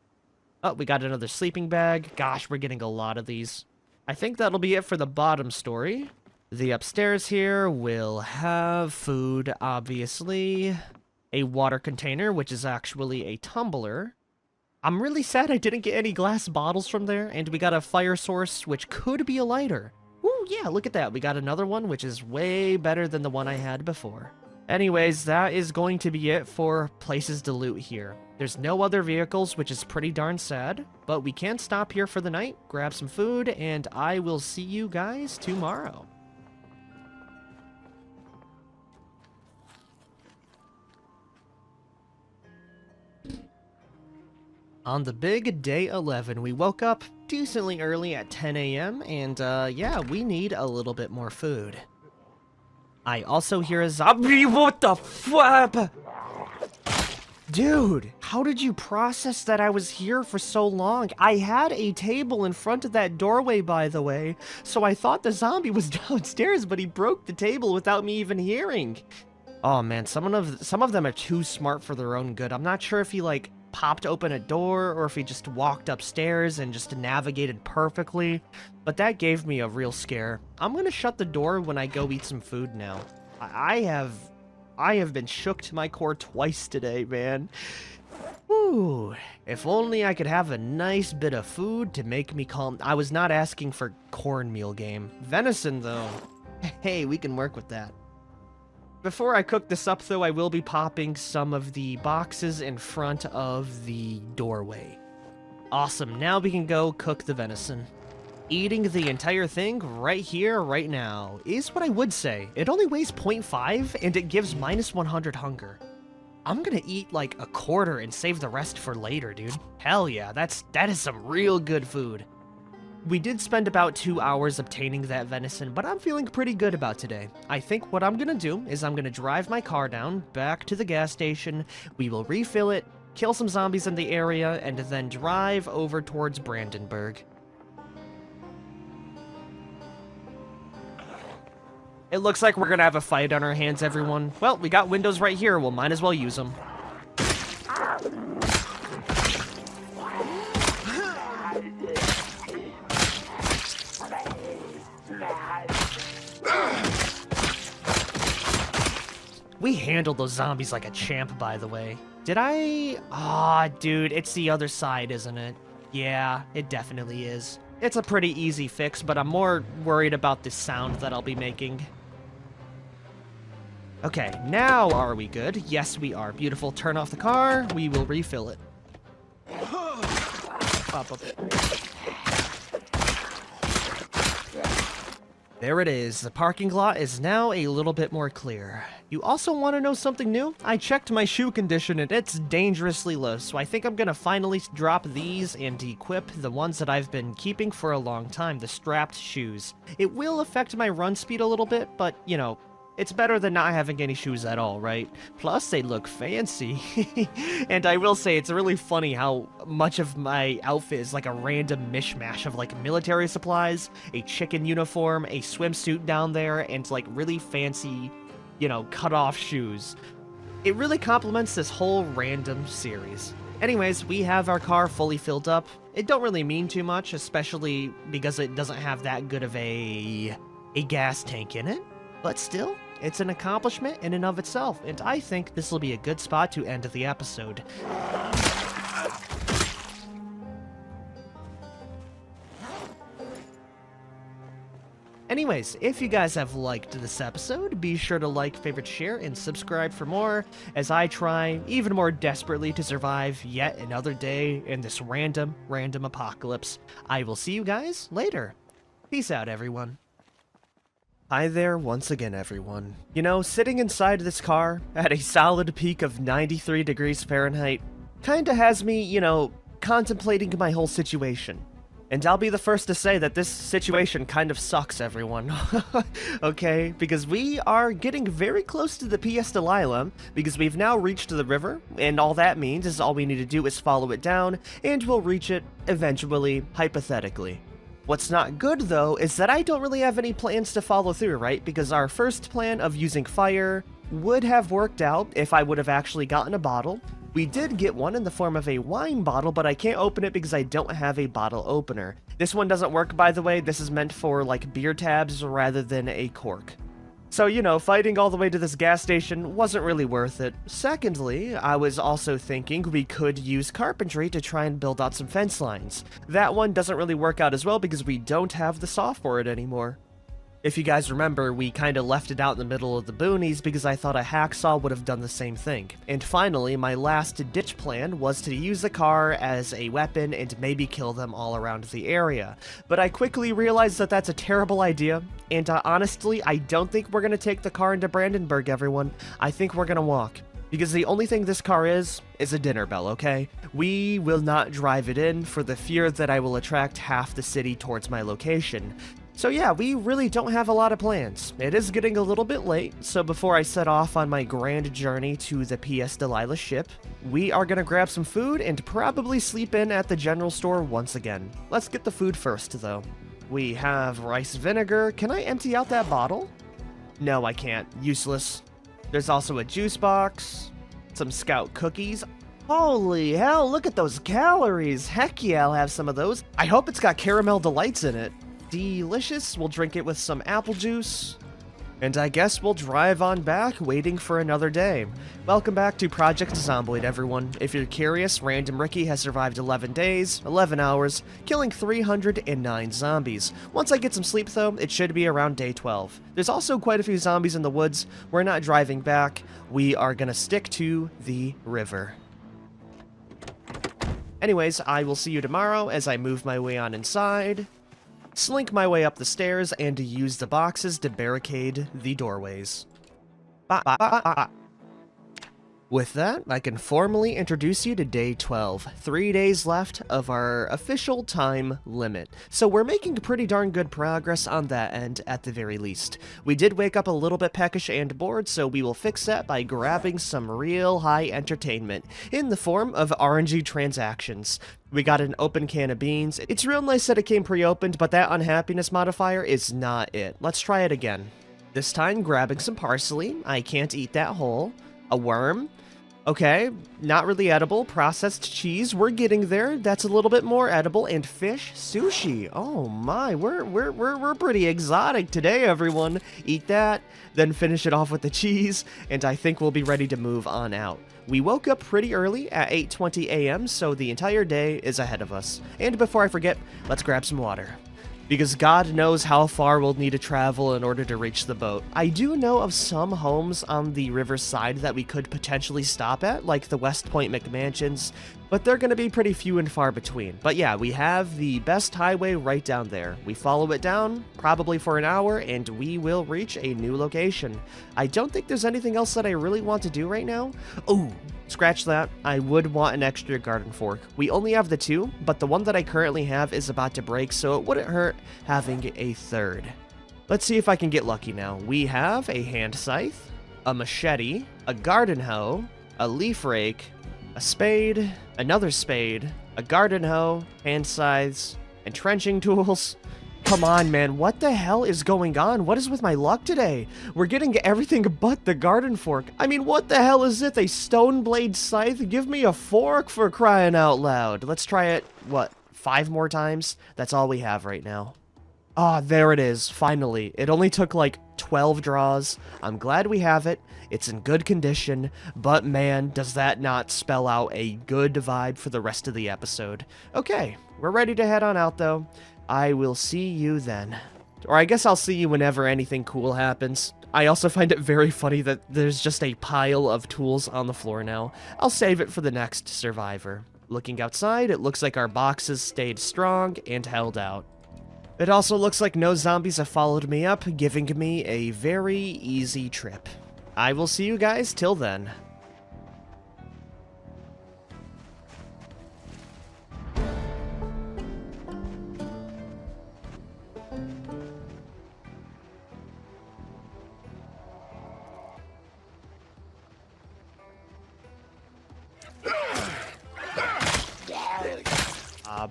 Oh, we got another sleeping bag. Gosh, we're getting a lot of these. I think that'll be it for the bottom story. The upstairs here will have food, obviously. A water container, which is actually a tumbler. I'm really sad I didn't get any glass bottles from there, and we got a fire source, which could be a lighter. Ooh, yeah, look at that. We got another one, which is way better than the one I had before. Anyways, that is going to be it for places to loot here. There's no other vehicles, which is pretty darn sad, but we can stop here for the night, grab some food, and I will see you guys tomorrow. On the big day 11, we woke up decently early at 10 a.m. and yeah, we need a little bit more food. I also hear a zombie. What the flap? Dude, how did you process that I was here for so long? I had a table in front of that doorway, by the way, so I thought the zombie was downstairs, but he broke the table without me even hearing. Oh man, some of them are too smart for their own good. I'm not sure if he like popped open a door or if he just walked upstairs and just navigated perfectly, but that gave me a real scare. I'm gonna shut the door when I go eat some food now. I have been shook to my core twice today, man. Whew. If only I could have a nice bit of food to make me calm. I was not asking for cornmeal game. Venison, though. Hey, we can work with that. Before I cook this up, though, I will be popping some of the boxes in front of the doorway. Awesome, now we can go cook the venison. Eating the entire thing right here, right now, is what I would say. It only weighs 0.5, and it gives minus 100 hunger. I'm gonna eat like a quarter and save the rest for later, dude. Hell yeah, that is some real good food. We did spend about 2 hours obtaining that venison, but I'm feeling pretty good about today. I think what I'm gonna do is I'm gonna drive my car down, back to the gas station, we will refill it, kill some zombies in the area, and then drive over towards Brandenburg. It looks like we're gonna have a fight on our hands, everyone. Well, we got windows right here, we'll might as well use them. We handled those zombies like a champ, by the way. Did I? Ah, dude, it's the other side, isn't it? Yeah, it definitely is. It's a pretty easy fix, but I'm more worried about the sound that I'll be making. Okay, now are we good? Yes, we are. Beautiful. Turn off the car. We will refill it. Pop up. There it is. The parking lot is now a little bit more clear. You also want to know something new? I checked my shoe condition and it's dangerously low, so I think I'm gonna finally drop these and equip the ones that I've been keeping for a long time, the strapped shoes. It will affect my run speed a little bit, but, you know, it's better than not having any shoes at all, right? Plus, they look fancy. And I will say, it's really funny how much of my outfit is like a random mishmash of like military supplies, a chicken uniform, a swimsuit down there, and like really fancy, you know, cut-off shoes. It really complements this whole random series. Anyways, we have our car fully filled up. It don't really mean too much, especially because it doesn't have that good of a gas tank in it. But still, it's an accomplishment in and of itself, and I think this will be a good spot to end the episode. Anyways, if you guys have liked this episode, be sure to like, favorite, share, and subscribe for more as I try even more desperately to survive yet another day in this random apocalypse. I will see you guys later. Peace out, everyone. Hi there once again, everyone. You know, sitting inside this car at a solid peak of 93 degrees Fahrenheit kinda has me, you know, contemplating my whole situation. And I'll be the first to say that this situation kind of sucks, everyone. Okay? Because we are getting very close to the P.S. Delilah, because we've now reached the river, and all that means is all we need to do is follow it down, and we'll reach it eventually, hypothetically. What's not good, though, is that I don't really have any plans to follow through, right? Because our first plan of using fire would have worked out if I would have actually gotten a bottle. We did get one in the form of a wine bottle, but I can't open it because I don't have a bottle opener. This one doesn't work, by the way. This is meant for, like, beer tabs rather than a cork. So, you know, fighting all the way to this gas station wasn't really worth it. Secondly, I was also thinking we could use carpentry to try and build out some fence lines. That one doesn't really work out as well because we don't have the saw for it anymore. If you guys remember, we kinda left it out in the middle of the boonies because I thought a hacksaw would have done the same thing. And finally, my last ditch plan was to use the car as a weapon and maybe kill them all around the area. But I quickly realized that that's a terrible idea, and honestly, I don't think we're gonna take the car into Brandenburg, everyone. I think we're gonna walk. Because the only thing this car is a dinner bell, okay? We will not drive it in for the fear that I will attract half the city towards my location. So yeah, we really don't have a lot of plans. It is getting a little bit late, so before I set off on my grand journey to the P.S. Delilah ship, we are gonna grab some food and probably sleep in at the general store once again. Let's get the food first, though. We have rice vinegar. Can I empty out that bottle? No, I can't. Useless. There's also a juice box, some Scout cookies. Holy hell, look at those calories. Heck yeah, I'll have some of those. I hope it's got caramel delights in it. Delicious. We'll drink it with some apple juice. And I guess we'll drive on back, waiting for another day. Welcome back to Project Zomboid, everyone. If you're curious, Random Ricky has survived 11 days, 11 hours, killing 309 zombies. Once I get some sleep, though, it should be around day 12. There's also quite a few zombies in the woods. We're not driving back. We are gonna stick to the river. Anyways, I will see you tomorrow as I move my way on inside, slink my way up the stairs, and use the boxes to barricade the doorways. With that, I can formally introduce you to day 12. 3 days left of our official time limit. So we're making pretty darn good progress on that end at the very least. We did wake up a little bit peckish and bored, so we will fix that by grabbing some real high entertainment in the form of RNG transactions. We got an open can of beans. It's real nice that it came pre-opened, but that unhappiness modifier is not it. Let's try it again. This time, grabbing some parsley. I can't eat that whole. A worm. Okay, not really edible. Processed cheese, we're getting there. That's a little bit more edible. And fish, sushi. Oh my, we're pretty exotic today, everyone. Eat that, then finish it off with the cheese, and I think we'll be ready to move on out. We woke up pretty early at 8:20 a.m., so the entire day is ahead of us. And before I forget, let's grab some water, because God knows how far we'll need to travel in order to reach the boat. I do know of some homes on the riverside that we could potentially stop at, like the West Point McMansions, but they're going to be pretty few and far between. But yeah, we have the best highway right down there. We follow it down, probably for an hour, and we will reach a new location. I don't think there's anything else that I really want to do right now. Oh, scratch that. I would want an extra garden fork. We only have the 2, but the one that I currently have is about to break, so it wouldn't hurt having a third. Let's see if I can get lucky now. We have a hand scythe, a machete, a garden hoe, a leaf rake, a spade, another spade, a garden hoe, hand scythes, and trenching tools. come on, man. What the hell is going on? What is with my luck today? We're getting everything but the garden fork. I mean, what the hell is it? A stone blade scythe? Give me a fork, for crying out loud. Let's try it, what, 5 more times? That's all we have right now. Ah, there it is, finally. It only took like 12 draws. I'm glad we have it. It's in good condition, but man, does that not spell out a good vibe for the rest of the episode. Okay, we're ready to head on out though. I will see you then. Or I guess I'll see you whenever anything cool happens. I also find it very funny that there's just a pile of tools on the floor now. I'll save it for the next survivor. Looking outside, it looks like our boxes stayed strong and held out. It also looks like no zombies have followed me up, giving me a very easy trip. I will see you guys till then.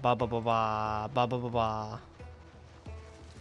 Ba ba ba ba ba ba ba ba.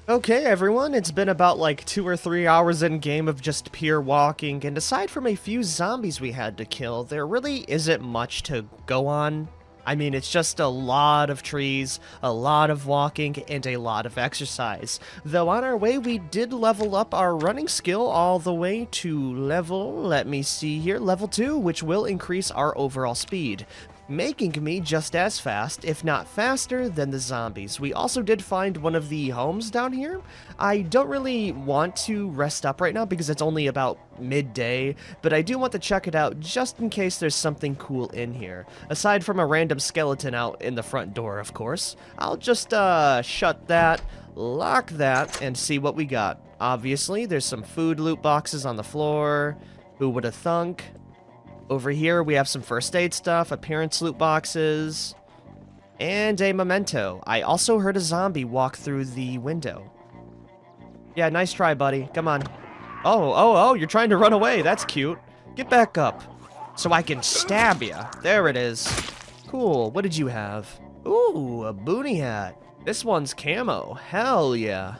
Okay, everyone, it's been about like 2 or 3 hours in game of just pure walking, and aside from a few zombies we had to kill, there really isn't much to go on. I mean, it's just a lot of trees, a lot of walking, and a lot of exercise. Though on our way, we did level up our running skill all the way to level, let me see here, level 2, which will increase our overall speed, making me just as fast, if not faster, than the zombies. We also did find one of the homes down here. I don't really want to rest up right now because it's only about midday, but I do want to check it out just in case there's something cool in here. Aside from a random skeleton out in the front door, of course. I'll just shut that, lock that, and see what we got. Obviously, there's some food loot boxes on the floor. Who would have thunk? Over here, we have some first aid stuff, appearance loot boxes, and a memento. I also heard a zombie walk through the window. Yeah, nice try, buddy. Come on. Oh, you're trying to run away. That's cute. Get back up so I can stab you. There it is. Cool. What did you have? Ooh, a boonie hat. This one's camo. Hell yeah.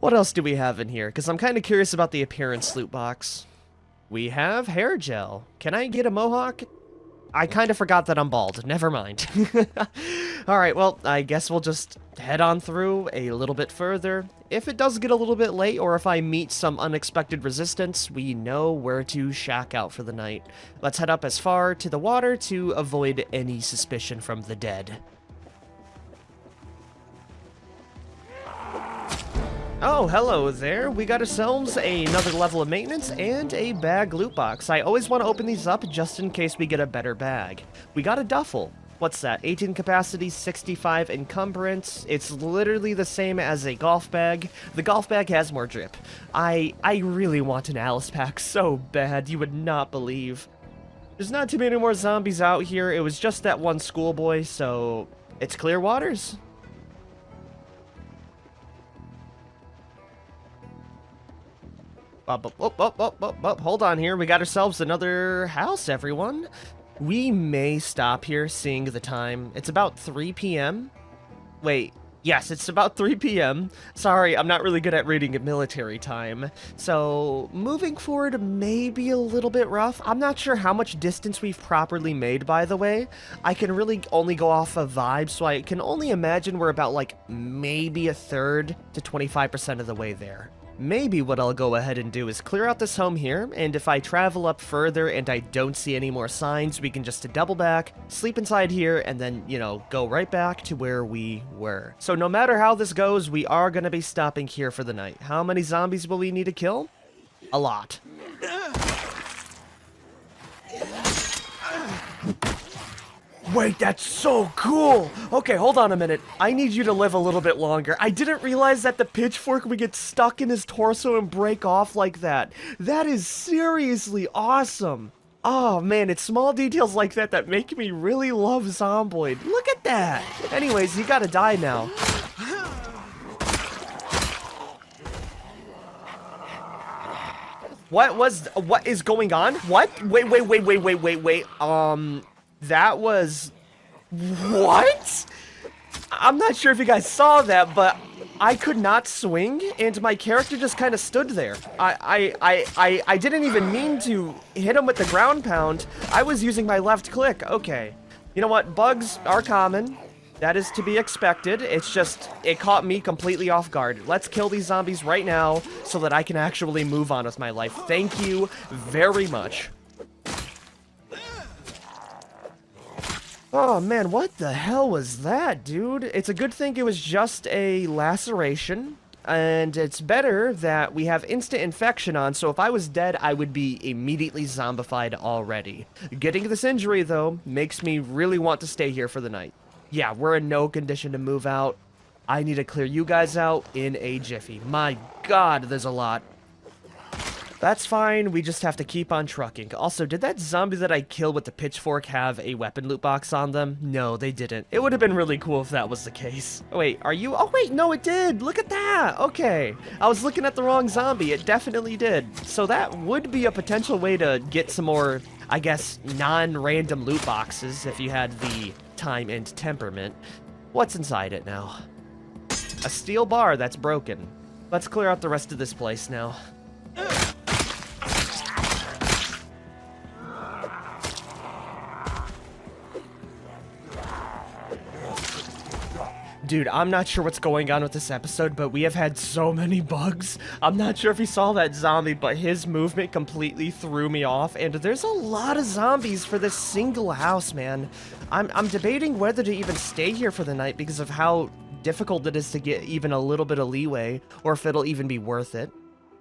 What else do we have in here? Because I'm kind of curious about the appearance loot box. We have hair gel. Can I get a mohawk? I kind of forgot that I'm bald. Never mind. Alright, well, I guess we'll just head on through a little bit further. If it does get a little bit late, or if I meet some unexpected resistance, we know where to shack out for the night. Let's head up as far to the water to avoid any suspicion from the dead. Oh, hello there. We got ourselves another level of maintenance and a bag loot box. I always want to open these up just in case we get a better bag. We got a duffel. What's that? 18 capacity, 65 encumbrance. It's literally the same as a golf bag. The golf bag has more drip. I really want an Alice pack so bad, you would not believe. There's not too many more zombies out here. It was just that one schoolboy, so it's clear waters. Hold on here. We got ourselves another house, everyone. We may stop here, seeing the time. It's about 3 p.m. Wait, yes, it's about 3 p.m. Sorry, I'm not really good at reading at military time. So, moving forward may be a little bit rough. I'm not sure how much distance we've properly made, by the way. I can really only go off of vibes, so I can only imagine we're about, like, maybe a third to 25% of the way there. Maybe what I'll go ahead and do is clear out this home here, and if I travel up further and I don't see any more signs, we can just double back, sleep inside here, and then, you know, go right back to where we were. So no matter how this goes, we are going to be stopping here for the night. How many zombies will we need to kill? A lot. Wait, that's so cool! Okay, hold on a minute. I need you to live a little bit longer. I didn't realize that the pitchfork would get stuck in his torso and break off like that. That is seriously awesome. Oh man, it's small details like that that make me really love Zomboid. Look at that! Anyways, you gotta die now. What is going on? What? Wait. That was... What? I'm not sure if you guys saw that, but I could not swing, and my character just kind of stood there. I didn't even mean to hit him with the ground pound. I was using my left click. Okay. You know what? Bugs are common. That is to be expected. It's just, it caught me completely off guard. Let's kill these zombies right now so that I can actually move on with my life. Thank you very much. Oh man, what the hell was that, dude? It's a good thing it was just a laceration, and it's better that we have instant infection on, so if I was dead, I would be immediately zombified already. Getting this injury, though, makes me really want to stay here for the night. Yeah, we're in no condition to move out. I need to clear you guys out in a jiffy. My god, there's a lot. That's fine, we just have to keep on trucking. Also, did that zombie that I killed with the pitchfork have a weapon loot box on them? No, they didn't. It would have been really cool if that was the case. Oh, wait, are you? Oh, wait, no, it did. Look at that. Okay. I was looking at the wrong zombie. It definitely did. So that would be a potential way to get some more, I guess, non-random loot boxes if you had the time and temperament. What's inside it now? A steel bar that's broken. Let's clear out the rest of this place now. Dude, I'm not sure what's going on with this episode, but we have had so many bugs. I'm not sure if you saw that zombie, but his movement completely threw me off, and there's a lot of zombies for this single house, man. I'm debating whether to even stay here for the night because of how difficult it is to get even a little bit of leeway, or if it'll even be worth it.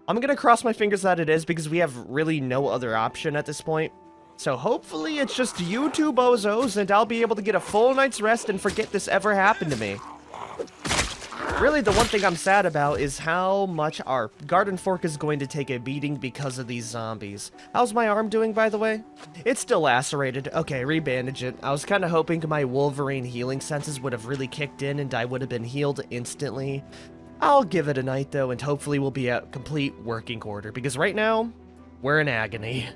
I'm gonna cross my fingers that it is because we have really no other option at this point. So hopefully it's just you two bozos, and I'll be able to get a full night's rest and forget this ever happened to me. Really, the one thing I'm sad about is how much our garden fork is going to take a beating because of these zombies. How's my arm doing, by the way? It's still lacerated. Okay, rebandage it. I was kind of hoping my Wolverine healing senses would have really kicked in and I would have been healed instantly. I'll give it a night, though, and hopefully we'll be at complete working order, because right now, we're in agony.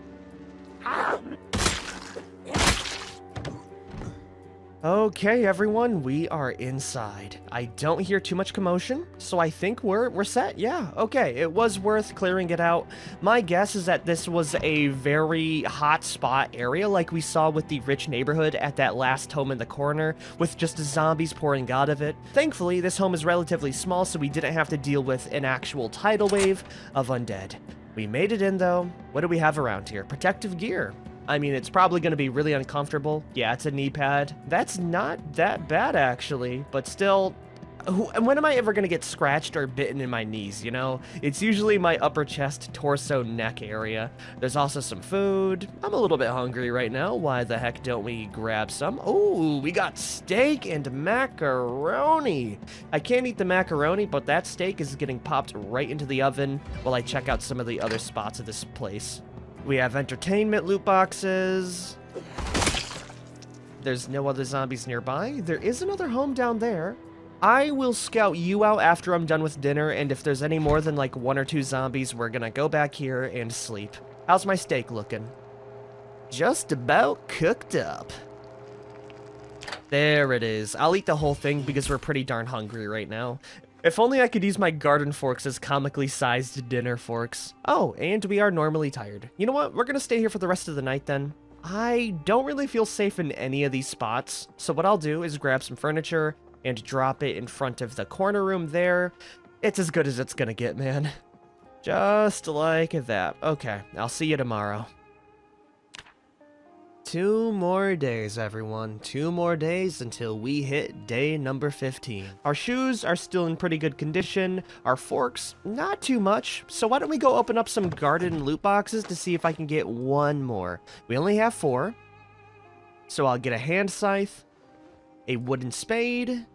Okay, everyone, we are inside. I don't hear too much commotion, so I think we're set. Yeah, okay, it was worth clearing it out. My guess is that this was a very hot spot area like we saw with the rich neighborhood at that last home in the corner, with just zombies pouring out of it. Thankfully, this home is relatively small, so we didn't have to deal with an actual tidal wave of undead. We made it in, though. What do we have around here? Protective gear. I mean, it's probably going to be really uncomfortable. Yeah, it's a knee pad. That's not that bad, actually, but still, when am I ever going to get scratched or bitten in my knees, you know? It's usually my upper chest, torso, neck area. There's also some food. I'm a little bit hungry right now. Why the heck don't we grab some? Oh, we got steak and macaroni. I can't eat the macaroni, but that steak is getting popped right into the oven while I check out some of the other spots of this place. We have entertainment loot boxes. There's no other zombies nearby. There is another home down there. I will scout you out after I'm done with dinner, and if there's any more than like 1 or 2 zombies, we're gonna go back here and sleep. How's my steak looking? Just about cooked up. There it is. I'll eat the whole thing because we're pretty darn hungry right now. If only I could use my garden forks as comically sized dinner forks. Oh, and we are normally tired. You know what? We're gonna stay here for the rest of the night then. I don't really feel safe in any of these spots, so what I'll do is grab some furniture and drop it in front of the corner room there. It's as good as it's gonna get, man. Just like that. Okay, I'll see you tomorrow. 2 more days, everyone. 2 more days until we hit day number 15. Our shoes are still in pretty good condition. Our forks, not too much. So why don't we go open up some garden loot boxes to see if I can get 1 more. We only have 4. So I'll get a hand scythe, a wooden spade,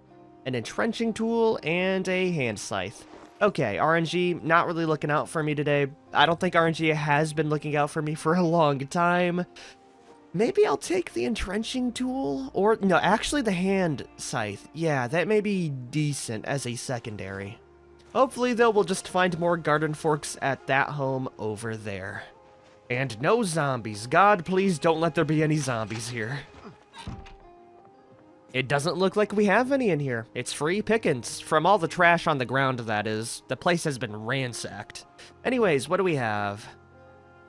an entrenching tool, and a hand scythe. Okay, RNG, not really looking out for me today. I don't think RNG has been looking out for me for a long time. Maybe I'll take the entrenching tool, or no, actually the hand scythe. Yeah, that may be decent as a secondary. Hopefully, though, we'll just find more garden forks at that home over there. And no zombies. God, please don't let there be any zombies here. It doesn't look like we have any in here. It's free pickings. From all the trash on the ground, that is. The place has been ransacked. Anyways, what do we have?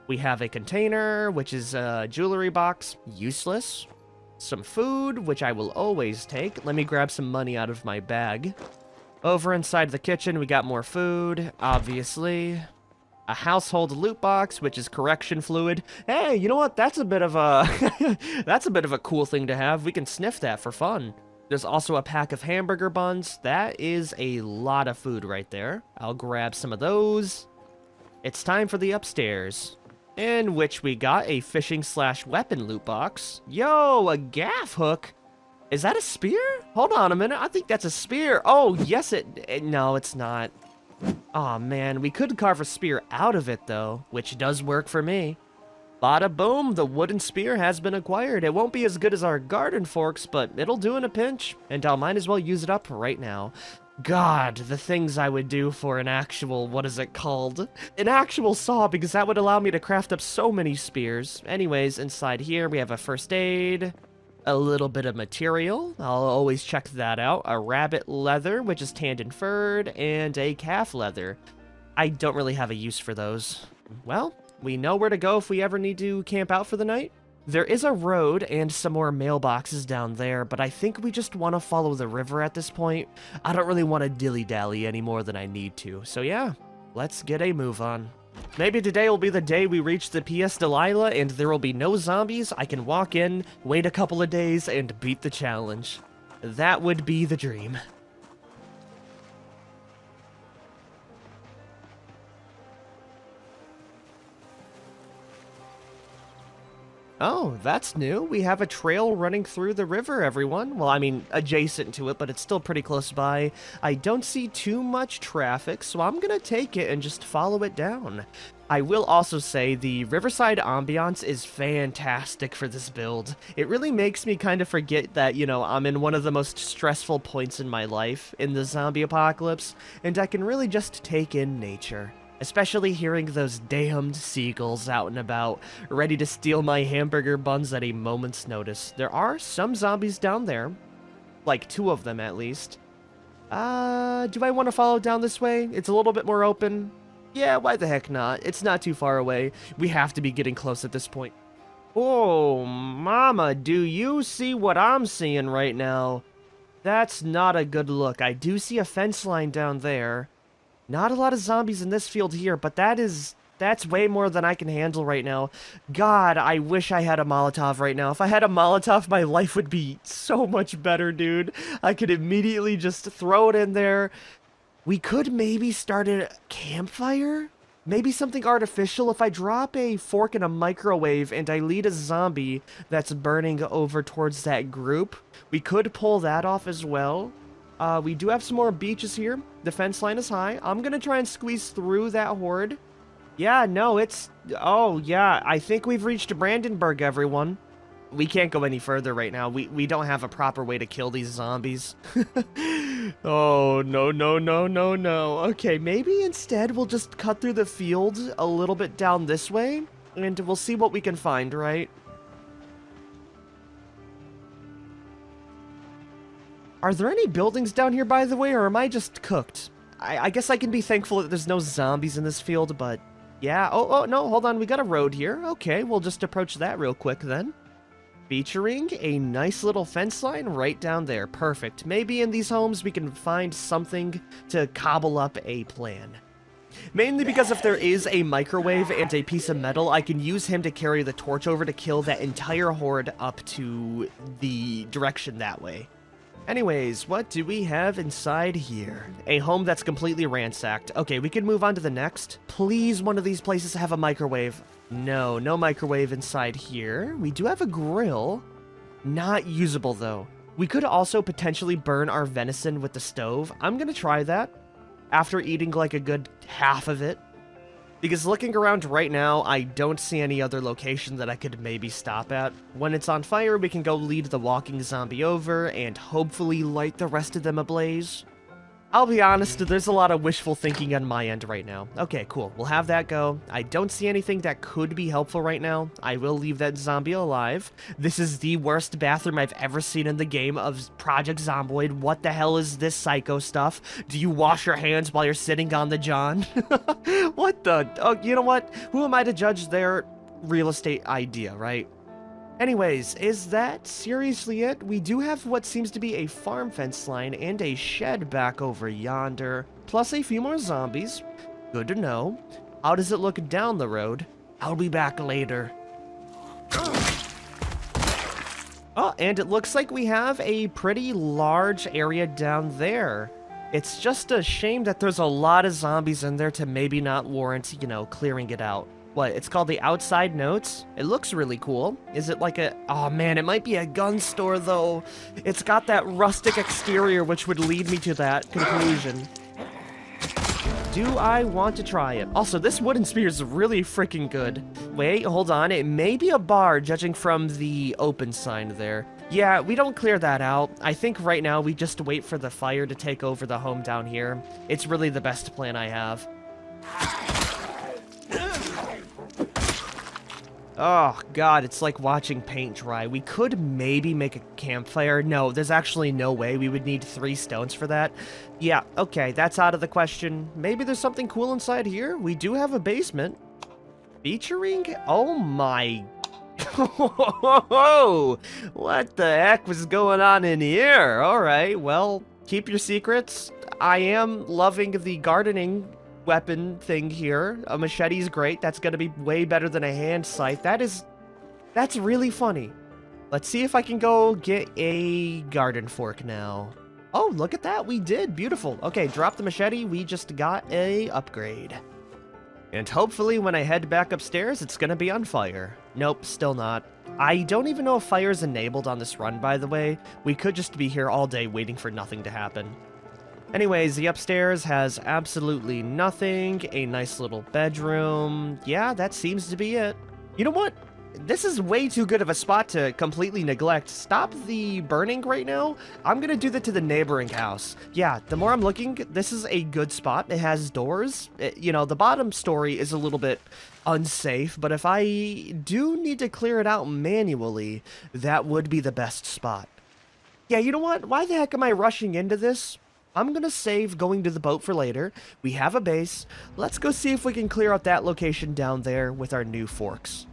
We have a container, which is a jewelry box. Useless. Some food, which I will always take. Let me grab some money out of my bag. Over inside the kitchen, we got more food, obviously. A household loot box, which is correction fluid. Hey, you know what? That's a bit of a that's a bit of a cool thing to have. We can sniff that for fun. There's also a pack of hamburger buns. That is a lot of food right there. I'll grab some of those. It's time for the upstairs, in which we got a fishing/weapon loot box. Yo, a gaff hook. Is that a spear? Hold on a minute. I think that's a spear. Oh, yes, no, it's not. Aw, man, we could carve a spear out of it, though, which does work for me. Bada boom, the wooden spear has been acquired. It won't be as good as our garden forks, but it'll do in a pinch, and I might as well use it up right now. God, the things I would do for an actual, what is it called? An actual saw, because that would allow me to craft up so many spears. Anyways, inside here, we have a first aid. A little bit of material, I'll always check that out. A rabbit leather, which is tanned and furred, and a calf leather. I don't really have a use for those. Well, we know where to go if we ever need to camp out for the night. There is a road and some more mailboxes down there, but I think we just want to follow the river at this point. I don't really want to dilly-dally any more than I need to. So yeah, let's get a move on. Maybe today will be the day we reach the P.S. Delilah and there will be no zombies. I can walk in, wait a couple of days, and beat the challenge. That would be the dream. Oh, that's new. We have a trail running through the river, everyone. Well, I mean, adjacent to it, but it's still pretty close by. I don't see too much traffic, so I'm gonna take it and just follow it down. I will also say the riverside ambiance is fantastic for this build. It really makes me kind of forget that, you know, I'm in one of the most stressful points in my life in the zombie apocalypse, and I can really just take in nature. Especially hearing those damned seagulls out and about, ready to steal my hamburger buns at a moment's notice. There are some zombies down there. Like 2 of them, at least. Do I want to follow down this way? It's a little bit more open. Yeah, why the heck not? It's not too far away. We have to be getting close at this point. Oh, mama, do you see what I'm seeing right now? That's not a good look. I do see a fence line down there. Not a lot of zombies in this field here, but that's way more than I can handle right now. God, I wish I had a Molotov right now. If I had a Molotov, my life would be so much better, dude. I could immediately just throw it in there. We could maybe start a campfire? Maybe something artificial. If I drop a fork in a microwave and I lead a zombie that's burning over towards that group, we could pull that off as well. We do have some more beaches here. The fence line is high. I'm gonna try and squeeze through that horde. Yeah, no, it's... Oh, yeah, I think we've reached Brandenburg, everyone. We can't go any further right now. We don't have a proper way to kill these zombies. Oh, no, no, no, no, no. Okay, maybe instead we'll just cut through the field a little bit down this way, and we'll see what we can find, right? Are there any buildings down here, by the way, or am I just cooked? I guess I can be thankful that there's no zombies in this field, but yeah. Oh, no, hold on. We got a road here. Okay, we'll just approach that real quick then. Featuring a nice little fence line right down there. Perfect. Maybe in these homes we can find something to cobble up a plan. Mainly because if there is a microwave and a piece of metal, I can use him to carry the torch over to kill that entire horde up to the direction that way. Anyways, what do we have inside here? A home that's completely ransacked. Okay, we can move on to the next. Please, one of these places have a microwave. No, no microwave inside here. We do have a grill. Not usable, though. We could also potentially burn our venison with the stove. I'm gonna try that after eating like a good half of it. Because looking around right now, I don't see any other location that I could maybe stop at. When it's on fire, we can go lead the walking zombie over and hopefully light the rest of them ablaze. I'll be honest, there's a lot of wishful thinking on my end right now. Okay, cool. We'll have that go. I don't see anything that could be helpful right now. I will leave that zombie alive. This is the worst bathroom I've ever seen in the game of Project Zomboid. What the hell is this psycho stuff? Do you wash your hands while you're sitting on the john? What the? Oh, you know what? Who am I to judge their real estate idea, right? Anyways, is that seriously it? We do have what seems to be a farm fence line and a shed back over yonder, plus a few more zombies. Good to know. How does it look down the road? I'll be back later. Oh, and it looks like we have a pretty large area down there. It's just a shame that there's a lot of zombies in there to maybe not warrant, you know, clearing it out. What, it's called the Outside Notes? It looks really cool. Is it like a... Oh man, it might be a gun store though. It's got that rustic exterior which would lead me to that conclusion. Do I want to try it? Also, this wooden spear is really freaking good. Wait, hold on. It may be a bar judging from the open sign there. Yeah, we don't clear that out. I think right now we just wait for the fire to take over the home down here. It's really the best plan I have. Oh, God, it's like watching paint dry. We could maybe make a campfire. No, there's actually no way. We would need 3 stones for that. Yeah, okay, that's out of the question. Maybe there's something cool inside here? We do have a basement. Featuring? Oh, my... What the heck was going on in here? All right, well, keep your secrets. I am loving the gardening weapon thing here. A machete's great. That's gonna be way better than a hand scythe. That's really funny. Let's see if I can go get a garden fork now. Oh, look at that. We did. Beautiful. Okay, drop the machete. We just got a upgrade. And hopefully when I head back upstairs, it's gonna be on fire. Nope, still not. I don't even know if fire is enabled on this run, by the way. We could just be here all day waiting for nothing to happen. Anyways, the upstairs has absolutely nothing. A nice little bedroom. Yeah, that seems to be it. You know what? This is way too good of a spot to completely neglect. Stop the burning right now. I'm gonna do that to the neighboring house. Yeah, the more I'm looking, this is a good spot. It has doors. You know, the bottom story is a little bit unsafe, but if I do need to clear it out manually, that would be the best spot. Yeah, you know what? Why the heck am I rushing into this? I'm gonna save going to the boat for later. We have a base. Let's go see if we can clear out that location down there with our new forks.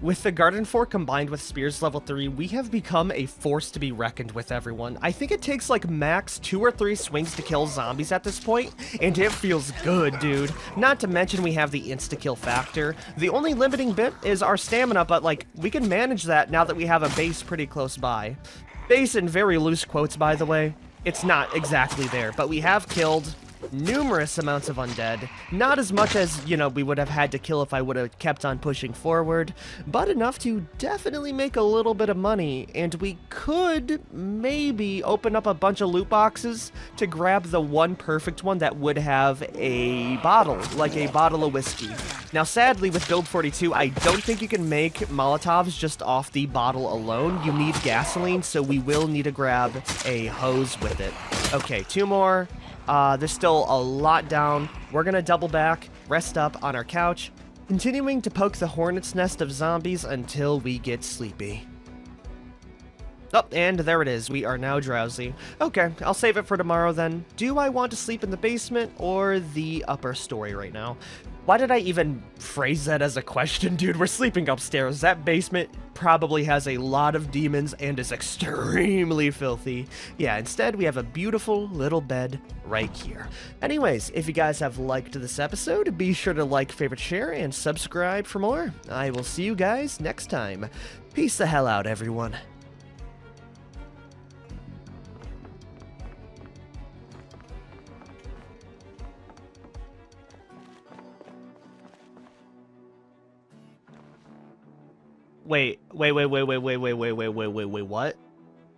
With the garden fork combined with spears level 3, we have become a force to be reckoned with, everyone. I think it takes like max 2 or 3 swings to kill zombies at this point, and it feels good, dude. Not to mention we have the insta-kill factor. The only limiting bit is our stamina, but like, we can manage that now that we have a base pretty close by. Base in very loose quotes, by the way. It's not exactly there, but we have killed numerous amounts of undead. Not as much as, you know, we would have had to kill if I would have kept on pushing forward, but enough to definitely make a little bit of money, and we could maybe open up a bunch of loot boxes to grab the one perfect one that would have a bottle, like a bottle of whiskey. Now, sadly, with build 42, I don't think you can make Molotovs just off the bottle alone. You need gasoline, so we will need to grab a hose with it. Okay, 2 more. There's still a lot down. We're gonna double back, rest up on our couch, continuing to poke the hornet's nest of zombies until we get sleepy. Oh, and there it is. We are now drowsy. Okay, I'll save it for tomorrow then. Do I want to sleep in the basement or the upper story right now? Why did I even phrase that as a question, dude? We're sleeping upstairs. That basement probably has a lot of demons and is extremely filthy. Yeah, instead we have a beautiful little bed right here. Anyways, if you guys have liked this episode, be sure to like, favorite, share, and subscribe for more. I will see you guys next time. Peace the hell out, everyone. Wait, what?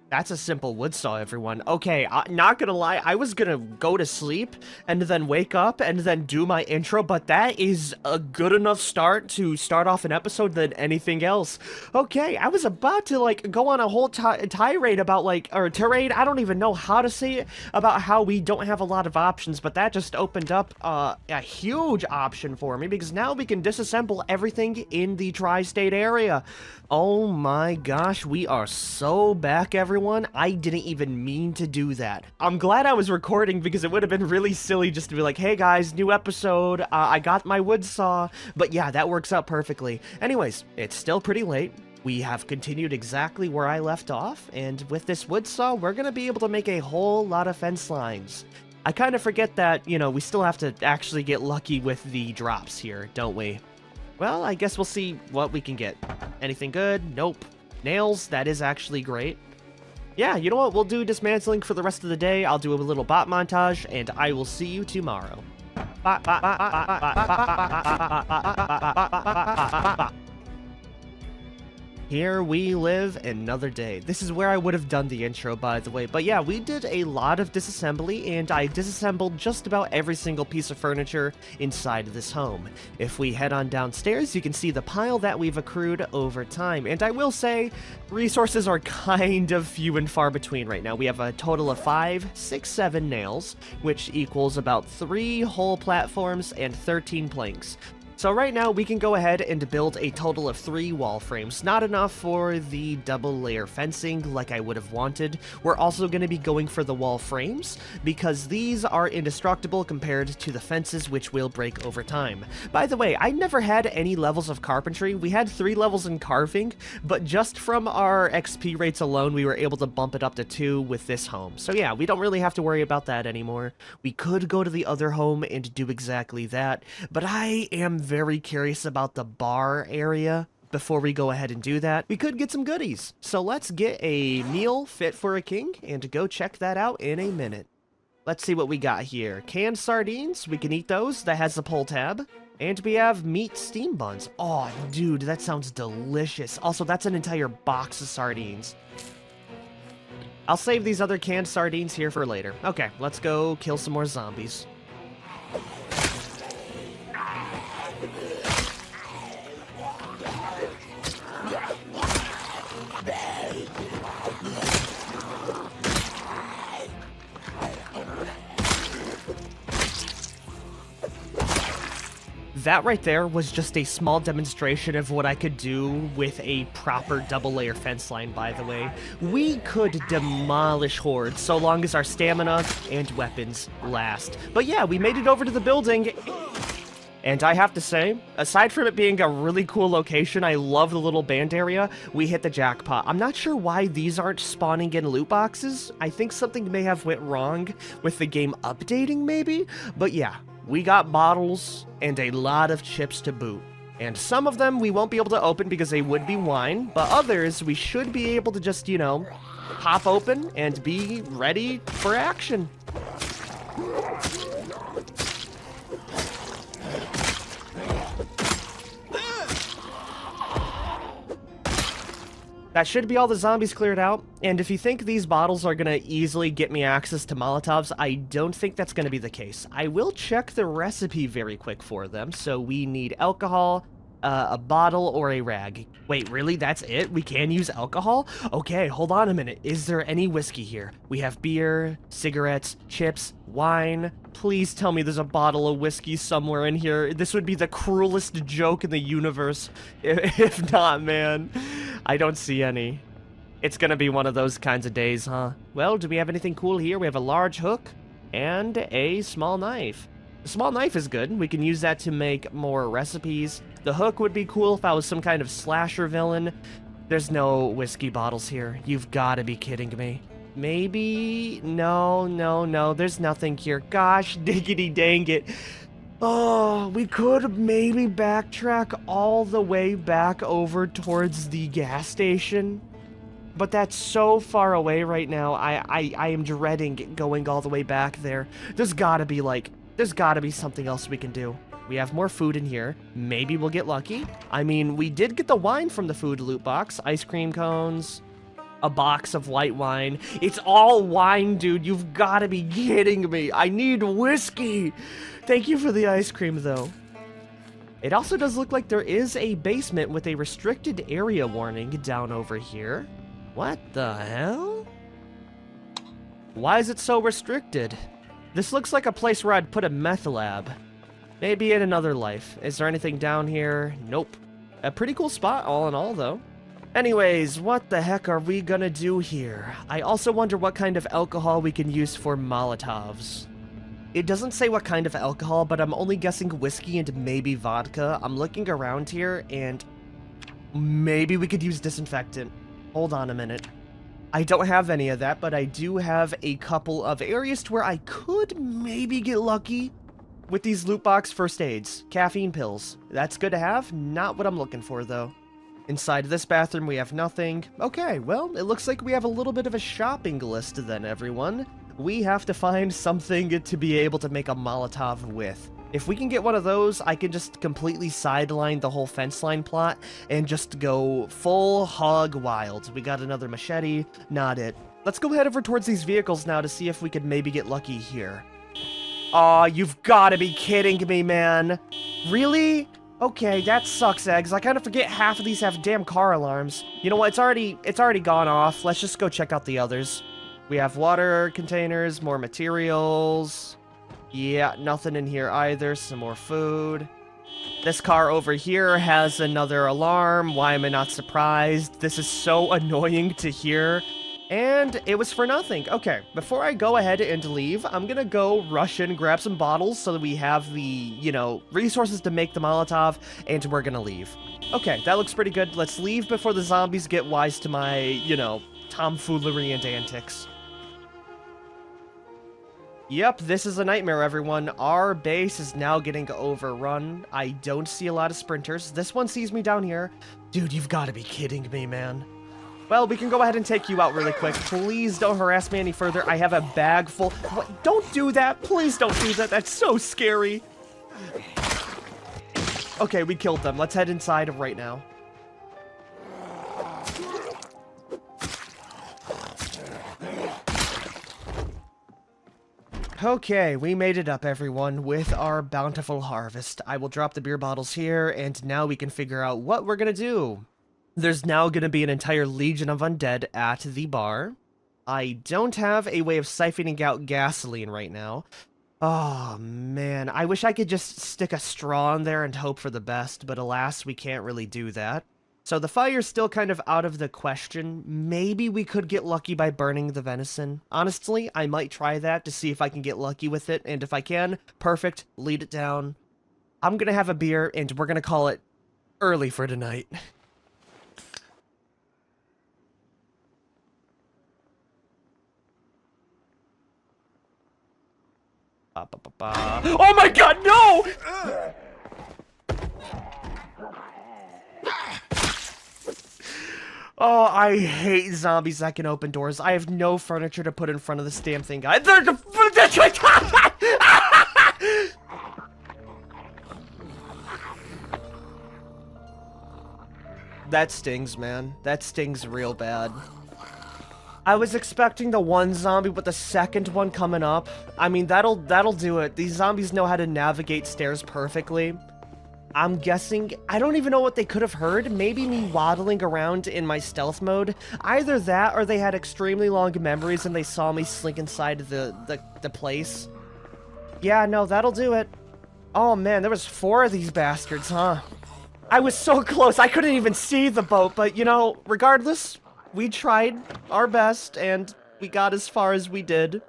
That's a simple wood saw, everyone. Okay, not gonna lie, I was gonna go to sleep and then wake up and then do my intro, but that is a good enough start to start off an episode than anything else. Okay, I was about to, like, go on a whole tirade about, like, or tirade, I don't even know how to say it, about how we don't have a lot of options, but that just opened up a huge option for me, because now we can disassemble everything in the tri-state area. Oh my gosh, we are so back, everyone. I didn't even mean to do that. I'm glad I was recording because it would have been really silly just to be like, hey guys, new episode, I got my wood saw. But yeah, that works out perfectly. Anyways, it's still pretty late. We have continued exactly where I left off, and with this wood saw, we're gonna be able to make a whole lot of fence lines. I kind of forget that, you know, we still have to actually get lucky with the drops here, don't we? Well, I guess we'll see what we can get. Anything good? Nope. Nails? That is actually great. Yeah, you know what? We'll do dismantling for the rest of the day. I'll do a little bot montage, and I will see you tomorrow. Here we live another day. This is where I would have done the intro, by the way. But yeah, we did a lot of disassembly, and I disassembled just about every single piece of furniture inside this home. If we head on downstairs, you can see the pile that we've accrued over time. And I will say, resources are kind of few and far between right now. We have a total of 5, 6, 7 nails, which equals about 3 whole platforms and 13 planks. So right now, we can go ahead and build a total of 3 wall frames. Not enough for the double layer fencing like I would have wanted. We're also going to be going for the wall frames, because these are indestructible compared to the fences, which will break over time. By the way, I never had any levels of carpentry. We had 3 levels in carving, but just from our XP rates alone, we were able to bump it up to 2 with this home. So yeah, we don't really have to worry about that anymore. We could go to the other home and do exactly that, but I am very curious about the bar area. Before we go ahead and do that, we could get some goodies. So let's get a meal fit for a king and go check that out in a minute. Let's see what we got here. Canned sardines, we can eat those. That has the pull tab. And we have meat steam buns. Oh, dude, that sounds delicious. Also, that's an entire box of sardines. I'll save these other canned sardines here for later. Okay, let's go kill some more zombies. That right there was just a small demonstration of what I could do with a proper double layer fence line, by the way. We could demolish hordes so long as our stamina and weapons last. But yeah, we made it over to the building. And I have to say, aside from it being a really cool location, I love the little band area, we hit the jackpot. I'm not sure why these aren't spawning in loot boxes. I think something may have went wrong with the game updating, maybe? But yeah. We got bottles and a lot of chips to boot. And some of them we won't be able to open because they would be wine, but others we should be able to just, you know, pop open and be ready for action. That should be all the zombies cleared out, and if you think these bottles are gonna easily get me access to Molotovs, I don't think that's gonna be the case. I will check the recipe very quick for them, so we need alcohol, a bottle, or a rag. Wait, really? That's it? We can use alcohol? Okay, hold on a minute. Is there any whiskey here? We have beer, cigarettes, chips, wine. Please tell me there's a bottle of whiskey somewhere in here. This would be the cruelest joke in the universe. If not, man. I don't see any. It's gonna be one of those kinds of days, huh? Well, do we have anything cool here? We have a large hook and a small knife. The small knife is good. We can use that to make more recipes. The hook would be cool if I was some kind of slasher villain. There's no whiskey bottles here. You've got to be kidding me. Maybe? No. There's nothing here. Gosh, diggity dang it. Oh, we could maybe backtrack all the way back over towards the gas station. But that's so far away right now. I am dreading going all the way back there. There's gotta be something else we can do. We have more food in here. Maybe we'll get lucky. I mean, we did get the wine from the food loot box. Ice cream cones, a box of white wine. It's all wine, dude. You've got to be kidding me. I need whiskey. Thank you for the ice cream, though. It also does look like there is a basement with a restricted area warning down over here. What the hell? Why is it so restricted? This looks like a place where I'd put a meth lab. Maybe in another life. Is there anything down here? Nope. A pretty cool spot all in all, though. Anyways, what the heck are we gonna do here? I also wonder what kind of alcohol we can use for Molotovs. It doesn't say what kind of alcohol, but I'm only guessing whiskey and maybe vodka. I'm looking around here, and maybe we could use disinfectant. Hold on a minute. I don't have any of that, but I do have a couple of areas to where I could maybe get lucky with these loot box first aids. Caffeine pills. That's good to have. Not what I'm looking for, though. Inside this bathroom, we have nothing. Okay, well, it looks like we have a little bit of a shopping list then, everyone. We have to find something to be able to make a Molotov with. If we can get one of those, I can just completely sideline the whole fence line plot and just go full hog wild. We got another machete, not it. Let's go head over towards these vehicles now to see if we could maybe get lucky here. Aw, you've got to be kidding me, man. Really? Okay, that sucks, eggs. I kind of forget half of these have damn car alarms. You know what? It's already gone off. Let's just go check out the others. We have water containers, more materials. Yeah, nothing in here either. Some more food. This car over here has another alarm. Why am I not surprised? This is so annoying to hear. And it was for nothing. Okay, before I go ahead and leave, I'm gonna go rush in, grab some bottles so that we have the, you know, resources to make the Molotov, and we're gonna leave. Okay, that looks pretty good. Let's leave before the zombies get wise to my, you know, tomfoolery and antics. Yep, this is a nightmare, everyone. Our base is now getting overrun. I don't see a lot of sprinters. This one sees me down here. Dude, you've got to be kidding me, man. Well, we can go ahead and take you out really quick. Please don't harass me any further. I have a bag full. What? Don't do that. Please don't do that. That's so scary. Okay, we killed them. Let's head inside right now. Okay, we made it up, everyone, with our bountiful harvest. I will drop the beer bottles here, and now we can figure out what we're gonna do. There's now gonna be an entire legion of undead at the bar. I don't have a way of siphoning out gasoline right now. Oh, man, I wish I could just stick a straw in there and hope for the best, but alas, we can't really do that. So the fire's still kind of out of the question. Maybe we could get lucky by burning the venison. Honestly, I might try that to see if I can get lucky with it, and if I can, perfect, lead it down. I'm gonna have a beer, and we're gonna call it early for tonight. Oh my god, no! Oh, I hate zombies that can open doors. I have no furniture to put in front of this damn thing, guys. That stings, man. That stings real bad. I was expecting the one zombie with the second one coming up. I mean, that'll do it. These zombies know how to navigate stairs perfectly. I'm guessing, I don't even know what they could have heard. Maybe me waddling around in my stealth mode. Either that, or they had extremely long memories and they saw me slink inside the place. Yeah, no, that'll do it. Oh man, there was 4 of these bastards, huh? I was so close, I couldn't even see the boat, but you know, regardless, we tried our best and we got as far as we did.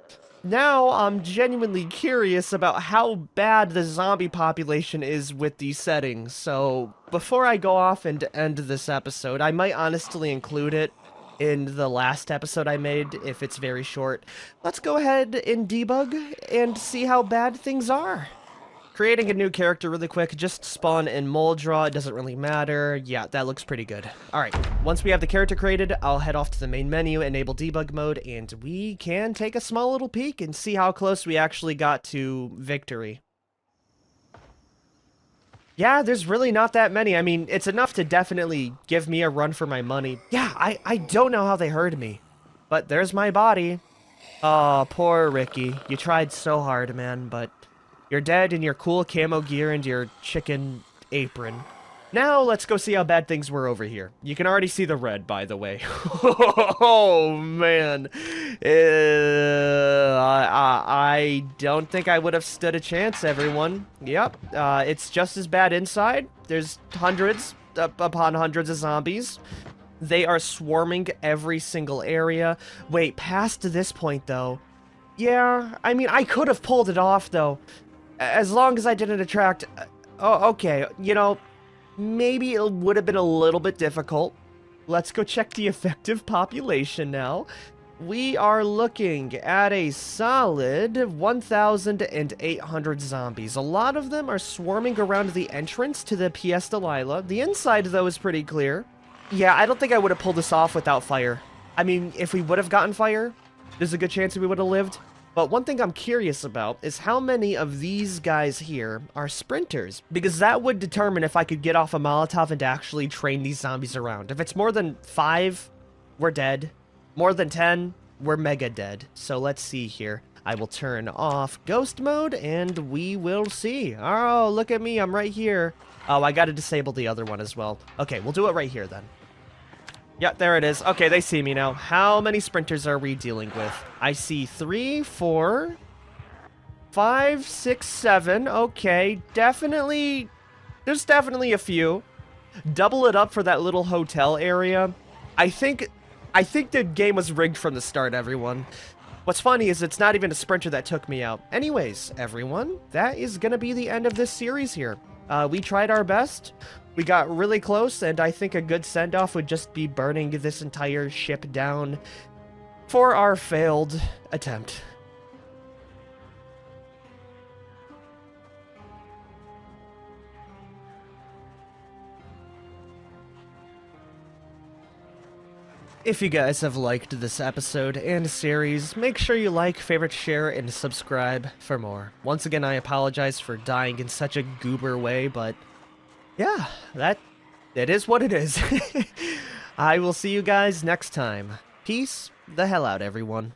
Now, I'm genuinely curious about how bad the zombie population is with these settings, so before I go off and end this episode, I might honestly include it in the last episode I made, if it's very short. Let's go ahead and debug and see how bad things are. Creating a new character really quick, just spawn in mold draw, it doesn't really matter. Yeah, that looks pretty good. Alright, once we have the character created, I'll head off to the main menu, enable debug mode, and we can take a small little peek and see how close we actually got to victory. Yeah, there's really not that many. I mean, it's enough to definitely give me a run for my money. Yeah, I don't know how they heard me. But there's my body. Oh, poor Ricky. You tried so hard, man, but you're dead in your cool camo gear and your chicken apron. Now, let's go see how bad things were over here. You can already see the red, by the way. Oh, man. I don't think I would have stood a chance, everyone. Yep, it's just as bad inside. There's hundreds upon hundreds of zombies. They are swarming every single area. Wait, past this point, though. Yeah, I mean, I could have pulled it off, though. As long as I didn't attract... oh, okay, you know, maybe it would have been a little bit difficult. Let's go check the effective population now. We are looking at a solid 1,800 zombies. A lot of them are swarming around the entrance to the Pièce de Lila. The inside, though, is pretty clear. Yeah, I don't think I would have pulled this off without fire. I mean, if we would have gotten fire, there's a good chance we would have lived. But one thing I'm curious about is how many of these guys here are sprinters, because that would determine if I could get off a Molotov and actually train these zombies around. If it's more than 5, we're dead. More than 10, we're mega dead. So let's see here. I will turn off ghost mode and we will see. Oh, look at me, I'm right here. Oh, I gotta disable the other one as well. Okay, we'll do it right here then. Yep, there it is. Okay, they see me now. How many sprinters are we dealing with? I see 3, 4, 5, 6, 7. Okay, definitely. There's definitely a few. Double it up for that little hotel area. I think the game was rigged from the start, everyone. What's funny is it's not even a sprinter that took me out. Anyways, everyone, that is gonna be the end of this series here. We tried our best. We got really close, and I think a good send-off would just be burning this entire ship down for our failed attempt. If you guys have liked this episode and series, make sure you like, favorite, share, and subscribe for more. Once again, I apologize for dying in such a goober way, but yeah, it is what it is. I will see you guys next time. Peace the hell out, everyone.